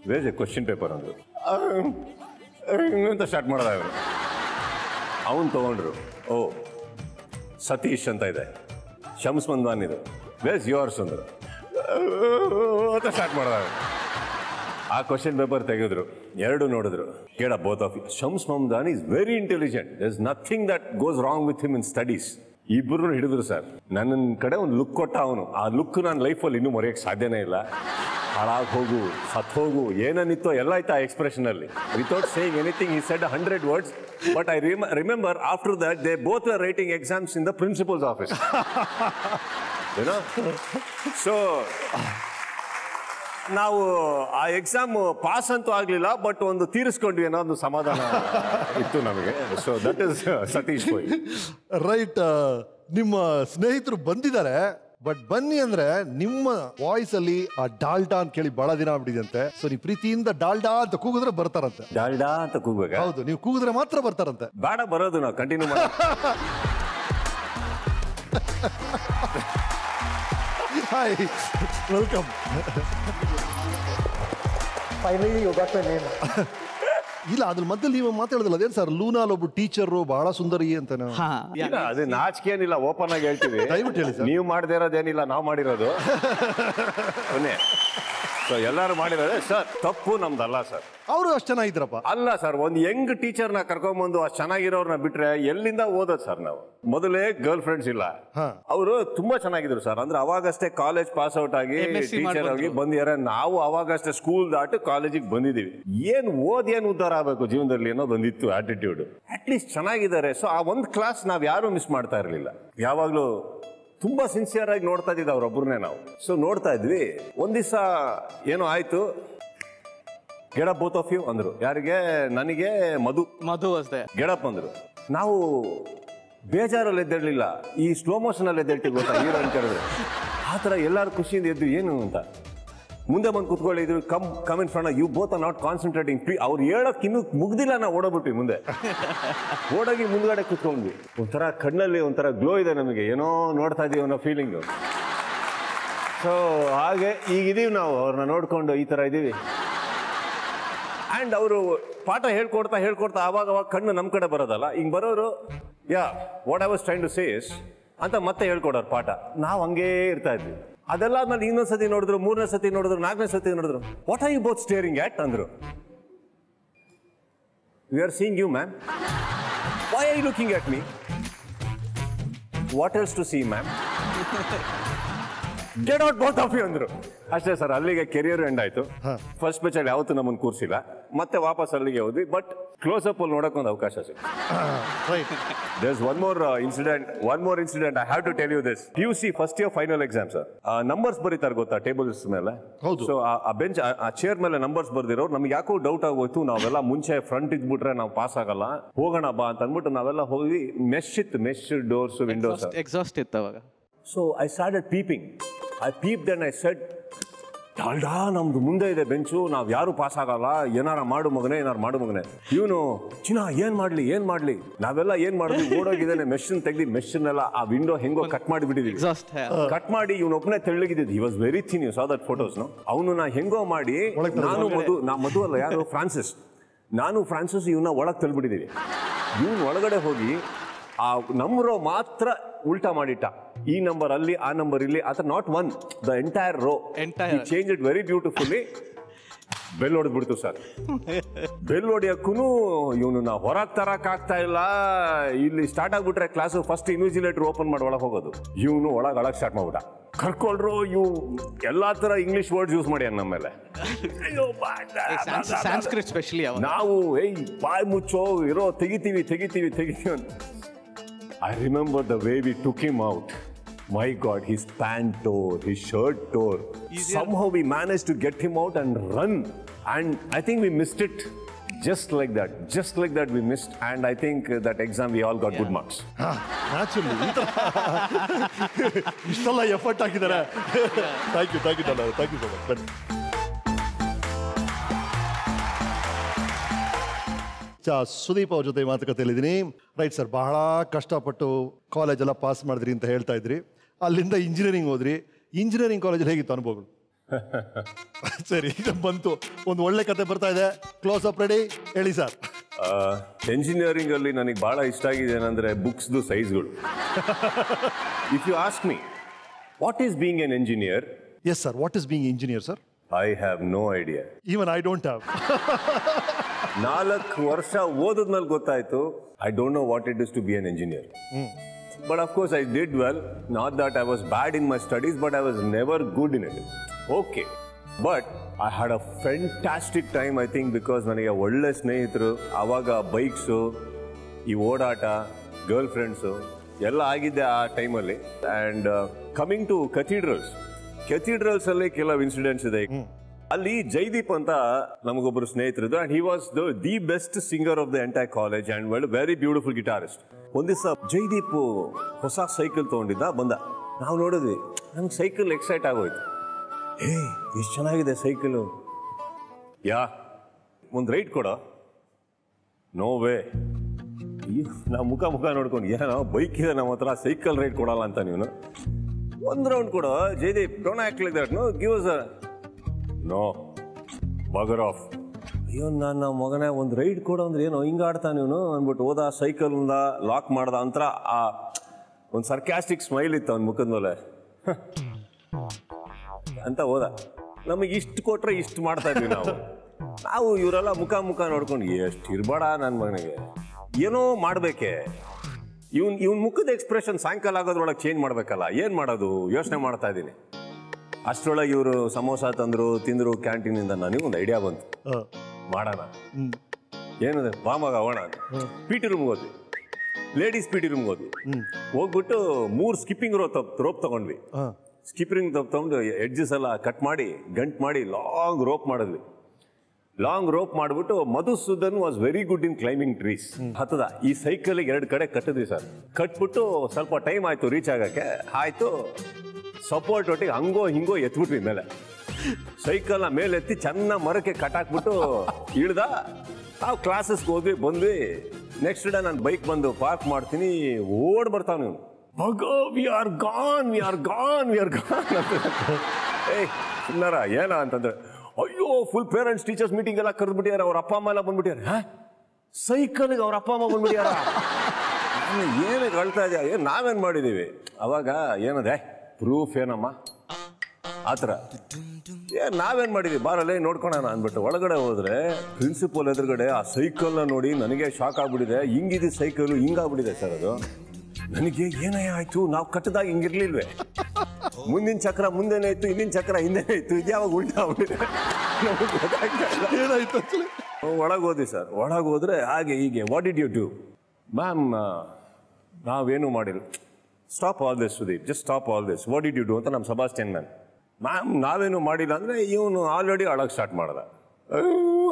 ವೇಸ್ ಎ ಕ್ವಶನ್ ಪೇಪರ್ ಅಂದ್ರು ಅಂತ ಸ್ಟಾರ್ಟ್ ಮಾಡೋದ. ಅವನು ತಗೊಂಡ್ರು. ಓ ಸತೀಶ್ ಅಂತ ಇದೆ, ಶಮ್ಸ್ ಮಮ್ದಾನ್ ಇದು, ವೇಸ್ ಯೋರ್ಸ್ ಅಂದ್ರು ಅಂತ ಸ್ಟಾರ್ಟ್ ಮಾಡೋದ. ಆ ಕ್ವಶನ್ ಪೇಪರ್ ತೆಗೆದ್ರು, 2 ನೋಡಿದ್ರು. ಕೇಳ both of you, Shams Mamdan is very intelligent, there is nothing that goes wrong with him in studies. ಇಬ್ಬರು ಹಿಡಿದ್ರು ಸರ್. ನನ್ನ ಕಡೆ ಒಂದು ಲುಕ್ ಕೊಟ್ಟ ಅವನು. ಆ ಲುಕ್ ನಾನು ಲೈಫಲ್ಲಿ ಇನ್ನೂ ಮರೆಯೋಕ್ಕೆ ಸಾಧ್ಯನೇ ಇಲ್ಲ. ಹಾಳಾಗಿ ಹೋಗು, ಸತ್ ಹೋಗು, ಏನನ್ನಿತ್ತೋ ಎಲ್ಲ ಆಯ್ತು ಆ ಎಕ್ಸ್ಪ್ರೆಷನ್ ಅಲ್ಲಿ. Without saying anything he said 100 words. But I remember after that they both are writing exams in the principles office. So ನಾವು ಆ ಎಕ್ಸಾಮ್ ಪಾಸ್ ಅಂತೂ ಆಗ್ಲಿಲ್ಲ, ಬಟ್ ಒಂದು ತೀರಿಸ್ಕೊಂಡ್ವಿ ಅನ್ನೋ ಒಂದು ಸಮಾಧಾನ ಇತ್ತು ನಮಗೆ. So that is Satish boy. Right. ನಿಮ್ಮ ಸ್ನೇಹಿತರು ಬಂದಿದ್ದಾರೆ, ಬಟ್ ಬನ್ನಿ ಅಂದ್ರೆ ನಿಮ್ಮ ವಾಯ್ಸ್ ಅಲ್ಲಿ ಆ ಡಾಲ್ಡಾ ಅಂತ ಕೇಳಿ ಬಹಳ ದಿನ ಆಗ್ಬಿಟ್ಟಿದೆ. ಸೊ ನೀವು ಪ್ರೀತಿಯಿಂದ ಡಾಲ್ಡಾ ಅಂತ ಕೂಗಿದ್ರೆ ಬರ್ತಾರಂತೆ. ಡಾಲ್ಡಾ ಅಂತ ಕೂಗ್ಬೇಕ? ಹೌದು, ನೀವು ಕೂಗಿದ್ರೆ ಮಾತ್ರ ಬರ್ತಾರಂತೆ. ಬೇಡ ಬರೋದು, ನಾವು ಕಂಟಿನ್ಯೂ ಮಾಡಿ. Hi, welcome. Finally you got my name. ಇಲ್ಲ, ಅದ್ರ ಮಧ್ಯದಲ್ಲಿ ನೀವು ಮಾತಾಡೋದಿಲ್ಲ. ಅದೇನು ಸರ್, ಲೂನಾಲ್ ಒಬ್ಬ ಟೀಚರು ಬಹಳ ಸುಂದರಿ ಅಂತ. ಅದು ನಾಚಿಕೆ ಏನಿಲ್ಲ, ಓಪನ್ ಆಗಿ ಹೇಳ್ತೀವಿ. ದಯವಿಟ್ಟು ಹೇಳಿ ಸರ್. ನೀವು ಮಾಡದೇ ಇರೋದೇನಿಲ್ಲ, ನಾವು ಮಾಡಿರೋದು. ಸೊ ಎಲ್ಲರೂ ಮಾಡಿರೋದೇ ಸರ್. ತಪ್ಪು ನಮ್ದಲ್ಲ ಸರ್. ಅವರು ಅಷ್ಟು ಚೆನ್ನಾಗಿದ್ರಪ್ಪ. ಅಲ್ಲ ಸರ್, ಒಂದು ಯಂಗ್ ಟೀಚರ್ನ ಕರ್ಕೊಂಡ್ಬಂದು ಅಷ್ಟು ಚೆನ್ನಾಗಿರೋರ್ನ ಬಿಟ್ರೆ ಎಲ್ಲಿಂದ ಓದೋದು ಸರ್ ನಾವು? ಮೊದಲೇ ಗರ್ಲ್ ಫ್ರೆಂಡ್ಸ್ ಇಲ್ಲ. ಅವರು ತುಂಬಾ ಚೆನ್ನಾಗಿದ್ರು ಸರ್. ಅಂದ್ರೆ ಅವಾಗಷ್ಟೇ ಕಾಲೇಜ್ ಪಾಸ್ ಔಟ್ ಆಗಿ ಟೀಚರ್ ಆಗಿ ಬಂದಿದ್ದಾರೆ. ನಾವು ಅವಾಗಷ್ಟೇ ಸ್ಕೂಲ್ ದಾಟಿ ಕಾಲೇಜಿಗೆ ಬಂದಿದ್ದೀವಿ. ಏನ್ ಉದ್ಧಾರ ಆಗ್ಬೇಕು ಜೀವನದಲ್ಲಿ ಅನ್ನೋ ಬಂದಿತ್ತು ಆಟಿಟ್ಯೂಡ್. ಅಟ್ಲೀಸ್ಟ್ ಚೆನ್ನಾಗಿದ್ದಾರೆ. ಸೊ ಆ ಒಂದು ಕ್ಲಾಸ್ ನಾವ್ ಯಾರು ಮಿಸ್ ಮಾಡ್ತಾ ಇರಲಿಲ್ಲ. ಯಾವಾಗ್ಲೂ ತುಂಬಾ ಸಿನ್ಸಿಯರ್ ಆಗಿ ನೋಡ್ತಾ ಇದ್ದಿದ್ದು ಅವ್ರೊಬ್ಬರನ್ನೇ ನಾವು. ಸೊ ನೋಡ್ತಾ ಇದ್ವಿ. ಒಂದ್ ದಿವಸ ಏನೋ ಆಯ್ತು, get up both of you ಅಂದ್ರು. ಯಾರಿಗೆ? ನನಗೆ, ಮಧು ಅಷ್ಟೇ. ಗೆಟ್ ಅಪ್ ಅಂದ್ರು. ನಾವು ಬೇಜಾರಲ್ಲಿ ಎದ್ದೇಳಲಿಲ್ಲ, ಈ ಸ್ಲೋ ಮೋಷನ್ ಅಲ್ಲಿ ಎದ್ದೇಳ್ತೀವಿ ಗೊತ್ತಾ ಹೀರೋ ಅಂತ ಹೇಳಿದ್ರೆ. ಆ ಥರ ಎಲ್ಲರೂ ಖುಷಿಯಿಂದ ಎದ್ದು ಏನು ಅಂತ ಮುಂದೆ ಬಂದು ಕುತ್ಕೊಳ್ಳಿದ್ರು. Come in front, you both are not concentrating. ಅವ್ರು ಹೇಳೋಕೆ ಇನ್ನೂ ಮುಗ್ದಿಲ್ಲ, ನಾವು ಓಡೋಗ್ಬಿಟ್ವಿ ಮುಂದೆ. ಓಡೋಗಿ ಮುಂದ್ಗಡೆ ಕುತ್ಕೊಂಡ್ವಿ. ಒಂಥರ ಕಣ್ಣಲ್ಲಿ ಒಂಥರ ಗ್ಲೋ ಇದೆ ನಮಗೆ, ಏನೋ ನೋಡ್ತಾ ಇದೀವಿ ಅನ್ನೋ ಫೀಲಿಂಗು. ಸೊ ಹಾಗೆ ಈಗಿದೀವಿ ನಾವು, ಅವ್ರನ್ನ ನೋಡ್ಕೊಂಡು ಈ ಥರ ಇದ್ದೀವಿ. ಆ್ಯಂಡ್ ಅವರು ಪಾಠ ಹೇಳ್ಕೊಡ್ತಾ ಆವಾಗ ಕಣ್ಣು ನಮ್ಮ ಕಡೆ ಬರೋದಲ್ಲ, ಹಿಂಗೆ ಬರೋರು what I was trying to says ಅಂತ ಮತ್ತೆ ಹೇಳ್ಕೊಡೋರು ಪಾಠ. ನಾವು ಹಂಗೇ ಇರ್ತಾ ಇದ್ವಿ. ಅದೆಲ್ಲ ಆದ್ಮೇಲೆ ಇನ್ನೊಂದು ಸತಿ ನೋಡಿದ್ರು, 3ನೇ ಸತಿ ನೋಡಿದ್ರು, 4ನೇ ಸತಿ ನೋಡಿದ್ರು. What are you both staring at ಅಂದ್ರು. We are seeing you ma'am. Why are you looking at me? What else to see ma'am? Get out both of you ಅಂದ್ರು. ಅಷ್ಟೇ ಸರ್, ಅಲ್ಲಿಗೆ ಕೆರಿಯರ್ ಎಂಡ್ ಆಯ್ತು. ಫಸ್ಟ್ ಬ್ಯಾಚ್ ಅಲ್ಲಿ ಯಾವತ್ತೂ ನಮ್ಮನ್ನು ಕೂರಿಸಿಲ್ಲ. ಮತ್ತೆ ವಾಪಸ್ ಅಲ್ಲಿಗೆ ಹೋದ್ವಿ. ಬಟ್ ಕ್ಲೋಸ್ ಅಪ್ ಅಲ್ಲಿ ನೋಡಕ್ ಒಂದು ಅವಕಾಶ ಸಿಗುತ್ತೆ. There's one more incident. I have to tell you this. PUC first year final exam, sir. Numbers ಬರೀತಾರೆ ಗೊತ್ತಾ ಟೇಬಲ್ಸ್ ಮೇಲೆ. ಸೊ ಆ ಬೆಂಚ್ ಆ ಚೇರ್ ಮೇಲೆ ನಂಬರ್ಸ್ ಬರ್ದಿರೋ ನಮ್ಗೆ ಯಾಕೋ ಡೌಟ್ ಆಗೋಯ್ತು. ನಾವೆಲ್ಲ ಮುಂಚೆ ಫ್ರಂಟ್ ಇದ್ಬಿಟ್ರೆ ನಾವು ಪಾಸ್ ಆಗಲ್ಲ, ಹೋಗೋಣ ಬಾ ಅಂತ ಅಂದ್ಬಿಟ್ಟು ನಾವೆಲ್ಲ ಹೋಗಿ ಮೆಶ್ ಡೋರ್ಸ್ ವಿಂಡೋಸ್ ಎಕ್ಸಾಸ್ಟ್ ಇತ್ತು ಅವಾಗ. So I started peeping. I peeped and I said, Dalda ನಮ್ದು ಮುಂದೆ ಇದೆ ಬೆಂಚು, ನಾವ್ ಯಾರು ಪಾಸ್ ಆಗಲ್ಲ, ಏನಾರ ಮಾಡು ಮಗನೇ. ಇವನು ಚಿನ್ನ ಏನ್ ಮಾಡ್ಲಿ ನಾವೆಲ್ಲ ಏನ್ ಮಾಡಿದ್ವಿ, ಓಡೋಗಿದ್ದಾನೆ ಮೆಷನ್ ತೆಗ್ದಿ ಮೆಷನ್ನೆಲ್ಲ ಆ ವಿಂಡೋ ಹೆಂಗೋ ಕಟ್ ಮಾಡಿಬಿಟ್ಟಿದೀವಿ. ಕಟ್ ಮಾಡಿ ಇವನು ಒಬ್ಬನೇ ತೆಳ್ಳಗಿದ್ದು. He was very thin. You saw that photos. ಅವನು ನಾ ಹೆಂಗೋ ಮಾಡಿ ಮಧು ಅಲ್ಲ, ಯಾರು ಫ್ರಾನ್ಸಿಸ್, ನಾನು ಫ್ರಾನ್ಸಿಸ್ ಇವನ್ನ ಒಳಗೆ ತಳ್ಳಿಬಿಟ್ಟಿದ್ದೀವಿ. ಇವನು ಒಳಗಡೆ ಹೋಗಿ ಆ ನಂಬರ್ ಮಾತ್ರ ಉಲ್ಟಾ ಮಾಡಿಟ್ಟ. ಈ ನಂಬರ್ ಅಲ್ಲಿ, ಆ ನಂಬರ್ ಇಲ್ಲಿ, ಆತ not one, the entire row. Change it very beautifully. Bell ಹೊಡೆದ್ಬಿಡ್ತು ಸರ್. ಬೆಲ್ ಹೊಡಿಯಕ್ಕೂ ಇವನು ನಾವು ಹೊರಗೆ ತರಕ್ ಆಗ್ತಾ ಇಲ್ಲ. ಇಲ್ಲಿ ಸ್ಟಾರ್ಟ್ ಆಗ್ಬಿಟ್ರೆ ಕ್ಲಾಸು ಫಸ್ಟ್ ಇನ್ವಿಜಿಲೇಟರ್ ಓಪನ್ ಮಾಡಿ ಒಳಗೆ ಹೋಗೋದು. ಇವನು ಒಳಗೆ ಸ್ಟಾರ್ಟ್ ಮಾಡ್ಬಿಟ್ಟ. ಕರ್ಕೊಳ್ರು ಇವು ಎಲ್ಲಾ ತರ ಇಂಗ್ಲಿಷ್ ವರ್ಡ್ಸ್ ಯೂಸ್ ಮಾಡಿ ನಮ್ಮ ಮೇಲೆ. ಸಂಸ್ಕೃತ್ ಸ್ಪೆಷಲಿ ನಾವು ಬಾಯ್ ಮುಚ್ಚೋ ಇರೋ ತೆಗಿತೀವಿ ಅಂತ. I remember the way we took him out. My God, his pant tore, his shirt tore. Somehow we managed to get him out and run. And I think we missed it. Just like that we missed. And I think that exam we all got good marks. Naturally. Ishtalla effort hakidare. Thank you so much. Sudeep ಅವ್ರ ಜೊತೆ ಮಾತುಕತೆಯಲ್ಲಿದ್ದೀನಿ. Right sir, ಬಹಳ ಕಷ್ಟಪಟ್ಟು ಕಾಲೇಜೆಲ್ಲ pass ಮಾಡಿದ್ರಿ ಅಂತ ಹೇಳ್ತಾ ಇದ್ರಿ. ಅಲ್ಲಿಂದ engineering ಹೋದ್ರಿ. ಇಂಜಿನಿಯರಿಂಗ್ ಕಾಲೇಜಲ್ಲಿ ಹೇಗಿತ್ತು ಅನುಭವಗಳು? ಸರಿ, ಈಗ ಬಂತು, ಒಂದು ಒಳ್ಳೆ ಕತೆ ಬರ್ತಾ ಇದೆ. ಕ್ಲೋಸ್ ಅಪ್ ರೆಡಿ, ಹೇಳಿ ಸರ್. ಎಂಜಿನಿಯರಿಂಗ್ ಅಲ್ಲಿ ನನಗೆ ಬಹಳ ಇಷ್ಟ ಆಗಿದೆ ಏನಂದ್ರೆ ಬುಕ್ಸ್ದು ಸೈಜ್ಗಳು. If you ask me what is being an engineer? Yes sir, what is being engineer sir? I have no idea. Even I don't have. 4 ವರ್ಷ ಓದಿದ್ಮೇಲೆ ಗೊತ್ತಾಯ್ತು, I don't know what it is to be an engineer. But of course I did well. Not that I was bad in my studies, but I was never good in it. Okay. But I had a fantastic time, I think, because ನನಗೆ ಒಳ್ಳೆ ಸ್ನೇಹಿತರು, ಆವಾಗ bikes, ಈ ಓಡಾಟ, girl friends ಎಲ್ಲ ಆಗಿದ್ದೆ ಆ ಟೈಮಲ್ಲಿ. ಆ್ಯಂಡ್ ಕಮಿಂಗ್ ಟು ಕೆಥೀಡ್ರಲ್ಸ್ ಅಲ್ಲಿ ಕೆಲವು ಇನ್ಸಿಡೆಂಟ್ಸ್ ಇದೆ. ಅಲ್ಲಿ ಜೈದೀಪ್ ಅಂತ ನಮಗೊಬ್ಬರು ಸ್ನೇಹಿತರಿದ್ದು. And he was the best singer of the entire college and very beautiful guitarist. ಒಂದ್ ದಿವಸ ಜೈದೀಪ್ ಹೊಸ ಸೈಕಲ್ ತಗೊಂಡಿದ್ದ, ಬಂದ. ನಾವು ನೋಡಿದ್ವಿ, ನಮ್ಗೆ ಸೈಕಲ್ ಎಕ್ಸೈಟ್ ಆಗೋಯ್ತು. ಎಷ್ಟು ಚೆನ್ನಾಗಿದೆ ಸೈಕಲು, ಒಂದು ರೈಡ್ ಕೊಡೋ. No way. ನಾವು ಮುಖ ನೋಡ್ಕೊಂಡು, ಏನೋ ಬೈಕ್ ಇದೆ ನಮ್ಮ ಹತ್ರ, ಸೈಕಲ್ ರೈಡ್ ಕೊಡಲ್ಲ ಅಂತ ನೀನು. ಒಂದು ರೌಂಡ್ ಕೊಡೋ Jaideep, don't act like that. No, give us no, bugger off. ಅಯ್ಯೋ ನನ್ನ ಮಗನೇ, ಒಂದು ರೈಡ್ ಕೊಡೋ ಅಂದ್ರೆ ಏನೋ ಹಿಂಗೆ ಆಡ್ತಾನೆ ಇವನು ಅಂದ್ಬಿಟ್ಟು ಹೋದ. ಸೈಕಲ್ನಿಂದ ಲಾಕ್ ಮಾಡ್ದ. ಅಂತರ ಆ ಒಂದು ಸರ್ಕ್ಯಾಸ್ಟಿಕ್ ಸ್ಮೈಲ್ ಇತ್ತು ಅವನ ಮುಖದ ಮೇಲೆ ಅಂತ ಹೋದ. ನಮಗೆ ಇಷ್ಟು ಕೊಟ್ರೆ ಇಷ್ಟು ಮಾಡ್ತಾ ಇದ್ವಿ ನಾವು ಇವರೆಲ್ಲ ಮುಖ ನೋಡ್ಕೊಂಡು, ಎಷ್ಟು ಇರ್ಬೇಡ ನನ್ನ ಮಗನಿಗೆ, ಏನೋ ಮಾಡ್ಬೇಕೆ. ಇವನ್ ಮುಖದ ಎಕ್ಸ್ಪ್ರೆಷನ್ ಸಾಯಂಕಾಲ ಆಗೋದ್ರೊಳಗೆ ಚೇಂಜ್ ಮಾಡ್ಬೇಕಲ್ಲ, ಏನ್ ಮಾಡೋದು ಯೋಚನೆ ಮಾಡ್ತಾ ಇದ್ದೀನಿ. ಅಷ್ಟರೊಳಗೆ ಇವರು ಸಮೋಸ ತಿಂದ್ರು ಕ್ಯಾಂಟೀನಿಂದ. ನನಗೆ ಒಂದು ಐಡಿಯಾ ಬಂತು, ಮಾಡೋಣ. ಏನಂದ್ರೆ ಬಾ ಮಗ ಹೋಗೋಣ ಅಂತ. PT ರೂಮ್ಗೆ ಹೋದ್ವಿ, ಲೇಡೀಸ್ PT ರೂಮ್ಗೆ ಹೋದ್ವಿ. ಹೋಗ್ಬಿಟ್ಟು 3 ಸ್ಕಿಪ್ಪಿಂಗ್ ರೋಪ್ ತಗೊಂಡ್ವಿ. ಸ್ಕಿಪ್ಪಿಂಗ್ ತಗೊಂಡು ಎಡ್ಜಸ್ ಎಲ್ಲ ಕಟ್ ಮಾಡಿ ಗಂಟ್ ಮಾಡಿ ಲಾಂಗ್ ರೋಪ್ ಮಾಡಿದ್ವಿ. ಲಾಂಗ್ ರೋಪ್ ಮಾಡಿಬಿಟ್ಟು Madhusudan was very good in climbing trees. ಹತ್ತದ ಈ ಸೈಕಲ್ಗೆ 2 ಕಡೆ ಕಟ್ಟಿದ್ವಿ ಸರ್. ಕಟ್ಬಿಟ್ಟು ಸ್ವಲ್ಪ ಟೈಮ್ ಆಯ್ತು ರೀಚ್ ಆಗಕ್ಕೆ. ಆಯ್ತು, ಸಪೋರ್ಟ್ ಒಟ್ಟಿಗೆ ಹಂಗೋ ಹಿಂಗೋ ಎತ್ಬಿಟ್ವಿ ಮೇಲೆ. ಸೈಕಲ್ನ ಮೇಲೆ ಎತ್ತಿ ಚೆನ್ನಾಗಿ ಮರಕ್ಕೆ ಕಟ್ಟಾಕ್ಬಿಟ್ಟು ಇಳ್ದ. ನಾವು ಕ್ಲಾಸಸ್ಗೆ ಹೋದ್ವಿ, ಬಂದ್ವಿ. ನೆಕ್ಸ್ಟ್ ಡೇ ನಾನು ಬೈಕ್ ಬಂದು ಪಾರ್ಕ್ ಮಾಡ್ತೀನಿ, ಓಡ್ ಬರ್ತಾವ ನೀವು, ಮಗೋ ವಿ ಆರ್ ಗಾನ್ ಏಯ್ ಸುಮ್ಮನಾರ ಏನ ಅಂತಂದ್ರೆ, ಅಯ್ಯೋ ಫುಲ್ ಪೇರೆಂಟ್ಸ್ ಟೀಚರ್ಸ್ ಮೀಟಿಂಗ್ ಎಲ್ಲ ಕರೆದ್ಬಿಟ್ಟಿದ್ದಾರೆ, ಅವ್ರ ಅಪ್ಪ ಅಮ್ಮ ಎಲ್ಲ ಬಂದ್ಬಿಟ್ಟಿದ್ದಾರೆ. ಸೈಕಲ್ಗೆ ಅವ್ರ ಅಪ್ಪ ಅಮ್ಮ ಬಂದ್ಬಿಟ್ಟಿದಾರ. ಏನಕ್ಕೆ ಅಳ್ತಾ ಇದೆಯಾ? ನಾವೇನ್ ಮಾಡಿದೀವಿ ಅವಾಗ? ಏನದೆ ಪ್ರೂಫ್ ಏನಮ್ಮ ಆ ಥರ ನಾವೇನ್ ಮಾಡಿದ್ವಿ, ಬಾರಲ್ಲೇ ನೋಡ್ಕೊಳೋಣ ಅಂದ್ಬಿಟ್ಟು ಒಳಗಡೆ ಹೋದ್ರೆ ಪ್ರಿನ್ಸಿಪಲ್ ಎದುರುಗಡೆ ಆ ಸೈಕಲ್ನ ನೋಡಿ ನನಗೆ ಶಾಕ್ ಆಗ್ಬಿಟ್ಟಿದೆ. ಹಿಂಗಿದೆ ಸೈಕಲ್, ಹಿಂಗಾಗ್ಬಿಟ್ಟಿದೆ ಸರ್ ಅದು. ನನಗೆ ಏನೇ ಆಯ್ತು, ನಾವು ಕಟ್ಟದಾಗ ಹಿಂಗಿರ್ಲಿಲ್ವೇ, ಮುಂದಿನ ಚಕ್ರ ಮುಂದೆನೇ ಇತ್ತು, ಹಿಂದಿನ ಚಕ್ರ ಹಿಂದೆನೇ ಇತ್ತು, ಇದ್ಯಾವಾಗ ಉಲ್ಟಾ ಆಗ್ಬಿಟ್ಟಿದೆ. ಏನಾಯ್ತು ಒಳಗೆ ಹೋದ್ವಿ ಸರ್. ಒಳಗೆ ಹೋದ್ರೆ ಹಾಗೆ ಹೀಗೆ, what did you do? Ma'am ನಾವೇನು ಮಾಡಿಲ್ಲ. Stop all this Sudeep, just stop all this, what did you do ಅಂತ ನಮ್ಮ ಸಬಾಸ್ಟಿಯನ್ ಮ್ಯಾಮ್ ನಾವೇನು ಮಾಡಿಲ್ಲ ಅಂದರೆ ಇವನು ಆಲ್ರೆಡಿ ಅಳಗೆ ಸ್ಟಾರ್ಟ್ ಮಾಡ್ದ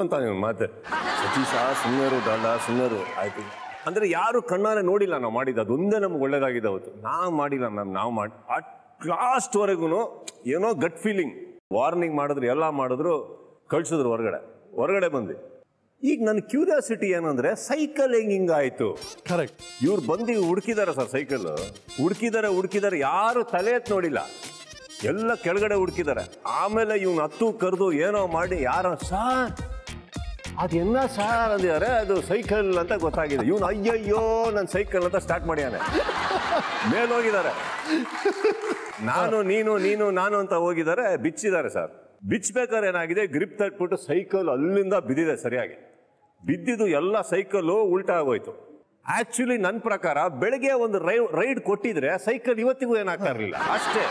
ಅಂತ ಇವನು ಮಾತೆ. ಸತೀಶ ಸುಮ್ಮರು ದಾಡ ಸುಮ್ಮರು ಆಯ್ತು ಅಂದರೆ ಯಾರು ಕಣ್ಣಾರೆ ನೋಡಿಲ್ಲ ನಾವು ಮಾಡಿದ್ದು, ಅದೊಂದೇ ನಮ್ಗೆ ಒಳ್ಳೇದಾಗಿದೆ ಅವತ್ತು. ನಾವು ಮಾಡಿಲ್ಲ ಮ್ಯಾಮ್, ನಾವು ಮಾಡಿ ಅಟ್ ಲಾಸ್ಟ್ವರೆಗೂ ಏನೋ ಗಟ್ ಫೀಲಿಂಗ್. ವಾರ್ನಿಂಗ್ ಮಾಡಿದ್ರು, ಎಲ್ಲ ಮಾಡಿದ್ರು, ಕಳ್ಸಿದ್ರು ಹೊರಗಡೆ ಬಂದ್ವಿ. ಈಗ ನನ್ನ ಕ್ಯೂರಿಯಾಸಿಟಿ ಏನಂದ್ರೆ ಸೈಕಲ್ ಹಿಂಗಾಯ್ತು. ಕರೆಕ್ಟ್. ಇವ್ರು ಬಂದು ಹುಡುಕಿದಾರೆ ಸರ್, ಸೈಕಲ್ ಹುಡುಕಿದಾರೆ, ಯಾರು ತಲೆ ಎತ್ತು ನೋಡಿಲ್ಲ, ಎಲ್ಲ ಕೆಳಗಡೆ ಹುಡುಕಿದ್ದಾರೆ. ಆಮೇಲೆ ಇವ್ನು ಹತ್ತು ಕರೆದು ಏನೋ ಮಾಡಿ ಯಾರೋ ಸಾರ್ ಅದೆಲ್ಲ ಸಾರ್ ಅಂದಿದ್ದಾರೆ, ಅದು ಸೈಕಲ್ ಅಂತ ಗೊತ್ತಾಗಿದೆ. ಇವನು ಅಯ್ಯಯ್ಯೋ ನನ್ನ ಸೈಕಲ್ ಅಂತ ಸ್ಟಾರ್ಟ್ ಮಾಡ್ಯಾನೆ. ಮೇಲೋಗಿದ್ದಾರೆ, ನೀನು ನಾನು ಅಂತ ಹೋಗಿದ್ದಾರೆ, ಬಿಚ್ಚಿದ್ದಾರೆ ಸರ್. ಬಿಚ್ಚಬೇಕಾದ್ರೆ ಏನಾಗಿದೆ, ಗ್ರಿಪ್ ತಟ್ಬಿಟ್ಟು ಸೈಕಲ್ ಅಲ್ಲಿಂದ ಬಿದ್ದಿದೆ. ಸರಿಯಾಗಿ ಬಿದ್ದಿದ್ದು ಎಲ್ಲ ಸೈಕಲ್ಲು ಉಲ್ಟಾ ಆಗೋಯ್ತು. ಆಕ್ಚುಲಿ ನನ್ನ ಪ್ರಕಾರ ಬೆಳಗ್ಗೆ ಒಂದು ರೈಡ್ ಕೊಟ್ಟಿದ್ರೆ ಸೈಕಲ್ ಇವತ್ತಿಗೂ ಏನಾಗ್ತಾ ಇರಲಿಲ್ಲ. ಅಷ್ಟೇ.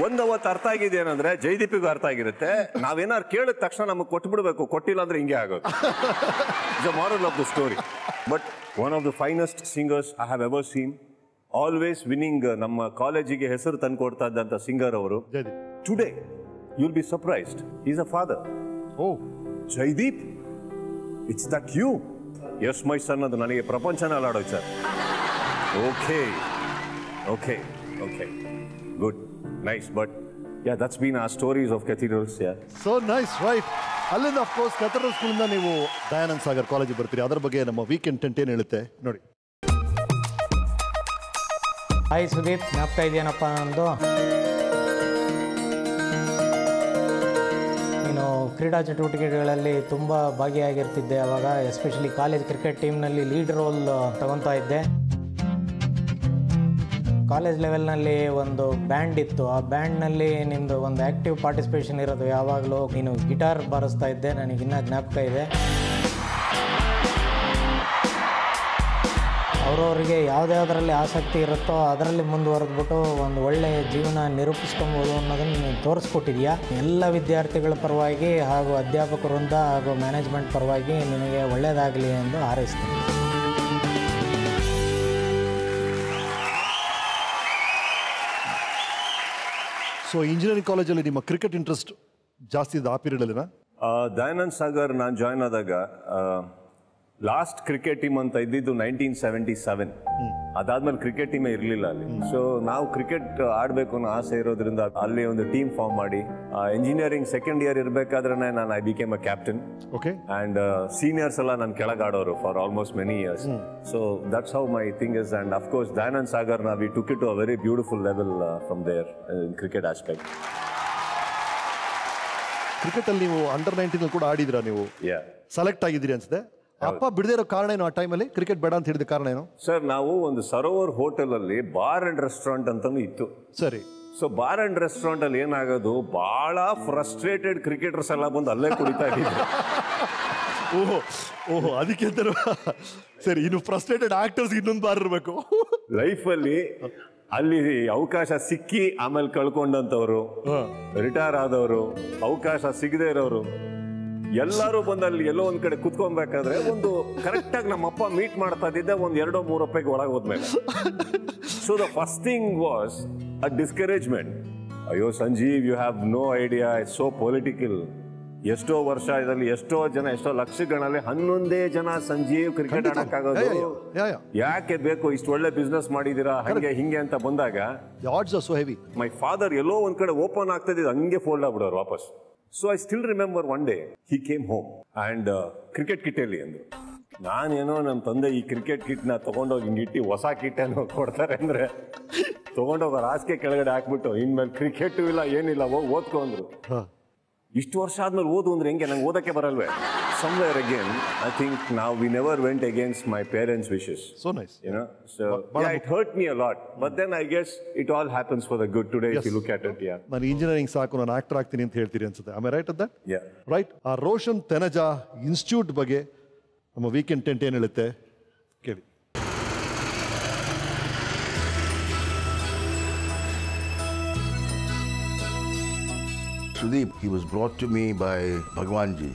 ಒಂದವತ್ತು ಅರ್ಥ ಆಗಿದೆ ಏನಂದ್ರೆ, ಜೈದೀಪಿಗೂ ಅರ್ಥ ಆಗಿರುತ್ತೆ, ನಾವೇನಾದ್ರು ಕೇಳಿದ ತಕ್ಷಣ ನಮಗೆ ಕೊಟ್ಬಿಡ್ಬೇಕು, ಕೊಟ್ಟಿಲ್ಲ ಅಂದ್ರೆ ಹಿಂಗೆ ಆಗೋದು. It's a moral of the story. But one of the finest singers I have ever seen, always winning. ನಮ್ಮ ಕಾಲೇಜಿಗೆ ಹೆಸರು ತಂದು ಕೊಡ್ತಾ ಇದ್ದಂಥ ಸಿಂಗರ್ ಅವರು. Today you will be surprised, is a father. Oh Jaideep, it's that you? Yes my son ಅದು ನನಗೆ ಪ್ರಪಂಚನ ಅಲ್ಲಾಡೋದು sir. Okay okay okay good nice. But yeah, that's been our stories of cathedrals. Yeah, so nice, right. ಅಲ್ಲಿಂದ of course cathedral ಸ್ಕೂಲಿಂದ ನೀವು ದಯಾನಂದ್ ಸಾಗರ್ ಕಾಲೇಜಿಗೆ ಬರ್ತೀರಿ. ಅದರ ಬಗ್ಗೆ ನಮ್ಮ ವೀಕೆಂಡ್ ಟೆಂಟ್ ಏನು ಹೇಳುತ್ತೆ ನೋಡಿ. ಹಾಯ್ ಸುದೀಪ್, ಜ್ಞಾಪಕ ಇದೆಯೇನಪ್ಪ ನಮ್ಮದು? ನೀನು ಕ್ರೀಡಾ ಚಟುವಟಿಕೆಗಳಲ್ಲಿ ತುಂಬ ಭಾಗಿಯಾಗಿರ್ತಿದ್ದೆ ಅವಾಗ, ಎಸ್ಪೆಷಲಿ ಕಾಲೇಜ್ ಕ್ರಿಕೆಟ್ ಟೀಮ್ನಲ್ಲಿ ಲೀಡ್ ರೋಲ್ ತಗೊತಾ ಇದ್ದೆ. ಕಾಲೇಜ್ ಲೆವೆಲ್ನಲ್ಲಿ ಒಂದು ಬ್ಯಾಂಡ್ ಇತ್ತು, ಆ ಬ್ಯಾಂಡ್ನಲ್ಲಿ ನಿಮ್ಮದು ಒಂದು ಆ್ಯಕ್ಟಿವ್ ಪಾರ್ಟಿಸಿಪೇಷನ್ ಇರೋದು. ಯಾವಾಗಲೂ ನೀನು ಗಿಟಾರ್ ಬಾರಿಸ್ತಾ ಇದ್ದೆ, ನನಗಿನ್ನೂ ಜ್ಞಾಪಕ ಇದೆ. ಅವ್ರವ್ರಿಗೆ ಯಾವುದ್ಯಾವುದರಲ್ಲಿ ಆಸಕ್ತಿ ಇರುತ್ತೋ ಅದರಲ್ಲಿ ಮುಂದುವರೆದ್ಬಿಟ್ಟು ಒಂದು ಒಳ್ಳೆಯ ಜೀವನ ನಿರೂಪಿಸ್ಕೊಬೋದು ಅನ್ನೋದನ್ನು ನೀನು ತೋರಿಸ್ಕೊಟ್ಟಿದ್ಯಾ. ಎಲ್ಲ ವಿದ್ಯಾರ್ಥಿಗಳ ಪರವಾಗಿ ಹಾಗೂ ಅಧ್ಯಾಪಕರಿಂದ ಹಾಗೂ ಮ್ಯಾನೇಜ್ಮೆಂಟ್ ಪರವಾಗಿ ನಿನಗೆ ಒಳ್ಳೆಯದಾಗಲಿ ಎಂದು ಹಾರೈಸ್ತೀನಿ. ಸೊ ಇಂಜಿನಿಯರಿಂಗ್ ಕಾಲೇಜಲ್ಲಿ ನಿಮ್ಮ ಕ್ರಿಕೆಟ್ ಇಂಟ್ರೆಸ್ಟ್ ಜಾಸ್ತಿ ಇದೆ ಆ ಪೀರಿಯಡಲ್ಲಿನ? ದಯಾನಂದ್ ಸಾಗರ್ ನಾನು ಜಾಯ್ನ್ ಆದಾಗ ಲಾಸ್ಟ್ ಕ್ರಿಕೆಟ್ ಟೀಮ್ ಅಂತ ಇದ್ದಿದ್ದು 1977. ಅದಾದ್ಮೇಲೆ ಕ್ರಿಕೆಟ್ ಟೀಮೇ ಇರಲಿಲ್ಲ ಅಲ್ಲಿ. ಸೊ ನಾವು ಕ್ರಿಕೆಟ್ ಆಡಬೇಕು ಅನ್ನೋ ಆಸೆ ಇರೋದ್ರಿಂದ ಅಲ್ಲಿ ಒಂದು ಟೀಮ್ ಫಾರ್ಮ್ ಮಾಡಿ, ಇಂಜಿನಿಯರಿಂಗ್ ಸೆಕೆಂಡ್ ಇಯರ್ ಇರಬೇಕಾದ್ರೆ ನಾನು I became a captain. Okay. And seniors ಎಲ್ಲ ನಾನು ಕೆಳಗೆ ಆಡೋರು for almost many years. So that's how my thing is. And of course Dayanand Sagar we took it to a very beautiful level from there in cricket aspect. Cricket ಅಲ್ಲಿ ನೀವು under 19 ಕೂಡ ಆಡಿದ್ರಾ ನೀವು? Select ಆಗಿದ್ದೀರಿ ಅನ್ಸುತ್ತೆ. ಅಪ್ಪ ಬಿಡದೇ ಇರೋ ಕಾರಣ ಏನು ಆ ಟೈಮಲ್ಲಿ? ಕ್ರಿಕೆಟ್ ಬೇಡ ಅಂತ ಹೇಳಿದ ಕಾರಣ ಏನು? ಸರ್, ನಾವು ಒಂದು ಸರೋವರ್ ಹೋಟೆಲ್ ಅಲ್ಲಿ ಬಾರ್ ಅಂಡ್ ರೆಸ್ಟೋರೆಂಟ್ ಅಂತಾನು ಇತ್ತು. ಸರಿ. ಸೊ ಬಾರ್ ಅಂಡ್ ರೆಸ್ಟೋರೆಂಟ್ ಅಲ್ಲಿ ಏನಾಗೋದು, ಬಹಳ ಫ್ರಸ್ಟ್ರೇಟೆಡ್ ಕ್ರಿಕೆಟರ್ಸ್ ಎಲ್ಲ ಬಂದು ಅಲ್ಲೇ ಕುಡಿತಾ ಇದ್ರು. ಓಹೋ ಅದಕ್ಕೆ ಸರಿ. ಇನ್ನು ಫ್ರಸ್ಟ್ರೇಟೆಡ್ ಆಕ್ಟರ್ಸ್ ಇನ್ನೊಂದು ಬಾರ್ ಇರಬೇಕು ಲೈಫಲ್ಲಿ. ಅಲ್ಲಿ ಅವಕಾಶ ಸಿಕ್ಕಿ ಆಮೇಲೆ ಕಳ್ಕೊಂಡಂತವ್ರು, ರಿಟೈರ್ ಆದವರು, ಅವಕಾಶ ಸಿಗದೆ ಇರೋರು ಎಲ್ಲರೂ ಬಂದಲ್ಲಿ ಎಲ್ಲೋ ಒಂದ್ ಕಡೆ ಕುತ್ಕೊಬೇಕಾದ್ರೆ ಒಂದು ಕರೆಕ್ಟ್ ಆಗಿ ನಮ್ಮಪ್ಪ ಮೀಟ್ ಮಾಡ್ತಾ ಇದ್ದಿದ್ದೆ ಒಂದು 2-3 ರೂಪಾಯಿಗೆ ಒಳಗೆ ಹೋದ್ಮೇಲೆ. So the first thing was a discouragement. ಅಯ್ಯೋ Sanjeev, you have no idea, it's so political. ಎಷ್ಟೋ ವರ್ಷ ಇದರಲ್ಲಿ ಎಷ್ಟೋ ಜನ, ಎಷ್ಟೋ ಲಕ್ಷಗಳಲ್ಲಿ 11 ಜನ ಸಂಜೀವ್ ಕ್ರಿಕೆಟ್ ಆಡಕ್ಕಾಗೋದು ಯಾಕೆ ಬೇಕು? ಇಷ್ಟು ಒಳ್ಳೆ ಬಿಸ್ನೆಸ್ ಮಾಡಿದೀರಾ, ಹಂಗೆ ಹಿಂಗೆ ಅಂತ ಬಂದಾಗ ಮೈ ಫಾದರ್ ಎಲ್ಲೋ ಒಂದ್ ಕಡೆ ಓಪನ್ ಆಗ್ತಾ ಇದ್ದಿದ್ದು ಹಂಗೆ ಫೋಲ್ಡ್ ಆಗ್ಬಿಡೋರು ವಾಪಸ್. So I still remember one day he came home and cricket kit ಅಲ್ಲಿ ಅಂದ್ರು. ನಾನೇನೋ ನಮ್ಮ ತಂದೆ ಈ ಕ್ರಿಕೆಟ್ ಕಿಟ್ನ ತಗೊಂಡೋಗಿ ಹಿಂಗಿಟ್ಟು ಹೊಸ ಕಿಟ್ ಏನೋ ಕೊಡ್ತಾರೆ ಅಂದ್ರೆ ತಗೊಂಡೋಗ ಹಾಸಿಗೆ ಕೆಳಗಡೆ ಹಾಕ್ಬಿಟ್ಟು ಇನ್ಮೇಲೆ ಕ್ರಿಕೆಟ್ ಇಲ್ಲ ಏನಿಲ್ಲ ಹೋಗಿ ಓದ್ಕೊ ಅಂದ್ರು. ಇಷ್ಟು ವರ್ಷ ಆದ್ಮೇಲೆ ಓದು ಅಂದ್ರೆ ಹೆಂಗೆ? ನಂಗೆ ಓದಕ್ಕೆ ಬರಲ್ವೇ? Somewhere again, I think now we never went against my parents' wishes. So nice. You know, so yeah, it hurt me a lot. But then I guess it all happens for the good today. Yes. If you look at it, yeah. ನಾನು engineering ಸಾಕು, ನಾನು actor ಆಗ್ತೀನಿ ಅಂತ ಹೇಳ್ತೀರಿ ಅನ್ಸುತ್ತೆ. Am I right at that? Yeah. Right. ಆ Roshan ತೆನಜಾ institute ಬಗ್ಗೆ ನಮ್ಮ ವೀಕೆಂಡ್ ಟೆಂಟ್ ಏನು ಹೇಳುತ್ತೆ ಕೇಳಿ. Sudeep, he was brought to me by Bhagwanji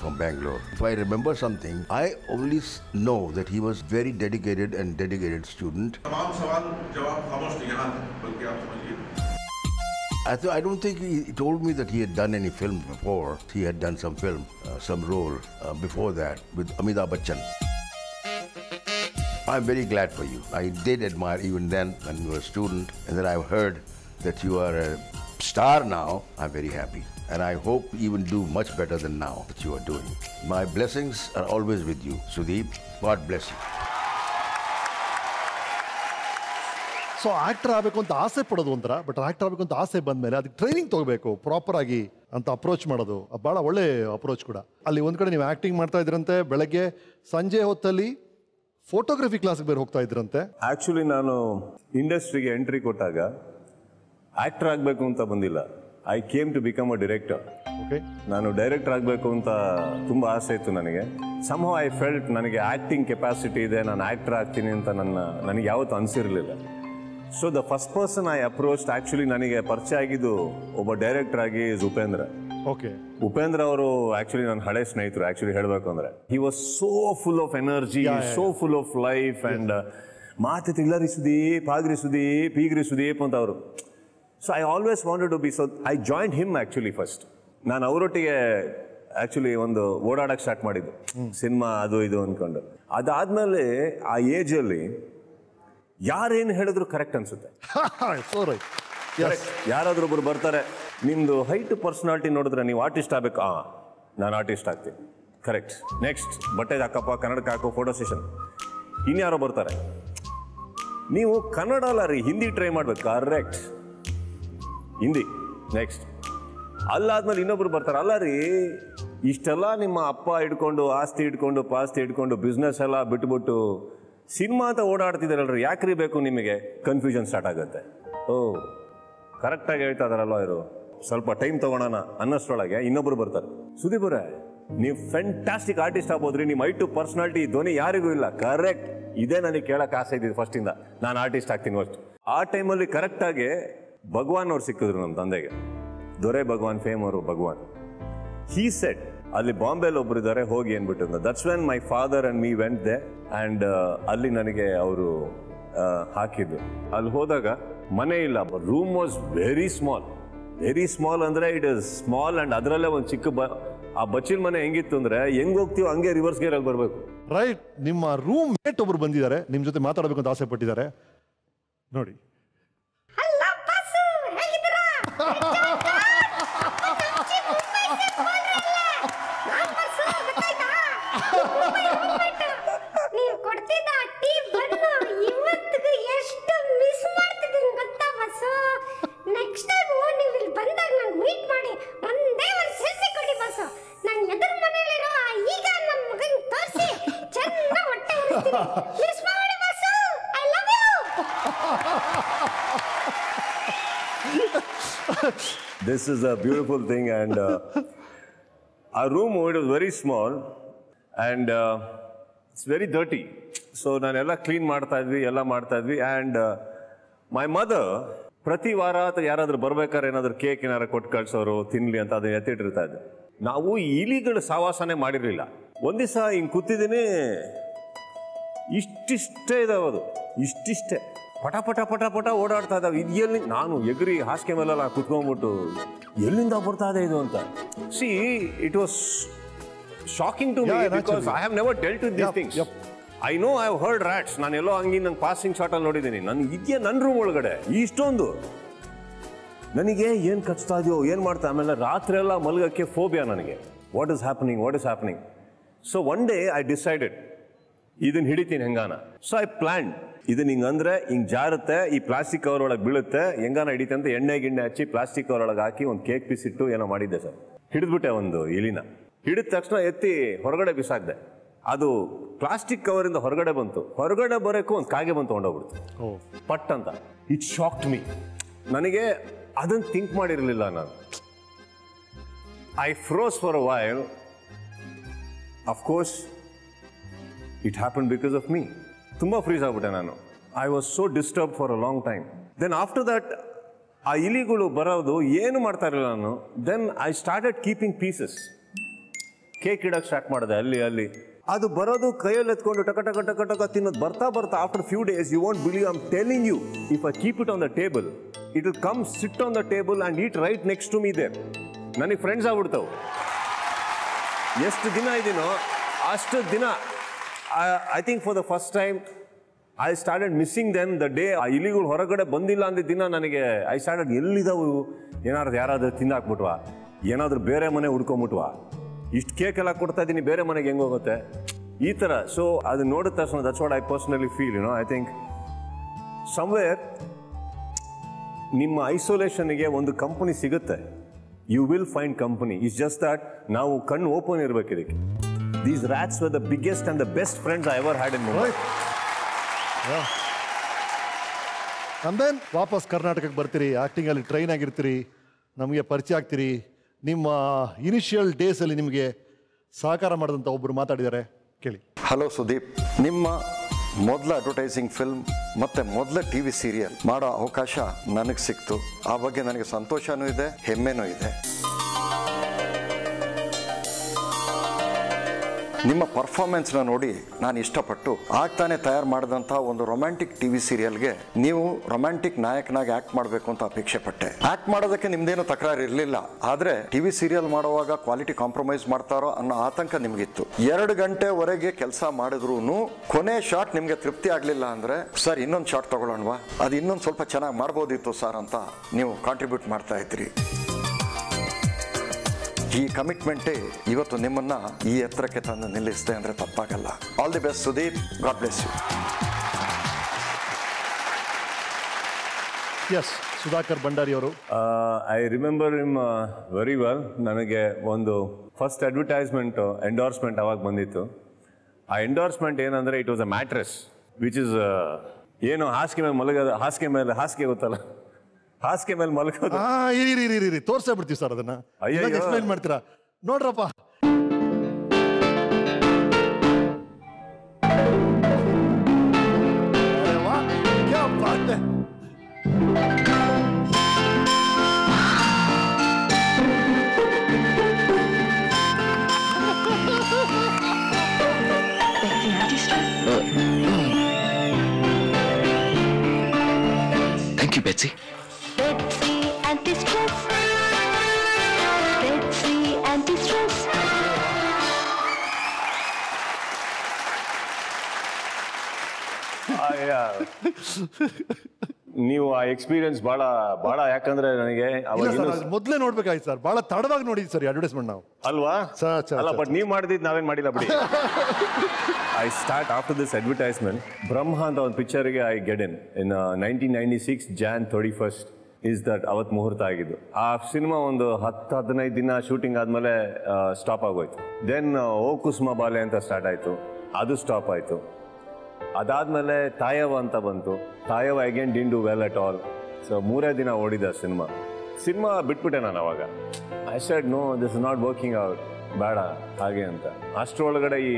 from Bangalore. If I remember something, I only know that he was very dedicated student. I don't think he told me that he had done any film before. He had done some film, some role before that with Amitabh Bachchan. I'm very glad for you. I did admire even then when you were a student, and then I've heard that you are a star now. I'm very happy. And I hope you will do much better than now that you are doing. My blessings are always with you, Sudeep. God bless you. So actor ಆಗಬೇಕು ಅಂತ ಆಸೆ ಪಡೋದು ಒಂಥರ, but actor ಆಗಬೇಕು ಅಂತ ಆಸೆ ಬಂದಮೇಲೆ ಅದಕ್ಕೆ ಟ್ರೈನಿಂಗ್ ತೊಗೋಬೇಕು ಪ್ರಾಪರ್ ಆಗಿ ಅಂತ ಅಪ್ರೋಚ್ ಮಾಡೋದು ಭಾಳ ಒಳ್ಳೆ ಅಪ್ರೋಚ್ ಕೂಡ. ಅಲ್ಲಿ ಒಂದು ಕಡೆ ನೀವು ಆ್ಯಕ್ಟಿಂಗ್ ಮಾಡ್ತಾ ಇದ್ರಂತೆ, ಬೆಳಗ್ಗೆ ಸಂಜೆ ಹೊತ್ತಲ್ಲಿ ಫೋಟೋಗ್ರಫಿ ಕ್ಲಾಸ್ಗೆ ಬೇರೆ ಹೋಗ್ತಾ ಇದ್ರಂತೆ. ಆ್ಯಕ್ಚುಲಿ ನಾನು ಇಂಡಸ್ಟ್ರಿಗೆ ಎಂಟ್ರಿ ಕೊಟ್ಟಾಗ ಆ್ಯಕ್ಟರ್ ಆಗಬೇಕು ಅಂತ ಬಂದಿಲ್ಲ. I came to become a director. Okay, ನಾನು ಡೈರೆಕ್ಟರ್ ಆಗಬೇಕು ಅಂತ ತುಂಬ ಆಸೆ ಇತ್ತು ನನಗೆ. ಸಮ್ಹೌ ಐ ಫೆಲ್ಟ್ ನನಗೆ ಆ್ಯಕ್ಟಿಂಗ್ ಕೆಪಾಸಿಟಿ ಇದೆ, ನಾನು ಆ್ಯಕ್ಟರ್ ಆಗ್ತೀನಿ ಅಂತ ನನಗೆ ಯಾವತ್ತೂ ಅನಿಸಿರಲಿಲ್ಲ. So the first person I approach actually ನನಗೆ ಪರಿಚಯ ಆಗಿದ್ದು ಒಬ್ಬ ಡೈರೆಕ್ಟರ್ ಆಗಿ ಉಪೇಂದ್ರ. ಓಕೆ, ಉಪೇಂದ್ರ ಅವರು ಆ್ಯಕ್ಚುಲಿ ನನ್ನ ಹಳೆ ಸ್ನೇಹಿತರು. ಆ್ಯಕ್ಚುಲಿ ಹೇಳಬೇಕು ಅಂದರೆ he was so full of energy, so full of life and ಮಾತಿತ್ತು ಇಲ್ಲರಿ ಸುದೀಪ್, ಆಗ್ರಿ ಸುದೀಪ್, ಈಗ್ರಿ ಸುದೀಪ್ ಅಂತ ಅವರು. So I always wanted to be. So I joined him actually first. ನಾನು ಅವರೊಟ್ಟಿಗೆ ಆ್ಯಕ್ಚುಲಿ ಒಂದು ಓಡಾಡಕ್ಕೆ ಸ್ಟಾರ್ಟ್ ಮಾಡಿದ್ದು, ಸಿನಿಮಾ ಅದು ಇದು ಅಂದ್ಕೊಂಡು. ಅದಾದಮೇಲೆ ಆ ಏಜಲ್ಲಿ ಯಾರೇನು ಹೇಳಿದ್ರು ಕರೆಕ್ಟ್ ಅನ್ಸುತ್ತೆ. ಯಾರಾದ್ರೂ ಒಬ್ರು ಬರ್ತಾರೆ, ನಿಮ್ದು ಹೈಟ್ ಪರ್ಸನಾಲಿಟಿ ನೋಡಿದ್ರೆ ನೀವು ಆರ್ಟಿಸ್ಟ್ ಆಗ್ಬೇಕು. ನಾನು ಆರ್ಟಿಸ್ಟ್ ಆಗ್ತೀನಿ, ಕರೆಕ್ಟ್. ನೆಕ್ಸ್ಟ್ ಬಟ್ಟೆಗೆ ಹಾಕಪ್ಪ, ಕನ್ನಡಕ್ಕೆ ಹಾಕೋ, ಫೋಟೋ ಸೆಷನ್. ಇನ್ಯಾರೋ ಬರ್ತಾರೆ, ನೀವು ಕನ್ನಡ ಅಲ್ಲ ರೀ ಹಿಂದಿ ಟ್ರೈ ಮಾಡ್ಬೇಕು, ಕರೆಕ್ಟ್, ಹಿಂದಿ. ನೆಕ್ಸ್ಟ್ ಅಲ್ಲಾದ್ಮೇಲೆ ಇನ್ನೊಬ್ರು ಬರ್ತಾರೆ, ಅಲ್ಲ ರೀ ಇಷ್ಟೆಲ್ಲ ನಿಮ್ಮ ಅಪ್ಪ ಹಿಡ್ಕೊಂಡು ಆಸ್ತಿ ಹಿಡ್ಕೊಂಡು ಪಾಸ್ತಿ ಹಿಡ್ಕೊಂಡು ಬಿಸ್ನೆಸ್ ಎಲ್ಲ ಬಿಟ್ಬಿಟ್ಟು ಸಿನಿಮಾ ಅಂತ ಓಡಾಡ್ತಿದ್ದಾರಲ್ರಿ, ಯಾಕ್ರಿ ಬೇಕು ನಿಮಗೆ? ಕನ್ಫ್ಯೂಷನ್ ಸ್ಟಾರ್ಟ್ ಆಗುತ್ತೆ. ಓ ಕರೆಕ್ಟಾಗಿ ಹೇಳ್ತಾ ಇದಾರಲ್ವ ಇವರು, ಸ್ವಲ್ಪ ಟೈಮ್ ತೊಗೊಳೋಣ ಅನ್ನೋಷ್ಟ್ರೊಳಗೆ ಇನ್ನೊಬ್ರು ಬರ್ತಾರೆ, ಸುದೀಪ್ ಅವರೇ ನೀವು ಫ್ಯಾಂಟಾಸ್ಟಿಕ್ ಆರ್ಟಿಸ್ಟ್ ಆಗ್ಬೋದ್ರಿ, ನಿಮ್ಮ ಹೈಟು ಪರ್ಸನಾಲಿಟಿ ಧ್ವನಿ ಯಾರಿಗೂ ಇಲ್ಲ. ಕರೆಕ್ಟ್, ಇದೇ ನನಗೆ ಕೇಳಕ್ಕೆ ಆಸೆ ಇದ್ದಿದ್ದು ಫಸ್ಟಿಂದ, ನಾನು ಆರ್ಟಿಸ್ಟ್ ಆಗ್ತೀನಿ ಫಸ್ಟ್. ಆ ಟೈಮಲ್ಲಿ ಕರೆಕ್ಟಾಗಿ ಭಗವಾನ್ ಅವ್ರು ಸಿಕ್ಕಿದ್ರು ನಮ್ಮ ತಂದೆಗೆ, ದೊರೆ ಭಗವಾನ್, ಫೇಮ್ ಅವರು ಭಗವಾನ್. ಹೀ ಸೆಟ್ ಅಲ್ಲಿ ಬಾಂಬೆಲಿ ಒಬ್ರು ಇದ್ದಾರೆ, ಹೋಗಿ ಅಂದ್ಬಿಟ್ಟು. That's when my father and me went there and ಅಲ್ಲಿ ನನಗೆ ಅವರು ಹಾಕಿದ್ದು. ಅಲ್ಲಿ ಹೋದಾಗ ಮನೆ ಇಲ್ಲ, ರೂಮ್ ವಾಸ್ ವೆರಿ ಸ್ಮಾಲ್ ಅಂದರೆ ಇಟ್ ಇಸ್ ಸ್ಮಾಲ್. ಆ್ಯಂಡ್ ಅದರಲ್ಲೇ ಒಂದು ಚಿಕ್ಕ ಆ ಬಚ್ಚಿನ ಮನೆ ಹೆಂಗಿತ್ತು ಅಂದರೆ ಹೆಂಗೆ ಹೋಗ್ತೀವೋ ಹಂಗೆ ರಿವರ್ಸ್ ಗೇರಲ್ಲಿ ಬರಬೇಕು. ರೈಟ್, ನಿಮ್ಮ ರೂಮ್ ಮೇಟ್ ಒಬ್ರು ಬಂದಿದ್ದಾರೆ, ನಿಮ್ಮ ಜೊತೆ ಮಾತಾಡಬೇಕು ಅಂತ ಆಸೆ ಪಟ್ಟಿದ್ದಾರೆ ನೋಡಿ. This is a beautiful thing, and our room, it was very small and it's very dirty. So ನಾನೆಲ್ಲ ಕ್ಲೀನ್ ಮಾಡ್ತಾ ಇದ್ವಿ ಆ್ಯಂಡ್ ಮೈ ಮದರ್ ಪ್ರತಿ ವಾರ ಯಾರಾದ್ರೂ ಬರ್ಬೇಕಾದ್ರೆ ಏನಾದ್ರು ಕೇಕ್ ಏನಾದ್ರು ಕೊಟ್ಟು ಕಳ್ಸೋರು ತಿನ್ಲಿ ಅಂತ ಅದನ್ನ ಎತ್ತಿಟ್ಟಿರ್ತಾ ಇದ್ದೆ. ನಾವು ಇಲಿಗಳು ಸಾವಾಸನೆ ಮಾಡಿರಲಿಲ್ಲ. ಒಂದ್ ದಿವಸ ಹಿಂಗೆ ಕೂತಿದ್ದೀನಿ, ಇಷ್ಟಿಷ್ಟೇ ಇದಾವೆ, ಅದು ಇಷ್ಟಿಷ್ಟೇ ಪಟ ಪಟ ಪಟ ಪಟ ಓಡಾಡ್ತಾ ಇದ್ದಾವೆ. ಇದು ಎಲ್ಲಿ, ನಾನು ಎಗ್ರಿ ಹಾಸಿಗೆ ಮೇಲೆಲ್ಲ ಕುತ್ಕೊಂಡ್ಬಿಟ್ಟು ಎಲ್ಲಿಂದ ಬರ್ತಾ ಇದೆ ಇದು ಅಂತ. See it was shocking to me because I have never dealt with these things. I know I have heard rats, ನಾನೆಲ್ಲೋ ಹಂಗೆ ನಂಗೆ ಪಾಸಿಂಗ್ ಶಾಟಲ್ಲಿ ನೋಡಿದ್ದೀನಿ. ನನ್ನ ಇದೆಯಾ ನನ್ನ ರೂಮ್ ಒಳಗಡೆ ಇಷ್ಟೊಂದು, ನನಗೆ ಏನು ಕಚ್ತಾ ಇದೆಯೋ ಏನು ಮಾಡ್ತಾ. ಆಮೇಲೆ ರಾತ್ರಿ ಎಲ್ಲ ಮಲಗಕ್ಕೆ ಫೋಬಿಯಾ ನನಗೆ. What is happening. So one day I decided ಇದನ್ನ ಹಿಡಿತೀನಿ ಹೆಂಗಾನ. ಸೊ ಐ ಪ್ಲಾನ್ ಇದನ್ನ ಹಿಂಗಂದ್ರೆ ಹಿಂಗೆ ಜಾರುತ್ತೆ, ಈ ಪ್ಲಾಸ್ಟಿಕ್ ಕವರ್ ಒಳಗೆ ಬೀಳುತ್ತೆ, ಹೆಂಗಾನ ಹಿಡಿತೆ ಅಂತ ಎಣ್ಣೆ ಹಚ್ಚಿ ಪ್ಲಾಸ್ಟಿಕ್ ಕವರ್ ಒಳಗೆ ಹಾಕಿ ಒಂದು ಕೇಕ್ ಪೀಸ್ ಇಟ್ಟು ಏನೋ ಮಾಡಿದ್ದೆ ಸರ್. ಹಿಡಿದ್ಬಿಟ್ಟೆ ಒಂದು ಇಲಿನ. ಹಿಡಿದ ತಕ್ಷಣ ಎತ್ತಿ ಹೊರಗಡೆ ಬಿಸಾಕ್ದೆ. ಅದು ಪ್ಲಾಸ್ಟಿಕ್ ಕವರಿಂದ ಹೊರಗಡೆ ಬಂತು. ಹೊರಗಡೆ ಬರೋಕ್ಕೂ ಒಂದು ಕಾಗೆ ಬಂತು, ಹೊಂಡೋಗ್ಬಿಡ್ತು ಪಟ್ ಅಂತ. It shocked me. ನನಗೆ ಅದನ್ನು ಥಿಂಕ್ ಮಾಡಿರಲಿಲ್ಲ ನಾನು. I froze for a while. Of course it happen because of me. ತುಂಬ ಫ್ರೀಸ್ ಆಗ್ಬಿಟ್ಟೆ ನಾನು. I was so disturb for a long time. Then after that ಆ ಇಲಿಗಳು ಬರೋದು ಏನು ಮಾಡ್ತಾ ಇರಲಿಲ್ಲ ನಾನು. Then I started keeping pieces. Cake ಇಡಕ್ಕೆ ಸ್ಟಾರ್ಟ್ ಮಾಡಿದೆ ಅಲ್ಲಿ ಅದು ಬರೋದು ಕೈಯಲ್ಲಿ ಎತ್ಕೊಂಡು ಟಕ ಟಕ ಟಕ ಟಕ ತಿನ್ನೋದು ಬರ್ತಾ after few days you want believe I am telling you, if I keep it on the table it will come sit on the table and eat right next to me there. ನನಗೆ friends ಆಗ್ಬಿಡ್ತಾವೆ. ಎಷ್ಟು ದಿನ ಇದೀನೋ ಅಷ್ಟು ದಿನ I think for the first time I started missing them the day ಆ ಇಲಿಗಳು ಹೊರಗಡೆ ಬಂದಿಲ್ಲ ಅಂದಿದ್ದ ದಿನ ನನಗೆ ಐ ಸ್ಟಾರ್ಟೆಡ್ ಎಲ್ಲಿದ್ದಾವು ಯಾರಾದ್ರೂ ತಿಂದಾಕ್ಬಿಟ್ವಾ, ಏನಾದರೂ ಬೇರೆ ಮನೆ ಹುಡ್ಕೊಂಬಿಟ್ವಾ, ಇಷ್ಟು ಕೇಕ್ ಎಲ್ಲ ಕೊಡ್ತಾ ಇದ್ದೀನಿ ಬೇರೆ ಮನೆಗೆ ಹೆಂಗೆ ಹೋಗುತ್ತೆ ಈ ಥರ. ಸೊ ಅದು ನೋಡಿದ ತಕ್ಷಣ that's what I personally feel I think somewhere ನಿಮ್ಮ ಐಸೋಲೇಷನ್ಗೆ ಒಂದು ಕಂಪನಿ ಸಿಗುತ್ತೆ. You will find company. It's just that ನಾವು ಕಣ್ಣು ಓಪನ್ ಇರಬೇಕು ಇದಕ್ಕೆ. These rats were the biggest and the best friends I ever had in Mumbai. And then ವಾಪಸ್ ಕರ್ನಾಟಕಕ್ಕೆ ಬರ್ತೀರಿ, ಆ್ಯಕ್ಟಿಂಗಲ್ಲಿ ಟ್ರೈನ್ ಆಗಿರ್ತೀರಿ, ನಮಗೆ ಪರಿಚಯ ಆಗ್ತೀರಿ. ನಿಮ್ಮ ಇನಿಷಿಯಲ್ ಡೇಸಲ್ಲಿ ನಿಮಗೆ ಸಹಕಾರ ಮಾಡಿದಂಥ ಒಬ್ಬರು ಮಾತಾಡಿದ್ದಾರೆ, ಕೇಳಿ. ಹಲೋ ಸುದೀಪ್, ನಿಮ್ಮ ಮೊದಲ ಅಡ್ವರ್ಟೈಸಿಂಗ್ ಫಿಲ್ಮ್ ಮತ್ತು ಮೊದಲ ಟಿ ವಿ ಸೀರಿಯಲ್ ಮಾಡೋ ಅವಕಾಶ ನನಗೆ ಸಿಕ್ತು. ಆ ಬಗ್ಗೆ ನನಗೆ ಸಂತೋಷನೂ ಇದೆ, ಹೆಮ್ಮೆನೂ ಇದೆ. ನಿಮ್ಮ ಪರ್ಫಾರ್ಮೆನ್ಸ್ನ ನೋಡಿ ನಾನು ಇಷ್ಟಪಟ್ಟು ಆಗ್ತಾನೆ ತಯಾರು ಮಾಡಿದಂಥ ಒಂದು ರೊಮ್ಯಾಂಟಿಕ್ ಟಿ ವಿ ಸೀರಿಯಲ್ಗೆ ನೀವು ರೊಮ್ಯಾಂಟಿಕ್ ನಾಯಕನಾಗಿ ಆ್ಯಕ್ಟ್ ಮಾಡಬೇಕು ಅಂತ ಅಪೇಕ್ಷೆ ಪಟ್ಟೆ. ಆ್ಯಕ್ಟ್ ಮಾಡೋದಕ್ಕೆ ನಿಮ್ದೇನು ತಕರಾರು ಇರಲಿಲ್ಲ, ಆದರೆ ಟಿ ವಿ ಸೀರಿಯಲ್ ಮಾಡುವಾಗ ಕ್ವಾಲಿಟಿ ಕಾಂಪ್ರಮೈಸ್ ಮಾಡ್ತಾರೋ ಅನ್ನೋ ಆತಂಕ ನಿಮಗಿತ್ತು. 2 ಗಂಟೆವರೆಗೆ ಕೆಲಸ ಮಾಡಿದ್ರೂ ಕೊನೆ ಶಾಟ್ ನಿಮಗೆ ತೃಪ್ತಿ ಆಗಲಿಲ್ಲ ಅಂದರೆ, ಸರ್ ಇನ್ನೊಂದು ಶಾಟ್ ತಗೊಳ್ಳೋಣವಾ, ಅದು ಇನ್ನೊಂದು ಸ್ವಲ್ಪ ಚೆನ್ನಾಗಿ ಮಾಡ್ಬೋದಿತ್ತು ಸರ್ ಅಂತ ನೀವು ಕಾಂಟ್ರಿಬ್ಯೂಟ್ ಮಾಡ್ತಾ ಇದ್ರಿ. ಈ ಕಮಿಟ್ಮೆಂಟೇ ಇವತ್ತು ನಿಮ್ಮನ್ನ ಈ ಎತ್ತರಕ್ಕೆ ತಂದು ನಿಲ್ಲಿಸಿದೆ ಅಂದರೆ ತಪ್ಪಾಗಲ್ಲ. All the best Sudeep, god bless you. Yes, Sudhakar Bhandari ಅವರು. I remember him very well. ನನಗೆ ಒಂದು ಫಸ್ಟ್ ಅಡ್ವರ್ಟೈಸ್ಮೆಂಟ್ ಎಂಡೋರ್ಸ್ಮೆಂಟ್ ಅವಾಗ ಬಂದಿತ್ತು. ಆ ಎಂಡೋರ್ಸ್ಮೆಂಟ್ ಏನಂದರೆ it was a mattress which is ಏನು ಹಾಸಿಗೆ ಮೇಲೆ ಮಲಗೋದು, ಹಾಸಿಗೆ ಗೊತ್ತಲ್ಲ, ಹಾಸಿಗೆ ಮೇಲೆ ಮಲ್ಕೋದು. ಇರಿ ತೋರ್ಸೇ ಬಿಡ್ತೀವಿ ಸರ್ ಅದನ್ನ. ಎಕ್ಸ್ಪ್ಲೈನ್ ಮಾಡ್ತೀರಾ? ನೋಡ್ರಪ್ಪ, thank you Betsy. Betsy anti-stress. Betsy anti-stress. ನೀವು ಆ ಎಕ್ಸ್ಪೀರಿಯನ್ಸ್ ಬಹಳ ಯಾಕಂದ್ರೆ ನನಗೆ ಮೊದಲೇ ನೋಡ್ಬೇಕಾಯ್ತು ಸರ್, ಬಹಳ ತಡವಾಗಿ ನೋಡಿದ್ವಿ ಸರ್ ಅಡ್ವರ್ಟೈಸ್ಮೆಂಟ್ ನಾವು, ಅಲ್ವಾ? ಅಲ್ಲ, ಬಟ್ ನೀವು ಮಾಡಿದ್ದು ನಾವೇನ್ ಮಾಡಿಲ್ಲ ಬಿಡಿ. I start after this advertisement Brahma ಅಂತ ಒಂದು ಪಿಕ್ಚರ್ಗೆ I get in 1996 Jan 31st is that ಅವತ್ತು ಮುಹೂರ್ತ ಆಗಿದ್ದು. ಆ ಸಿನಿಮಾ ಒಂದು 10-15 ದಿನ ಶೂಟಿಂಗ್ ಆದಮೇಲೆ ಸ್ಟಾಪ್ ಆಗೋಯ್ತು. ದೆನ್ ಓ ಕುಸುಮ ಬಾಲೆ ಅಂತ ಸ್ಟಾರ್ಟ್ ಆಯಿತು, ಅದು ಸ್ಟಾಪ್ ಆಯಿತು. ಅದಾದಮೇಲೆ ತಾಯವ ಅಂತ ಬಂತು. ತಾಯವ again didn't do well at all. So 3 ದಿನ ಓಡಿದ ಸಿನಿಮಾ ಬಿಟ್ಬಿಟ್ಟೆ ನಾನು ಅವಾಗ. I said no, this is not working out, ಬೇಡ ಹಾಗೆ ಅಂತ. ಅಷ್ಟರೊಳಗಡೆ ಈ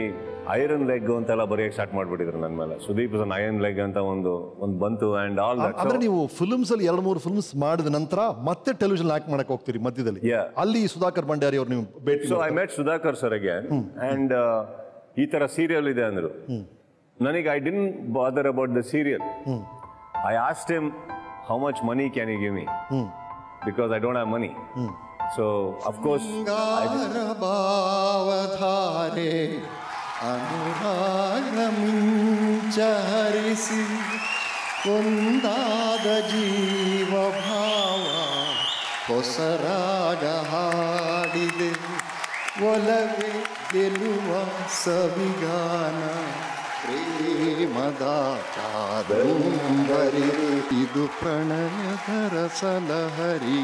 ಐರನ್ ಲೆಗ್ ಅಂತೆಲ್ಲ ಬರೆಯಕ್ಕೆ ಸ್ಟಾರ್ಟ್ ಮಾಡ್ಬಿಟ್ಟಿದ್ರು ನನ್ನ ಮೇಲೆ. ಸುದೀಪ್ ಐರನ್ ಲೆಗ್ ಅಂತ ಒಂದು ಬಂತು ಅಂಡ್ ಆಲ್ ದಟ್. ಅಂದ್ರೆ ನೀವು ಫಿಲ್ಮ್ಸ್ ಅಲ್ಲಿ 2-3 ಫಿಲ್ಮ್ಸ್ ಮಾಡಿದ ನಂತರ ಮತ್ತೆ ಟೆಲಿವಿಷನ್ ಆಕ್ಟ್ ಮಾಡಕ್ಕೆ ಹೋಗ್ತೀರಿ ಮಧ್ಯದಲ್ಲಿ. ಅಲ್ಲಿ ಸುಧಾಕರ್ ಭಂಡಾರಿ ಅವ್ರು ನೀವು ಭೇಟಿ. So I met Sudhakar sir again and ಈ ತರ ಸೀರಿಯಲ್ ಇದೆ ಅಂದ್ರು. ನನಗೆ I didn't bother about the serial. I asked him how much money can you give me, because I don't have money. So of course ಭಾವಧಾರೆ ಅನುರಾಗ ಮಿಂಚಹರಿಸಿ ಒಂದಾದ ಜೀವ ಭಾವ ಹೊಸರಾಗ ಹಾಡಿದೆ ಒಲವೇ ಗೆಲುವ ಸವಿಗಾನ ಪ್ರೇಮದ ಕಾದಂಬರಿ ಇದು ಪ್ರಣಯದ ರಸಲಹರಿ.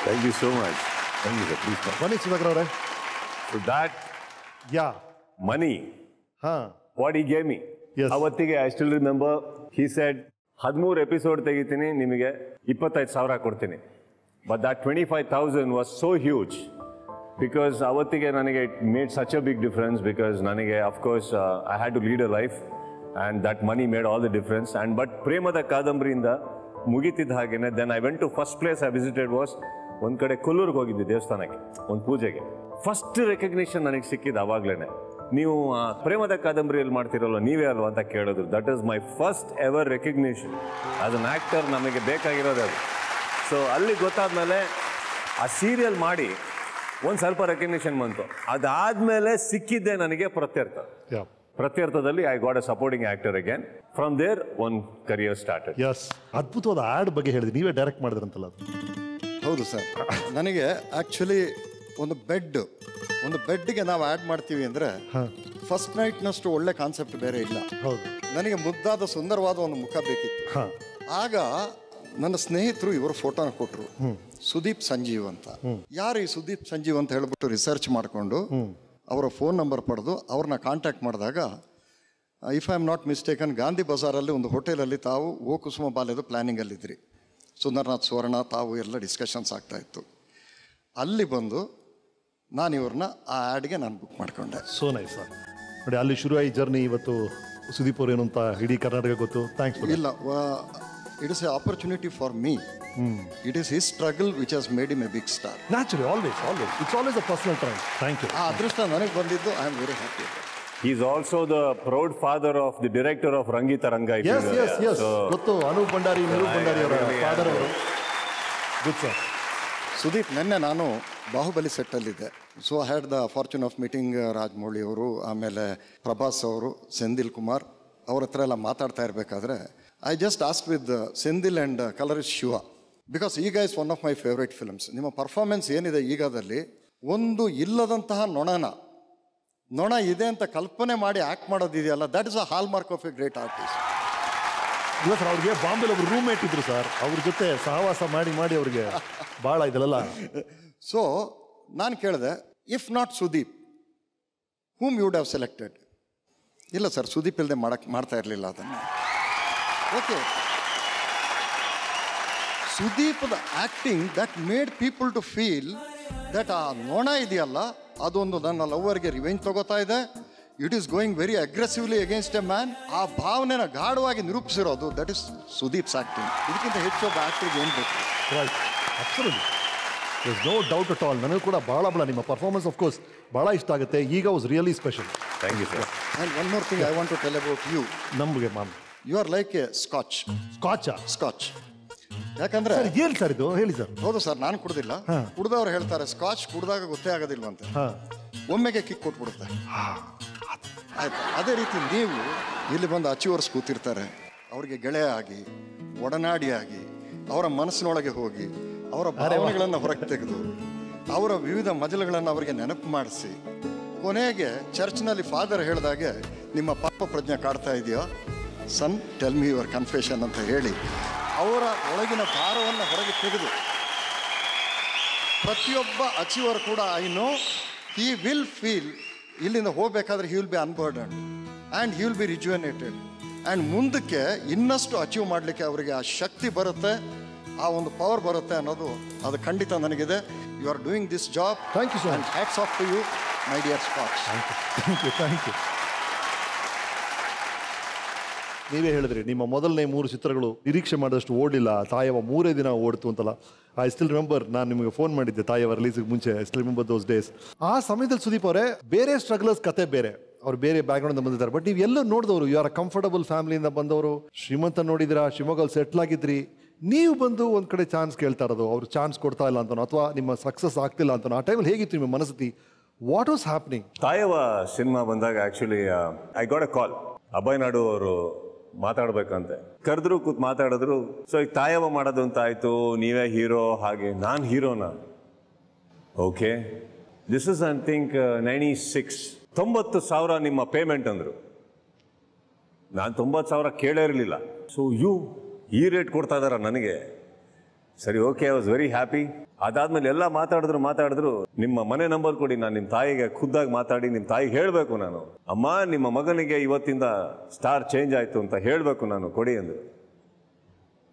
Thank you so much. Thank you, sir. Please come. ಬನ್ನಿ ಸುಧಾಕರ್ ಅವರೇ. So that money, what he gave me. ಅವತ್ತಿಗೆ I still remember, he said 13 episode ತೆಗಿತೀನಿ, ನಿಮಗೆ 25,000 ಕೊಡ್ತೀನಿ. But that 25,000 was so huge because ಅವತ್ತಿಗೆ ನನಗೆ it made such a big difference because ನನಗೆ of course I had to lead a life and that money made all the difference. And but ಪ್ರೇಮದ ಕಾದಂಬರಿಯಿಂದ ಮುಗಿತಿದ್ದ ಹಾಗೇನೆ then I went to first place I visited was ಒಂದು ಕಡೆ ಕೊಲ್ಲೂರಿಗೆ ಹೋಗಿದ್ದೆ ದೇವಸ್ಥಾನಕ್ಕೆ ಒಂದು ಪೂಜೆಗೆ. ಫಸ್ಟ್ ರೆಕಗ್ನಿಷನ್ ನನಗೆ ಸಿಕ್ಕಿದ್ದು ಅವಾಗ್ಲೇ, ನೀವು ಪ್ರೇಮದ ಕಾದಂಬರಿಯಲ್ಲಿ ಮಾಡ್ತಿರಲ್ವ ನೀವೇ ಅಲ್ವಾ ಅಂತ ಕೇಳಿದ್ರು. That is my first ever recognition as an actor. ನಮಗೆ ಬೇಕಾಗಿರೋದು ಅದು. ಸೊ ಅಲ್ಲಿ ಗೊತ್ತಾದ್ಮೇಲೆ ಆ ಸೀರಿಯಲ್ ಮಾಡಿ ಒಂದು ಸ್ವಲ್ಪ ರೆಕಗ್ನಿಷನ್ ಬಂತು. ಅದಾದ್ಮೇಲೆ ಸಿಕ್ಕಿದ್ದೆ ನನಗೆ ಪ್ರತ್ಯರ್ಥದಲ್ಲಿ I got a supporting actor again. From there one career started. Yes, ಅದ್ಭುತವಾದ ಆಡ್ ಬಗ್ಗೆ ಹೇಳಿದ್ರಿ, ನೀವೇ ಡೈರೆಕ್ಟ್ ಮಾಡಿದ್ರಂತಲ್ಲ ಅದು? ಹೌದು ಸರ್. ನನಗೆ ಆ್ಯಕ್ಚುಲಿ ಒಂದು ಬೆಡ್ಗೆ ನಾವು ಆ್ಯಡ್ ಮಾಡ್ತೀವಿ ಅಂದರೆ ಫಸ್ಟ್ ನೈಟ್ನಷ್ಟು ಒಳ್ಳೆ ಕಾನ್ಸೆಪ್ಟ್ ಬೇರೆ ಇಲ್ಲ. ಹೌದು, ನನಗೆ ಮುದ್ದಾದ ಸುಂದರವಾದ ಒಂದು ಮುಖ ಬೇಕಿತ್ತು. ಆಗ ನನ್ನ ಸ್ನೇಹಿತರು ಇವರು ಫೋಟೋನ ಕೊಟ್ಟರು, ಸುದೀಪ್ ಸಂಜೀವ್ ಅಂತ. ಯಾರು ಈ ಸುದೀಪ್ ಸಂಜೀವ್ ಅಂತ ಹೇಳ್ಬಿಟ್ಟು ರಿಸರ್ಚ್ ಮಾಡಿಕೊಂಡು ಅವರ ಫೋನ್ ನಂಬರ್ ಪಡೆದು ಅವ್ರನ್ನ ಕಾಂಟ್ಯಾಕ್ಟ್ ಮಾಡಿದಾಗ, if I am not mistaken, Gandhi ಬಜಾರಲ್ಲಿ ಒಂದು ಹೋಟೆಲಲ್ಲಿ ತಾವು ಓ ಕುಸುಮ ಬಾಲ್ಯದ ಪ್ಲ್ಯಾನಿಂಗಲ್ಲಿದ್ರಿ. ಸುಂದರ್ನಾಥ್ ಸುವರ್ಣ ತಾವು ಎಲ್ಲ ಡಿಸ್ಕಷನ್ಸ್ ಆಗ್ತಾಯಿತ್ತು. ಅಲ್ಲಿ ಬಂದು ನಾನು ಇವ್ರನ್ನ ಆ ಆ್ಯಡ್ಗೆ ನಾನು ಬುಕ್ ಮಾಡ್ಕೊಂಡೆ. So nice sir. ನೋಡಿ, ಅಲ್ಲಿ ಶುರುವಾಯಿ ಜರ್ನಿ. ಇವತ್ತು ಸುದೀಪ್ ಅವ್ರು ಏನು ಅಂತ ಇಡೀ ಕರ್ನಾಟಕ ಗೊತ್ತು. ಥ್ಯಾಂಕ್ಸ್. ಇಲ್ಲ, it is an opportunity for me. It is his struggle which has made him a big star. Naturally, always. It's always a personal triumph. Thank you. ಆ ಅದೃಷ್ಟ ನನಗೆ ಬಂದಿದ್ದು, I am very happy. He is also the proud father of the director of Rangita Ranga. Yes. ಗೊತ್ತು, ಅನೂಪ್ ಭಂಡಾರಿ ಅವರ father ಅವರು. Good sir. Sudeep, ನಿನ್ನೆ ನಾನು ಬಾಹುಬಲಿ ಸೆಟ್ಟಲ್ಲಿದ್ದೆ. So I had the fortune of meeting Rajamouli ಅವರು, ಆಮೇಲೆ ಪ್ರಭಾಸ್ ಅವರು, ಸೆಂದಿಲ್ ಕುಮಾರ್ ಅವ್ರ ಹತ್ರ ಎಲ್ಲ ಮಾತಾಡ್ತಾ ಇರಬೇಕಾದ್ರೆ I just asked with Sendil and colorist Shiva, because Iga is one of my favorite films. ನಿಮ್ಮ ಪರ್ಫಾರ್ಮೆನ್ಸ್ ಏನಿದೆ ಈಗಾದಲ್ಲಿ, ಒಂದು ಇಲ್ಲದಂತಹ ನೊಣ ಇದೆ ಅಂತ ಕಲ್ಪನೆ ಮಾಡಿ ಆ್ಯಕ್ಟ್ ಮಾಡೋದಿದೆಯಲ್ಲ, that is a hallmark of a great artist. ಇಲ್ಲ ಸರ್, ಅವ್ರಿಗೆ ಬಾಂಬೆಲಿ ಒಬ್ರು ರೂಮ್ಮೇಟ್ ಇದ್ರು ಸರ್, ಅವ್ರ ಜೊತೆ ಸಹವಾಸ ಮಾಡಿ ಅವ್ರಿಗೆ ಭಾಳ ಇದೆಲ್ಲ. ಸೊ ನಾನು ಕೇಳಿದೆ, if not Sudeep, whom you would have selected? ಇಲ್ಲ ಸರ್, ಸುದೀಪ್ ಇಲ್ಲದೆ ಮಾಡ್ತಾ ಇರಲಿಲ್ಲ ಅದನ್ನು. ಓಕೆ, ಸುದೀಪದ acting that made people to feel that ಆ ನೊಣ ಇದೆಯಲ್ಲ, ಅದೊಂದು ನನ್ನ ಲವ್ವರ್ಗೆ ರಿವೆಂಜ್ ತಗೋತಾ ಇದೆ. It is going very aggressively against a man. ಆ ಭಾವನೆನ ಗಾಢವಾಗಿ ನಿರೂಪಿಸಿರೋದು ದಟ್ ಇಸ್ ಸುದೀಪ್ಸ್ ಆ್ಯಕ್ಟಿಂಗ್. ಇದಕ್ಕಿಂತ ಹೆಚ್ಚು ಒಬ್ಬ ಆ್ಯಕ್ಟ್ರಿಗೆ ಏನು ಬೇಕು? Right, absolutely, there is no doubt at all. ನನಗೂ ಕೂಡ ಭಾಳ ನಿಮ್ಮ ಪರ್ಫಾರ್ಮೆನ್ಸ್ ಆಫ್ ಕೋರ್ಸ್ ಭಾಳ ಇಷ್ಟ ಆಗುತ್ತೆ. ಈಗ was really special. Thank you sir. And one more thing I want to tell about you. ನಮಗೆ ma'am, you are like a scotch. ಯಾಕಂದ್ರೆ ಏನು ಸರ್ ಇದು, ಹೇಳಿ ಸರ್. ಹೌದು ಸರ್, ನಾನು ಕುಡ್ದಿಲ್ಲ. ಕುಡ್ದವ್ರು ಹೇಳ್ತಾರೆ ಸ್ಕಾಚ್ ಕುಡ್ದಾಗ ಗೊತ್ತೇ ಆಗೋದಿಲ್ವಂತೆ, ಒಮ್ಮೆಗೆ ಕಿಕ್ ಕೊಟ್ಬಿಡುತ್ತೆ. ಆಯ್ತು, ಅದೇ ರೀತಿ ನೀವು ಇಲ್ಲಿ ಬಂದು ಅಚೀವರ್ಸ್ ಕೂತಿರ್ತಾರೆ, ಅವ್ರಿಗೆ ಗೆಳೆಯ ಆಗಿ, ಒಡನಾಡಿಯಾಗಿ, ಅವರ ಮನಸ್ಸಿನೊಳಗೆ ಹೋಗಿ, ಅವರ ಭಾವನೆಗಳನ್ನು ಹೊರಗೆ ತೆಗೆದು, ಅವರ ವಿವಿಧ ಮಜಲುಗಳನ್ನು ಅವರಿಗೆ ನೆನಪು ಮಾಡಿಸಿ, ಕೊನೆಗೆ ಚರ್ಚ್ನಲ್ಲಿ ಫಾದರ್ ಹೇಳಿದಾಗೆ ನಿಮ್ಮ ಪಾಪ ಪ್ರಜ್ಞೆ ಕಾಡ್ತಾ ಇದೆಯೋ, ಸನ್ ಟೆಲ್ ಮಿ ಯುವರ್ ಕನ್ಫೆಷನ್ ಅಂತ ಹೇಳಿ ಅವರ ಒಳಗಿನ ಭಾರವನ್ನು ಹೊರಗೆ ತೆಗೆದು, ಪ್ರತಿಯೊಬ್ಬ ಅಚೀವರ್ ಕೂಡ I know he will feel, ಇಲ್ಲಿಂದ ಹೋಗಬೇಕಾದ್ರೆ he will be unburdened and he will be rejuvenated. And ಮುಂದಕ್ಕೆ ಇನ್ನಷ್ಟು ಅಚೀವ್ ಮಾಡಲಿಕ್ಕೆ ಅವರಿಗೆ ಆ ಶಕ್ತಿ ಬರುತ್ತೆ, ಆ ಒಂದು ಪವರ್ ಬರುತ್ತೆ ಅನ್ನೋದು ಅದು ಖಂಡಿತ ನನಗಿದೆ. You are doing this job. Thank you so much. Hats off to you my dear Scotch. Thank you. ನೀವೇ ಹೇಳಿದ್ರಿ, ನಿಮ್ಮ ಮೊದಲನೇ 3 ಚಿತ್ರಗಳು ನಿರೀಕ್ಷೆ ಮಾಡಿದಷ್ಟು ಓಡಲಿಲ್ಲ, ತಾಯವ 3 ದಿನ ಓಡ್ತು ಅಂತಲ್ಲ. ಐ ಸ್ಟಿಲ್ ರಿಮೆಂಬರ್, ನಾನು ನಿಮಗೆ ಫೋನ್ ಮಾಡಿದ್ದೆ ತಾಯವ ರಿಲೀಸಿಗೆ ಮುಂಚೆ. I still remember those days. ಆ ಸಮಯದಲ್ಲಿ ಸುದೀಪ್ ಅವರೇ, ಬೇರೆ ಸ್ಟ್ರಗಲರ್ಸ್ ಕತೆ ಬೇರೆ, ಅವ್ರು ಬೇರೆ ಬ್ಯಾಕ್ಗ್ರೌಂಡ್ ಬಂದಿದ್ದಾರೆ. ಬಟ್ ನೀವು ಎಲ್ಲೂ ನೋಡಿದವರು, ಯು ಆರ್ ಅ ಕಂಫರ್ಟಬಲ್ ಫ್ಯಾಮಿಲಿಯಿಂದ ಬಂದವರು, ಶ್ರೀಮಂತ ನೋಡಿದಿರಾ, ಶಿವಮೊಗ್ಗಲ್ಲಿ ಸೆಟ್ಲ್ ಆಗಿದ್ರಿ. ನೀವು ಬಂದು ಒಂದು ಕಡೆ ಚಾನ್ಸ್ ಕೇಳ್ತಾ ಇರೋದು, ಅವ್ರು ಚಾನ್ಸ್ ಕೊಡ್ತಾ ಇಲ್ಲ ಅಂತನೋ, ಅಥವಾ ನಿಮ್ಮ ಸಕ್ಸಸ್ ಆಗ್ತಿಲ್ಲ ಅಂತನೋ, ಆ ಟೈಮಲ್ಲಿ ಹೇಗಿತ್ತು ನಿಮ್ಮ ಮನಸ್ಥಿತಿ? What was happening? Thayavva cinema ಬಂದಾಗ actually I got a call. Abhay ನಾಡು ಅವರು ಮಾತಾಡ್ಬೇಕಂತೆ ಕರೆದ್ರು, ಕೂತ್ ಮಾತಾಡಿದ್ರು. ಸೊ ಈಗ ತಾಯವ ಮಾಡೋದು ಅಂತ ಆಯ್ತು, ನೀವೇ ಹೀರೋ. ಹಾಗೆ ನಾನು ಹೀರೋನಾ? Okay, this is I think 96. 90,000 ನಿಮ್ಮ ಪೇಮೆಂಟ್ ಅಂದರು. ನಾನು 90,000 ಕೇಳೇ ಇರಲಿಲ್ಲ. ಸೊ ಈ ರೇಟ್ ಕೊಡ್ತಾ ಇದಾರ ನನಗೆ? ಸರಿ, okay, I was very happy. ಅದಾದ್ಮೇಲೆ ಎಲ್ಲ ಮಾತಾಡಿದ್ರು. ನಿಮ್ಮ ಮನೆ ನಂಬರ್ ಕೊಡಿ, ನಾನು ನಿಮ್ಮ ತಾಯಿಗೆ ಖುದ್ದಾಗಿ ಮಾತಾಡಿ ನಿಮ್ಮ ತಾಯಿಗೆ ಹೇಳಬೇಕು. ನಾನು, ಅಮ್ಮ ನಿಮ್ಮ ಮಗನಿಗೆ ಇವತ್ತಿಂದ ಸ್ಟಾರ್ ಚೇಂಜ್ ಆಯಿತು ಅಂತ ಹೇಳಬೇಕು, ನಾನು ಕೊಡಿ ಅಂದರು.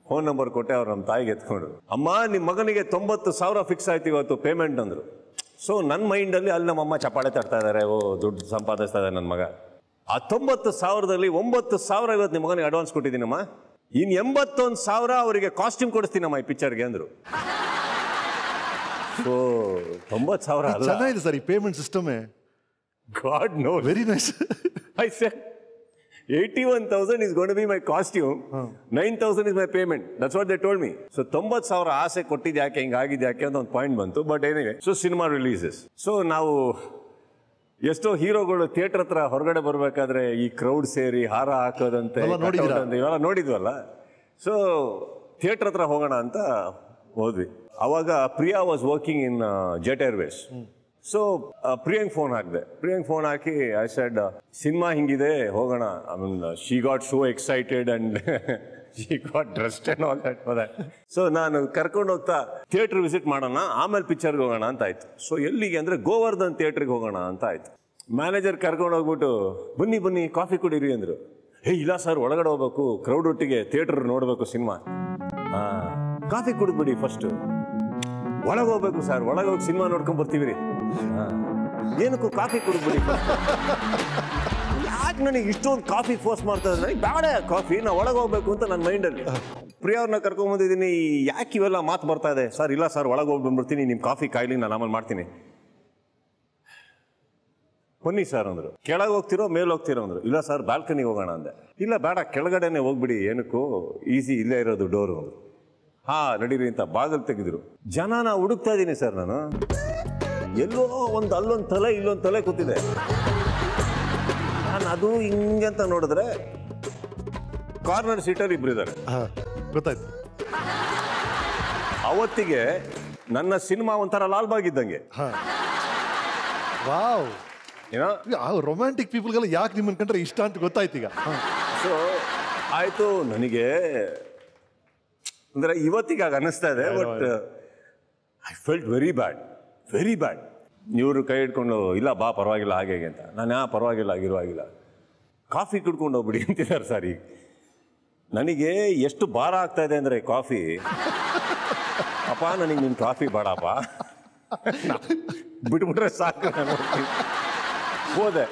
ಫೋನ್ ನಂಬರ್ ಕೊಟ್ಟೆ, ಅವ್ರು ನಮ್ಮ ತಾಯಿಗೆ ಎತ್ಕೊಂಡ್ರು. ಅಮ್ಮ ನಿಮ್ಮ ಮಗನಿಗೆ 90,000 ಫಿಕ್ಸ್ ಆಯ್ತು ಇವತ್ತು ಪೇಮೆಂಟ್ ಅಂದರು. ಸೊ ನನ್ನ ಮೈಂಡಲ್ಲಿ ಅಲ್ಲಿ ನಮ್ಮಮ್ಮ ಚಪ್ಪಾಳೆ ತಡ್ತಾ ಇದ್ದಾರೆ, ಓ ದುಡ್ಡು ಸಂಪಾದಿಸ್ತಾ ಇದ್ದಾರೆ ನನ್ನ ಮಗ. ಆ 90,000ದಲ್ಲಿ 9,000 ಇವತ್ತು ನಿಮ್ಮ ಮಗನಿಗೆ ಅಡ್ವಾನ್ಸ್ ಕೊಟ್ಟಿದ್ದೀನಮ್ಮ. ಇನ್ನು 81,000 ಅವರಿಗೆ ಕಾಸ್ಟ್ಯೂಮ್ ಕೊಡಿಸ್ತೀನಮ್ಮ ಈ ಪಿಕ್ಚರ್ಗೆ ಅಂದ್ರು. ಸೊ 90,000 ಅಲ್ಲ. ಚೆನ್ನಾಗಿದೆ ಸರ್ ಈ ಪೇಮೆಂಟ್ ಸಿಸ್ಟಮೇ. God know. Very nice. I said 81,000 is going to be my costume. 9,000 is my payment. That's what they told me. So 90,000 ಆಸೆ ಕೊಟ್ಟಿದ್ದು ಯಾಕೆ ಹಿಂಗಾಗಿದೆ ಯಾಕೆ ಅಂತ ಒಂದು ಪಾಯಿಂಟ್ ಬಂತು. ಬಟ್ ಏನಿವೆ, ಸೊ ಸಿನಿಮಾ ರಿಲೀಸಸ್. ಸೊ ನಾವು ಎಷ್ಟೋ ಹೀರೋಗಳು ಥಿಯೇಟರ್ ಹತ್ರ ಹೊರಗಡೆ ಬರ್ಬೇಕಾದ್ರೆ ಈ ಕ್ರೌಡ್ ಸೇರಿ ಹಾರ ಹಾಕೋದಂತೆ ಇವೆಲ್ಲ ನೋಡಿದ್ವಲ್ಲ. ಸೊ ಥಿಯೇಟರ್ ಹತ್ರ ಹೋಗೋಣ ಅಂತ ಹೋದ್ವಿ. ಅವಾಗ Priya was working in Jet Airways. So Priyank phone ಹಾಕಿದೆ. ಪ್ರಿಯಾಂಕ್ ಫೋನ್ ಹಾಕಿ ಐ ಸೆಡ್ ಸಿನಿಮಾ ಹಿಂಗಿದೆ ಹೋಗೋಣ. I mean she got so excited and she got dressed and all that for that. So ನಾನು ಕರ್ಕೊಂಡು ಹೋಗ್ತಾ ಥಿಯೇಟರ್ ವಿಸಿಟ್ ಮಾಡೋಣ, ಆಮೇಲೆ ಪಿಕ್ಚರ್ಗೆ ಹೋಗೋಣ ಅಂತ ಆಯ್ತು. ಸೊ ಎಲ್ಲಿಗೆ ಅಂದ್ರೆ ಗೋವರ್ಧನ್ ಥಿಯೇಟ್ರಿಗೆ ಹೋಗೋಣ ಅಂತ ಆಯ್ತು. ಮ್ಯಾನೇಜರ್ ಕರ್ಕೊಂಡು ಹೋಗ್ಬಿಟ್ಟು ಬನ್ನಿ ಬನ್ನಿ ಕಾಫಿ ಕುಡೀರಿ ಅಂದ್ರು. ಇಲ್ಲ ಸರ್ ಒಳಗಡೆ ಹೋಗ್ಬೇಕು, ಕ್ರೌಡ್ ಒಟ್ಟಿಗೆ ಥಿಯೇಟರ್ ನೋಡ್ಬೇಕು ಸಿನಿಮಾ. Coffee ಕುಡಿದ್ಬಿಡಿ first. ಒಳಗೆ ಹೋಗ್ಬೇಕು ಸರ್, ಒಳಗೆ ಹೋಗಿ ಸಿನಿಮಾ ನೋಡ್ಕೊಂಡ್ ಬರ್ತೀವಿ ರೀ. ಏನಕ್ಕೂ ಕಾಫಿ ಕುಡಿದ್ಬಿಡಿ. ಯಾಕೆ ನನಗೆ ಇಷ್ಟೊಂದು ಕಾಫಿ ಫೋರ್ಸ್ ಮಾಡ್ತಾ ಇದ್ರೆ ಬೇಡ ಕಾಫಿ, ನಾ ಒಳಗೆ ಹೋಗ್ಬೇಕು ಅಂತ ನನ್ನ ಮೈಂಡಲ್ಲಿ. ಪ್ರಿಯವ್ರನ್ನ ಕರ್ಕೊಂಡ್ ಬಂದಿದ್ದೀನಿ, ಯಾಕೆ ಇವೆಲ್ಲ ಮಾತು ಬರ್ತಾ ಇದೆ. ಸರ್ ಇಲ್ಲ ಸರ್ ಒಳಗೆ ಹೋಗಿ ಬಂದ್ಬಿಡ್ತೀನಿ, ನಿಮ್ಮ ಕಾಫಿ ಕಾಯ್ಲಿ ನಾನು ಆಮೇಲೆ ಮಾಡ್ತೀನಿ. ಬನ್ನಿ ಸರ್ ಅಂದರು. ಕೆಳಗೆ ಹೋಗ್ತಿರೋ ಮೇಲೆ ಹೋಗ್ತಿರೋ ಅಂದರು. ಇಲ್ಲ ಸರ್ ಬಾಲ್ಕನಿಗೆ ಹೋಗೋಣ ಅಂದೆ. ಇಲ್ಲ ಬೇಡ ಕೆಳಗಡೆನೆ ಹೋಗ್ಬಿಡಿ, ಏನಕ್ಕೂ ಈಸಿ ಇಲ್ಲೇ ಇರೋದು ಡೋರು ಅಂದರು. ನಡೀರಿ ಅಂತ ಬಾಗಿಲು ತೆಗೆದ್ರು. ಜನನ ಹುಡುಕ್ತಾ ಇದ್ದೀನಿ ಸರ್ ನಾನು. ಎಲ್ಲೋ ಒಂದು ಅಲ್ಲೊಂದು ತಲೆ ಇಲ್ಲೊಂದು ತಲೆ ಕೂತಿದೆ. ನಾನು ಅದು ಹಿಂಗೆ ಅಂತ ನೋಡಿದ್ರೆ ಕಾರ್ನರ್ ಸೀಟರ್ ಇಬ್ರು ಇದ್ದಾರೆ. ಗೊತ್ತಾಯ್ತು. ಅವತ್ತಿಗೆ ನನ್ನ ಸಿನಿಮಾ ಒಂಥರ ಲಾಲ್ಬಾಗ್ ಇದ್ದಂಗೆ. ವಾವ್, ರೊಮ್ಯಾಂಟಿಕ್ ಪೀಪಲ್ಗೆಲ್ಲ ಯಾಕೆ ನಿಮ್ಮನ್ ಕಂಡ್ರೆ ಇಷ್ಟ ಅಂತ ಗೊತ್ತಾಯ್ತು ಈಗ. ಸೊ ಆಯ್ತು, ನನಗೆ ಅಂದ್ರೆ ಇವತ್ತಿಗೆ ಆಗ ಅನಿಸ್ತಾ ಇದೆ. But I felt very bad. ಇವರು ಕೈ ಹಿಡ್ಕೊಂಡು ಇಲ್ಲ ಬಾ ಪರವಾಗಿಲ್ಲ ಹಾಗೆ ಅಂತ. ನಾನು ಪರವಾಗಿಲ್ಲ ಆಗಿರುವಾಗಿಲ್ಲ, ಕಾಫಿ ಕುಡ್ಕೊಂಡು ಹೋಗ್ಬಿಡಿ ಅಂತಿದ್ದಾರೆ ಸರ್. ಈಗ ನನಗೆ ಎಷ್ಟು ಭಾರ ಆಗ್ತಾ ಇದೆ ಅಂದ್ರೆ ಕಾಫಿ, ಅಪ್ಪ ನನಗೆ ನಿನ್ನ ಕಾಫಿ ಬೇಡಪ್ಪ ಬಿಟ್ಬಿಟ್ರೆ ಸಾಕು ನಾನು ಹೋದೆ.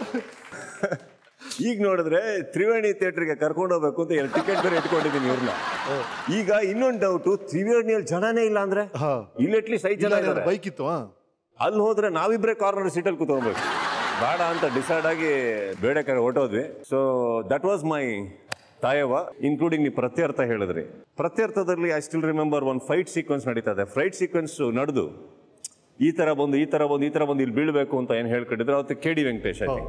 ಈಗ ನೋಡಿದ್ರೆ ತ್ರಿವೇಣಿ ಥಿಯೇಟರ್ಗೆ ಕರ್ಕೊಂಡು ಹೋಗ್ಬೇಕು ಅಂತ 2 ಟಿಕೆಟ್ ಬೇರೆ ಇಟ್ಕೊಂಡಿದ್ದೀನಿ ಇವ್ರನ್ನ. ಈಗ ಇನ್ನೊಂದು ಡೌಟು, ತ್ರಿವೇಣಿಯಲ್ಲಿ ಜನನೇ ಇಲ್ಲ ಅಂದ್ರೆ ಇಲ್ಲಿ ಅಟ್ಲೀಸ್ಟ್ 5 ಜನ ಇದ್ದಾರೆ. ಬೈಕ್ ಇತ್ತು, ಅಲ್ಲಿ ಹೋದ್ರೆ ನಾವಿಬ್ರೆ ಕಾರ್ನರ್ ಸೀಟಲ್ಲಿ ಕೂತ್ಕೊಳ್ಬೇಕು. ಬೇಡ ಅಂತ ಡಿಸೈಡ್ ಆಗಿ ಬೇಡ ಕಡೆ ಹೊಟ್ಟೋದ್ವಿ. So that was my Thayavva, including ನೀವು ಪ್ರತ್ಯರ್ಥ ಹೇಳಿದ್ರಿ. ಪ್ರತ್ಯರ್ಥದಲ್ಲಿ ಐ ಸ್ಟಿಲ್ ರಿಮೆಂಬರ್ ಒಂದು ಫೈಟ್ ಸೀಕ್ವೆನ್ಸ್ ನಡೀತಾ ಇದೆ. ಫೈಟ್ ಸೀಕ್ವೆನ್ಸ್ ನಡೆದು ಈ ತರ ಬಂದು ಇಲ್ಲಿ ಬೀಳ್ಬೇಕು ಅಂತ ಏನು ಹೇಳ್ಕೊಂಡಿದ್ರು ಅವತ್ತು KD ವೆಂಕಟೇಶ್ ಆಗಿ.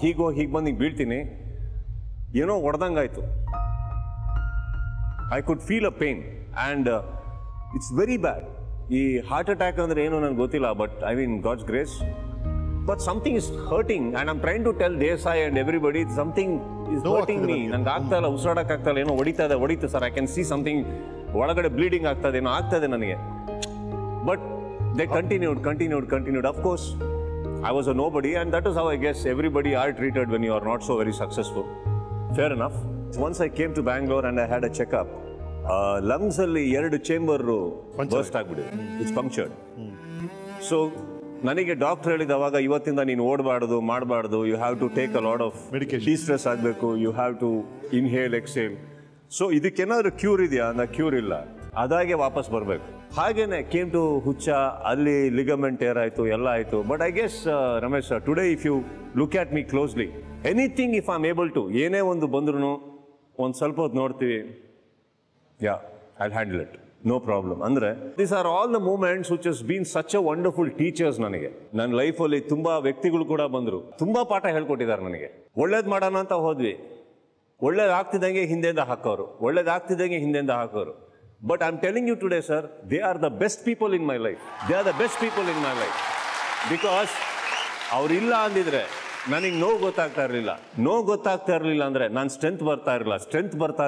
ಹೀಗೆ ಬಂದು ಈಗ ಬೀಳ್ತೀನಿ, ಏನೋ ಹೊಡೆದಂಗಾಯ್ತು. I could feel a pain and it's very bad. ಈ ಹಾರ್ಟ್ ಅಟ್ಯಾಕ್ ಅಂದ್ರೆ ಏನು ನನಗೆ ಗೊತ್ತಿಲ್ಲ, but I mean god's grace. But something is hurting and I'm trying to tell Desai and everybody something is hurting me. ನಂಗೆ ಆಗ್ತಾ ಇಲ್ಲ, ಉಸಿರಾಡಕ್ಕೆ ಆಗ್ತಾ ಇಲ್ಲ, ಏನೋ ಹೊಡಿತು sir. I can see something ಒಳಗಡೆ ಬ್ಲೀಡಿಂಗ್ ಆಗ್ತದೆ, ಏನೋ ಆಗ್ತದೆ ನನಗೆ. But they continued. Of course, I was a nobody, and that is how I guess everybody are treated when you are not so very successful. Fair enough. Once I came to Bangalore and I had a checkup, lungs alli 2 chamber burst ಆಗ್ಬಿಟ್ಟಿದೆ. It's punctured. So ನನಗೆ doctor ಹೇಳಿದವಾಗ ಇವತ್ತಿಂದ ನೀನು ಓಡಬಾರ್ದು ಮಾಡಬಾರ್ದು, you have to take a lot of medication, distress ಆಗಬೇಕು, you have to inhale exhale. So ಇದಕ್ಕೇನಾದ್ರೂ cure ಇದೆಯಾ ಅಂದ್ರೆ ಕ್ಯೂರ್ ಇಲ್ಲ, ಅದಾಗೆ ವಾಪಸ್ ಬರಬೇಕು. ಹಾಗೇನೆ ಕೇಮ್ ಟು ಹುಚ್ಚ, ಅಲ್ಲಿ ಲಿಗಮೆಂಟ್ ಟೇರ್ ಆಯಿತು, ಎಲ್ಲ ಆಯಿತು. But I guess Ramesh today if you look at me closely, anything if I am able to, ಏನೇ ಒಂದು ಬಂದ್ರು ಒಂದು ಸ್ವಲ್ಪ ಹೊತ್ತು ನೋಡ್ತೀವಿ, I handle it, no problem. ಅಂದರೆ these are all the moments which has been such a wonderful teachers. ನನಗೆ ನನ್ನ ಲೈಫಲ್ಲಿ ತುಂಬ ವ್ಯಕ್ತಿಗಳು ಕೂಡ ಬಂದರು, ತುಂಬ ಪಾಠ ಹೇಳ್ಕೊಟ್ಟಿದ್ದಾರೆ ನನಗೆ. ಒಳ್ಳೇದು ಮಾಡೋಣ ಅಂತ ಹೋದ್ವಿ, ಒಳ್ಳೇದಾಗ್ತಿದ್ದಂಗೆ ಹಿಂದೆಯಿಂದ ಹಾಕೋರು. But I'm telling you today, sir, they are the best people in my life. Because ಅವ್ರಿಲ್ಲ ಅಂದಿದ್ರೆ ನನಗೆ ನೋವು ಗೊತ್ತಾಗ್ತಾ ಇರಲಿಲ್ಲ ಅಂದರೆ ನಾನು ಸ್ಟ್ರೆಂತ್ ಬರ್ತಾ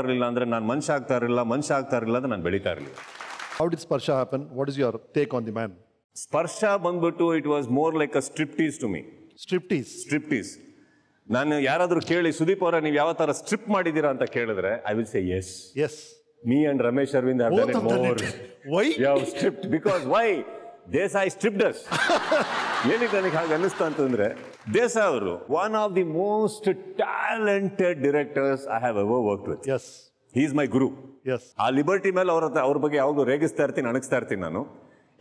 ಇರಲಿಲ್ಲ ಅಂದರೆ ನಾನು ಮನುಷ್ಯ ಆಗ್ತಾ ಇರಲಿಲ್ಲ ಅಂದರೆ ನಾನು ಬೆಳೀತಾ ಇರಲಿಲ್ಲ. How did Sparsha happen? What is your take on the man? Sparsha ಬಂದ್ಬಿಟ್ಟು it was more like a striptease to me. Striptease. ನಾನು ಯಾರಾದರೂ ಕೇಳಿ ಸುದೀಪ್ ಅವರ ನೀವು ಯಾವ ಥರ ಸ್ಟ್ರಿಪ್ ಮಾಡಿದ್ದೀರಾ ಅಂತ ಕೇಳಿದ್ರೆ I will say yes. Me and Ramesh Arvind have done it more. Why? You have stripped. Because why? Desai stripped us. ಏನಕ್ಕೆ ನನಗೆ ಹಾಗೆ ಅನ್ನಿಸ್ತಾ ಅಂತಂದ್ರೆ, ದೇಸಾಯಿ ಅವರು one of the most talented directors I have ever worked with. Yes, he is my guru. ಆ liberty ಮೇಲೆ ಅವ್ರ ಬಗ್ಗೆ ಯಾವಾಗಲೂ ರೇಗಿಸ್ತಾ ಇರ್ತೀನಿ, ಅಣಗಿಸ್ತಾ ಇರ್ತೀನಿ ನಾನು.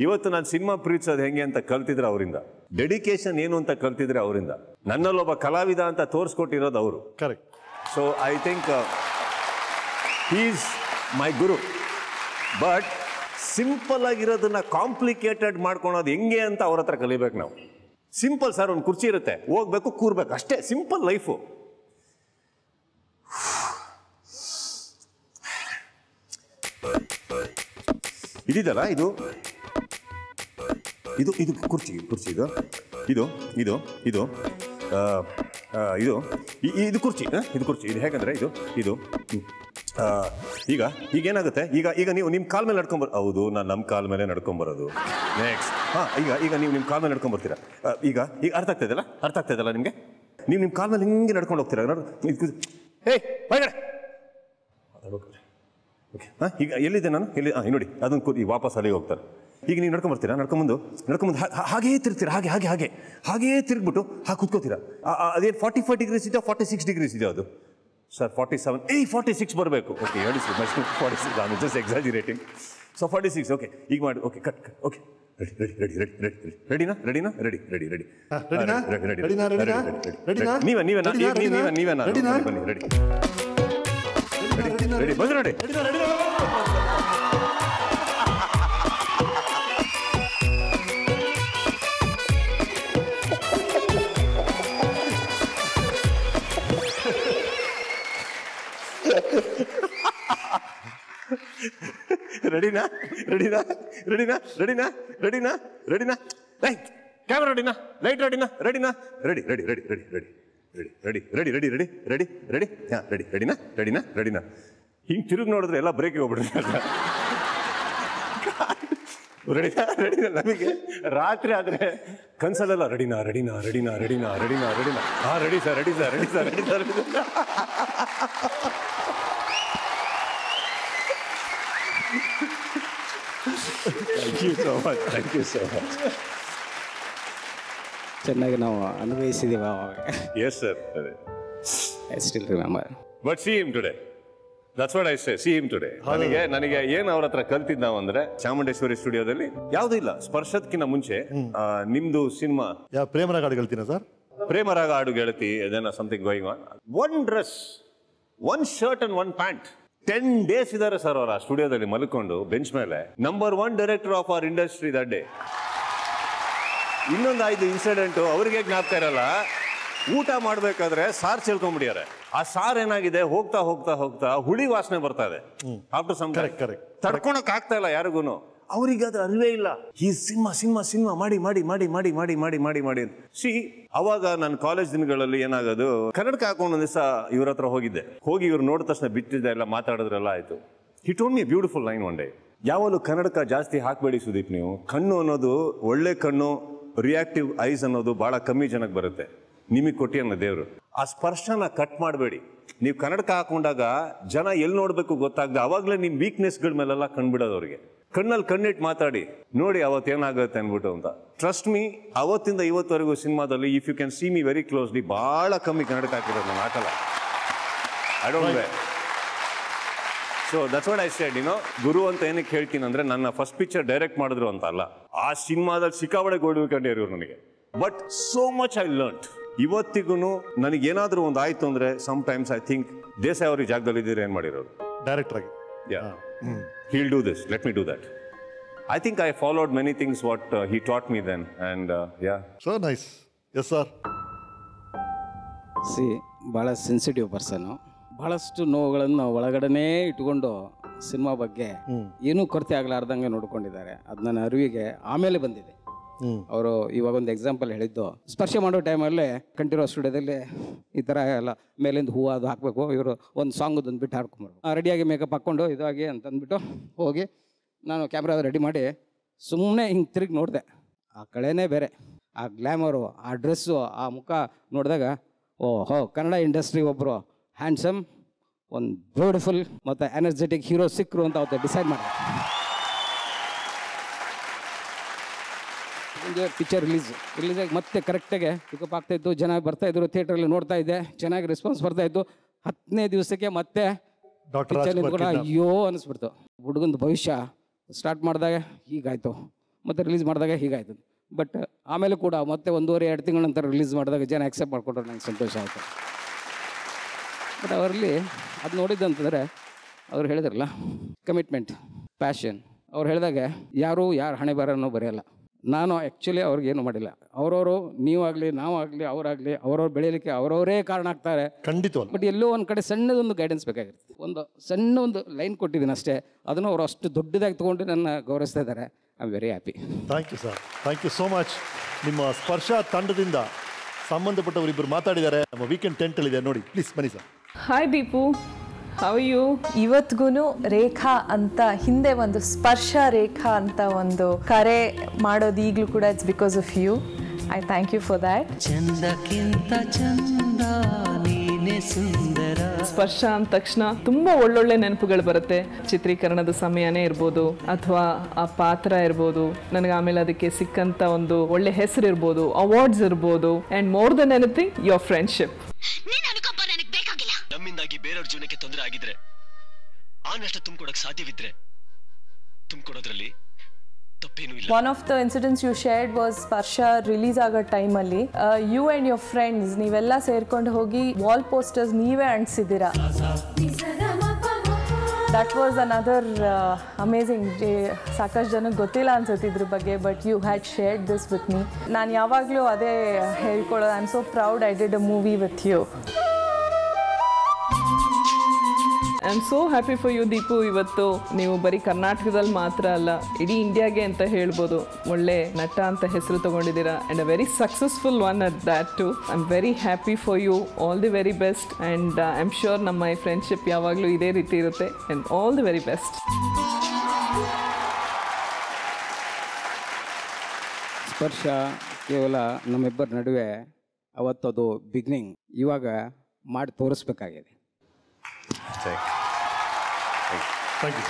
ಇವತ್ತು ನಾನು ಸಿನಿಮಾ ಪ್ರೀತಿಸೋದು ಹೆಂಗೆ ಅಂತ ಕಲ್ತಿದ್ರೆ ಅವರಿಂದ, ಡೆಡಿಕೇಶನ್ ಏನು ಅಂತ ಕಲ್ತಿದ್ರೆ ಅವರಿಂದ, ನನ್ನಲ್ಲೊಬ್ಬ ಕಲಾವಿದ ಅಂತ ತೋರಿಸ್ಕೊಟ್ಟಿರೋದು ಅವರು. Correct. So I think he is my guru. But simple ಆಗಿರೋದನ್ನ ಕಾಂಪ್ಲಿಕೇಟೆಡ್ ಮಾಡ್ಕೊಳೋದು ಹೆಂಗೆ ಅಂತ ಅವ್ರ ಹತ್ರ ಕಲಿಬೇಕು ನಾವು. ಸಿಂಪಲ್ ಸರ್, ಒಂದು ಕುರ್ಚಿ ಇರುತ್ತೆ, ಹೋಗ್ಬೇಕು ಕೂರ್ಬೇಕು ಅಷ್ಟೇ, ಸಿಂಪಲ್ ಲೈಫು. ಇದಿದಲ್ಲ ಇದು ಇದು ಇದು ಕುರ್ಚಿ ಕುರ್ಚಿ ಇದು ಇದು ಇದು ಇದು ಇದು ಇದು ಕುರ್ಚಿ ಇದು ಕುರ್ಚಿ. ಇದು ಹೇಗಂದ್ರೆ ಇದು ಇದು ಈಗೇನಾಗುತ್ತೆ, ಈಗ ನೀವು ನಿಮ್ಮ ಕಾಲ ಮೇಲೆ ನಡ್ಕೊಂಬರ್. ಹೌದು, ನಾನು ನಮ್ಮ ಕಾಲ ಮೇಲೆ ನಡ್ಕೊಂಬರೋದು. ನೆಕ್ಸ್ಟ್ ಈಗ ನೀವು ನಿಮ್ಮ ಕಾಲ ಮೇಲೆ ನಡ್ಕೊಂಬರ್ತೀರಾ. ಈಗ ಅರ್ಥ ಆಗ್ತಾ ಇದೆಯಲ್ಲ ನಿಮಗೆ? ನೀವು ನಿಮ್ಮ ಕಾಲ ಮೇಲೆ ಹಿಂಗೆ ನಡ್ಕೊಂಡು ಹೋಗ್ತೀರಾ. ಹೇ ಹೊರಗಡೆ ಓಕೆ. ಈಗ ಎಲ್ಲಿದೆ ನಾನು? ನೋಡಿ ಅದನ್ನು ವಾಪಸ್ ಅಲ್ಲಿಗೆ ಹೋಗ್ತಾರೆ. ಈಗ ನೀವು ನಡ್ಕೊಂಬರ್ತೀರಾ, ನಡ್ಕೊಂಬಂದು ಹಾಗೇ ತಿರ್ತೀರಾ, ಹಾಗೇ ತಿರ್ಗ್ಬಿಟ್ಟು ಕೂತ್ಕೋತೀರಾ. ಅದೇನು 45 ಡಿಗ್ರೀಸ್ ಇದೆಯೋ 46 ಡಿಗ್ರೀಸ್ ಇದೆಯೋ ಅದು? ಸರ್ 47, 46 ಬರಬೇಕು. ಓಕೆ, ಹೇಳಿ ಸರ್, 46, ನಾನು ಜಸ್ಟ್ ಎಕ್ಸಾಜಿರೇಟಿಂಗ್. ಸೊ 46, ಓಕೆ, ಈಗ ಮಾಡಿ. Okay, cut. ಓಕೆ, ರೆಡಿನಾ? ರೆಡಿ ಬಂದು ನೋಡಿ. ರೆಡಿನಾ ಕ್ಯಾಮ್ರಾ ರೆಡಿನಾ? ಲೈಟ್ ರೆಡಿನಾ? ರೆಡಿ. ಹಿಂಗೆ ತಿರುಗಿ ನೋಡಿದ್ರೆ ಎಲ್ಲ ಬ್ರೇಕಿಗೆ ಹೋಗ್ಬಿಡ್ರಿ. ರೆಡಿನಾ? ನಮಗೆ ರಾತ್ರಿ ಆದ್ರೆ ಕನ್ಸಲ್ಲೆಲ್ಲ ರೆಡಿನಾ? Ready sir. Thank you so much. ಚೆನ್ನಾಗಿ ನಾವು ಅನುಭವಿಸಿದೀವಿ ಅವಾಗ. Yes sir. I still remember. But see him today. That's what I say. See him today. ನನಗೆ ಏನು ಅವ್ರ ಹತ್ರ ಕಲ್ತಿದ್ದು ನಾವು ಅಂದ್ರೆ, ಚಾಮುಂಡೇಶ್ವರಿ ಸ್ಟುಡಿಯೋದಲ್ಲಿ ಯಾವುದೂ ಇಲ್ಲ, ಸ್ಪರ್ಶದಕ್ಕಿಂತ ಮುಂಚೆ ನಿಮ್ದು ಸಿನಿಮಾ ಪ್ರೇಮರಾಗ ಹಾಡು ಗೆಳ್ತೀನ ಸರ್? ಪ್ರೇಮರಾಗ ಹಾಡು ಗೆಳತಿ, ಅದೇನೋ something going on. 1 dress, 1 shirt and 1 pant. 10 days ಇದ್ದಾರೆ ಸರ್ ಅವರ ಸ್ಟುಡಿಯೋದಲ್ಲಿ ಮಲ್ಕೊಂಡು ಬೆಂಚ್ ಮೇಲೆ. Number 1 director of our industry that day. ಇನ್ನೊಂದು 5 ಇನ್ಸಿಡೆಂಟು ಅವ್ರಿಗೆ ಜ್ಞಾಪಕ ಇರಲ್ಲ. ಊಟ ಮಾಡ್ಬೇಕಾದ್ರೆ ಸಾರ್ ಚೆಲ್ಕೊಂಡ್ಬಿಡ್ಯಾರೆ. ಆ ಸಾರ್ ಏನಾಗಿದೆ, ಹೋಗ್ತಾ ಹೋಗ್ತಾ ಹೋಗ್ತಾ ಹುಳಿ ವಾಸನೆ ಬರ್ತಾ ಇದೆ. ಆಫ್ಟರ್ ಸಮ್ ತಡ್ಕೊಳಕ್ ಆಗ್ತಾ ಇಲ್ಲ ಯಾರಿಗೂ. ಅವ್ರಿಗೆ ಅದ್ರ ಅರಿವೇ ಇಲ್ಲ. ಈ ಸಿನಿಮಾ ಮಾಡಿ ಸಿ. ಅವಾಗ ನನ್ನ ಕಾಲೇಜ್ ದಿನಗಳಲ್ಲಿ ಏನಾಗೋದು, ಕನ್ನಡಕ ಹಾಕೊಂಡು ಒಂದ್ ದಿವಸ ಇವ್ರ ಹತ್ರ ಹೋಗಿ ಇವ್ರು ನೋಡಿದ ತಕ್ಷಣ ಬಿಟ್ಟಿದ್ದೆ, ಎಲ್ಲ ಮಾತಾಡಿದ್ರೆಲ್ಲ ಆಯ್ತು. He told me a beautiful line one day. ಯಾವಾಗಲೂ ಕನ್ನಡಕ ಜಾಸ್ತಿ ಹಾಕ್ಬೇಡಿ ಸುದೀಪ್ ನೀವು. ಕಣ್ಣು ಅನ್ನೋದು ಒಳ್ಳೆ ಕಣ್ಣು, ರಿಯಾಕ್ಟಿವ್ ಐಸ್ ಅನ್ನೋದು ಬಹಳ ಕಮ್ಮಿ ಜನಕ್ಕೆ ಬರುತ್ತೆ. ನಿಮಗೆ ಕೊಟ್ಟಿ ಅನ್ನೋ ದೇವ್ರು. ಆ ಸ್ಪರ್ಶನ ಕಟ್ ಮಾಡಬೇಡಿ. ನೀವು ಕನ್ನಡಕ ಹಾಕೊಂಡಾಗ ಜನ ಎಲ್ಲಿ ನೋಡ್ಬೇಕು ಗೊತ್ತಾಗದೆ, ಅವಾಗಲೇ ನಿಮ್ ವೀಕ್ನೆಸ್ಗಳ ಮೇಲೆಲ್ಲ ಕಂಡ್ಬಿಡೋದು ಅವ್ರಿಗೆ. ಕಣ್ಣಲ್ಲಿ ಕಣ್ಣಿಟ್ಟು ಮಾತಾಡಿ ನೋಡಿ ಅವತ್ತೇನಾಗುತ್ತೆ ಅನ್ಬಿಟ್ಟು ಅಂತ. ಟ್ರಸ್ಟ್ ಮೀ, ಅವತ್ತಿಂದ ಇವತ್ತವರೆಗೂ ಸಿನಿಮಾದಲ್ಲಿ if you can see me very closely, ಬಹಳ ಕಮ್ಮಿ ಕನ್ನಡಕ ಹಾಕಿರೋದು ನಾನು ಹಾಕಲ್ಲ. I don't wear. So that's what I said. Guru ಅಂತ ಏನಕ್ಕೆ ಹೇಳ್ತೀನಿ ಅಂದ್ರೆ, ನನ್ನ ಫಸ್ಟ್ ಪಿಕ್ಚರ್ ಡೈರೆಕ್ಟ್ ಮಾಡಿದ್ರು ಅಂತ ಅಲ್ಲ, ಆ ಸಿನಿಮಾದಲ್ಲಿ ಸಿಕ್ಕಾಬಡೆ ಗೋಡ್ಬೇಕಂಡೆ ಇವ್ರು ನನಗೆ. But so much I learned. ಇವತ್ತಿಗೂ ನನಗೇನಾದ್ರೂ ಒಂದು ಆಯ್ತು ಅಂದ್ರೆ, sometimes I think Desai ಅವ್ರಿಗೆ ಜಾಗದಲ್ಲಿ ಇದ್ದೀರಿ ಏನ್ ಮಾಡಿರೋರು ಡೈರೆಕ್ಟರ್ ಆಗಿ. He'll do this, let me do that. I think I followed many things what he taught me then, and yeah. So nice. Yes sir. ಭಾಳ ಸೆನ್ಸಿಟಿವ್ ಪರ್ಸನ್ನು. ಬಹಳಷ್ಟು ನೋವುಗಳನ್ನು ಒಳಗಡೆನೇ ಇಟ್ಕೊಂಡು ಸಿನಿಮಾ ಬಗ್ಗೆ ಏನೂ ಕೊರತೆ ಆಗಲಾರ್ದಂಗೆ ನೋಡ್ಕೊಂಡಿದ್ದಾರೆ. ಅದು ನನ್ನ ಅರಿವಿಗೆ ಆಮೇಲೆ ಬಂದಿದೆ. ಅವರು ಇವಾಗ ಒಂದು ಎಕ್ಸಾಂಪಲ್ ಹೇಳಿದ್ದು, ಸ್ಪರ್ಶ ಮಾಡೋ ಟೈಮಲ್ಲೇ ಕಂಠೀರವ ಸ್ಟುಡಿಯೋದಲ್ಲಿ ಈ ಥರ ಎಲ್ಲ ಮೇಲಿಂದ ಹೂವು ಅದು ಹಾಕಬೇಕು, ಇವರು ಒಂದು ಸಾಂಗದ್ದು ಅಂದ್ಬಿಟ್ಟು ಹಾಡ್ಕೊಂಬರ್ಬೇಕು. ರೆಡಿಯಾಗಿ ಮೇಕಪ್ ಹಾಕ್ಕೊಂಡು ಇದಾಗಿ ಅಂತಂದ್ಬಿಟ್ಟು ಹೋಗಿ ನಾನು ಕ್ಯಾಮ್ರಾ ರೆಡಿ ಮಾಡಿ ಸುಮ್ಮನೆ ಹಿಂಗೆ ತಿರುಗಿ ನೋಡಿದೆ. ಆ ಕಳೆನೇ ಬೇರೆ, ಆ ಗ್ಲ್ಯಾಮರು, ಆ ಡ್ರೆಸ್ಸು, ಆ ಮುಖ ನೋಡಿದಾಗ ಓಹೋ, ಕನ್ನಡ ಇಂಡಸ್ಟ್ರಿ ಒಬ್ಬರು ಹ್ಯಾಂಡ್ಸಮ್, ಒಂದು ಬ್ಯೂಟಿಫುಲ್ ಮತ್ತು ಎನರ್ಜೆಟಿಕ್ ಹೀರೋ ಸಿಕ್ಕರು ಅಂತ ಅವತ್ತು ಡಿಸೈಡ್ ಮಾಡಿ. ಹಂಗೆ ಪಿಕ್ಚರ್ ರಿಲೀಸ್ ಆಗಿ ಮತ್ತೆ ಕರೆಕ್ಟಾಗಿ ಪಿಕಪ್ ಆಗ್ತಾಯಿತ್ತು, ಜನ ಬರ್ತಾಯಿದ್ರು, ಥಿಯೇಟ್ರಲ್ಲಿ ನೋಡ್ತಾ ಇದ್ದೆ, ಚೆನ್ನಾಗಿ ರೆಸ್ಪಾನ್ಸ್ ಬರ್ತಾಯಿತ್ತು. 10ನೇ ದಿವಸಕ್ಕೆ ಮತ್ತೆ ಪಿಕ್ಚರ್ ನಿಂತ್ಕೊಂಡು ಅಯ್ಯೋ ಅನಿಸ್ಬಿಡ್ತು. ಹುಡುಗಂದು ಭವಿಷ್ಯ ಸ್ಟಾರ್ಟ್ ಮಾಡಿದಾಗ ಹೀಗಾಯಿತು, ಮತ್ತು ರಿಲೀಸ್ ಮಾಡಿದಾಗ ಹೀಗಾಯಿತು. ಬಟ್ ಆಮೇಲೆ ಕೂಡ ಮತ್ತೆ 1.5-2 ತಿಂಗಳ ನಂತರ ರಿಲೀಸ್ ಮಾಡಿದಾಗ ಜನ ಆಕ್ಸೆಪ್ಟ್ ಮಾಡಿಕೊಂಡ್ರೆ ನಂಗೆ ಸಂತೋಷ ಆಯಿತು. ಬಟ್ ಅವರಲ್ಲಿ ಅದು ನೋಡಿದ್ದಂತಂದರೆ ಅವ್ರು ಹೇಳಿದ್ರಲ್ಲ ಕಮಿಟ್ಮೆಂಟ್, ಪ್ಯಾಷನ್. ಅವ್ರು ಹೇಳಿದಾಗ ಯಾರು ಹಣೆ ಬರೋನೂ ಬರೆಯಲ್ಲ. ನಾನು ಆ್ಯಕ್ಚುಲಿ ಅವ್ರಿಗೇನು ಮಾಡಿಲ್ಲ. ಅವರವರು ನೀವಾಗಲಿ ನಾವಾಗಲಿ ಅವರಾಗಲಿ ಅವ್ರವ್ರು ಬೆಳೀಲಿಕ್ಕೆ ಅವರವರೇ ಕಾರಣ ಆಗ್ತಾರೆ ಖಂಡಿತವಾಗಿ. ಬಟ್ ಎಲ್ಲೋ ಒಂದು ಕಡೆ ಸಣ್ಣದೊಂದು ಗೈಡೆನ್ಸ್ ಬೇಕಾಗಿರುತ್ತೆ. ಒಂದು ಲೈನ್ ಕೊಟ್ಟಿದ್ದೀನಿ ಅಷ್ಟೇ, ಅದನ್ನು ಅವರು ಅಷ್ಟು ದೊಡ್ಡದಾಗಿ ತೊಗೊಂಡು ನನ್ನ ಗೌರವಿಸ್ತಾ ಇದ್ದಾರೆ. I am very happy. Thank you sir, thank you so much. ನಿಮ್ಮ ಸ್ಪರ್ಶ ತಂಡದಿಂದ ಸಂಬಂಧಪಟ್ಟವರಿಬ್ಬರು ಮಾತಾಡಿದ್ದಾರೆ. ನಮ್ಮ ವೀಕೆಂಡ್ ಟೆಂಟಲ್ಲಿದೆ ನೋಡಿ, ಪ್ಲೀಸ್ ಬನ್ನಿ sir. Hi Deepu, how you? ಇವತ್ತಿಗೂ ರೇಖಾ ಅಂತ ಹಿಂದೆ ಒಂದು ಸ್ಪರ್ಶ ರೇಖಾ ಅಂತ ಒಂದು ಕರೆ ಮಾಡೋದು ಈಗಲೂ ಕೂಡ it's because of you. I thank you for that. ಚಂದಕ್ಕಿಂತ ಚಂದ ನೀನೆ ಸುಂದರ. ಸ್ಪರ್ಶ ಅಂದ ತಕ್ಷಣ ತುಂಬ ಒಳ್ಳೊಳ್ಳೆ ನೆನಪುಗಳು ಬರುತ್ತೆ. ಚಿತ್ರೀಕರಣದ ಸಮಯನೇ ಇರ್ಬೋದು ಅಥವಾ ಆ ಪಾತ್ರ ಇರ್ಬೋದು, ನನಗೆ ಆಮೇಲೆ ಅದಕ್ಕೆ ಸಿಕ್ಕಂಥ ಒಂದು ಒಳ್ಳೆ ಹೆಸರು ಇರ್ಬೋದು, ಅವಾರ್ಡ್ಸ್ ಇರ್ಬೋದು, and more than anything your friendship. ನಮ್ಮಿಂದಾಗಿ ಬೇರೆಯವ್ರ ಜೀವನಕ್ಕೆ ತೊಂದರೆ ಆಗಿದ್ರೆ ಆ ನಷ್ಟ ತುಂಬಿಕೊಡಕ್ಕೆ ಸಾಧ್ಯವಿದ್ರೆ ತುಂಬಿಕೊಡೋದ್ರಲ್ಲಿ ತಪ್ಪೇನೂ ಇಲ್ಲ. One of the incidents you shared was Sparsha release ಆಗೋ ಟೈಮಲ್ಲಿ ಯು ಆ್ಯಂಡ್ ಯುವರ್ ಫ್ರೆಂಡ್ಸ್ ನೀವೆಲ್ಲ ಸೇರ್ಕೊಂಡು ಹೋಗಿ ವಾಲ್ ಪೋಸ್ಟರ್ಸ್ ನೀವೇ ಅಂಟಿಸಿದ್ದೀರಾ. That was another amazing. ಸಾಕಷ್ಟು ಜನಕ್ಕೆ ಗೊತ್ತಿಲ್ಲ ಅನ್ಸುತ್ತೆ ಇದ್ರ ಬಗ್ಗೆ, but you had shared this with me. ನಾನು ಯಾವಾಗಲೂ ಅದೇ ಹೇಳ್ಕೊಳ್ಳೋದು, I am so proud I did a movie with you. I am so happy for you Deepu. ಇವತ್ತು ನೀವು ಬರೀ ಕರ್ನಾಟಕದಲ್ಲಿ ಮಾತ್ರ ಅಲ್ಲ, ಇಡೀ ಇಂಡಿಯಾಗೆ ಅಂತ ಹೇಳ್ಬೋದು ಒಳ್ಳೆ ನಟ ಅಂತ ಹೆಸರು ತೊಗೊಂಡಿದ್ದೀರಾ, and a very successful one at that too. I am very happy for you. All the very best. And I am sure ನಮ್ಮ ಈ ಫ್ರೆಂಡ್ಶಿಪ್ ಯಾವಾಗಲೂ ಇದೇ ರೀತಿ ಇರುತ್ತೆ. And all the very best. Sparsha ಕೇವಲ ನಮ್ಮಿಬ್ಬರ ನಡುವೆ ಅವತ್ತದು ಬಿಗಿನಿಂಗ್, ಇವಾಗ ಮಾಡಿ ತೋರಿಸ್ಬೇಕಾಗಿದೆ. Thank you.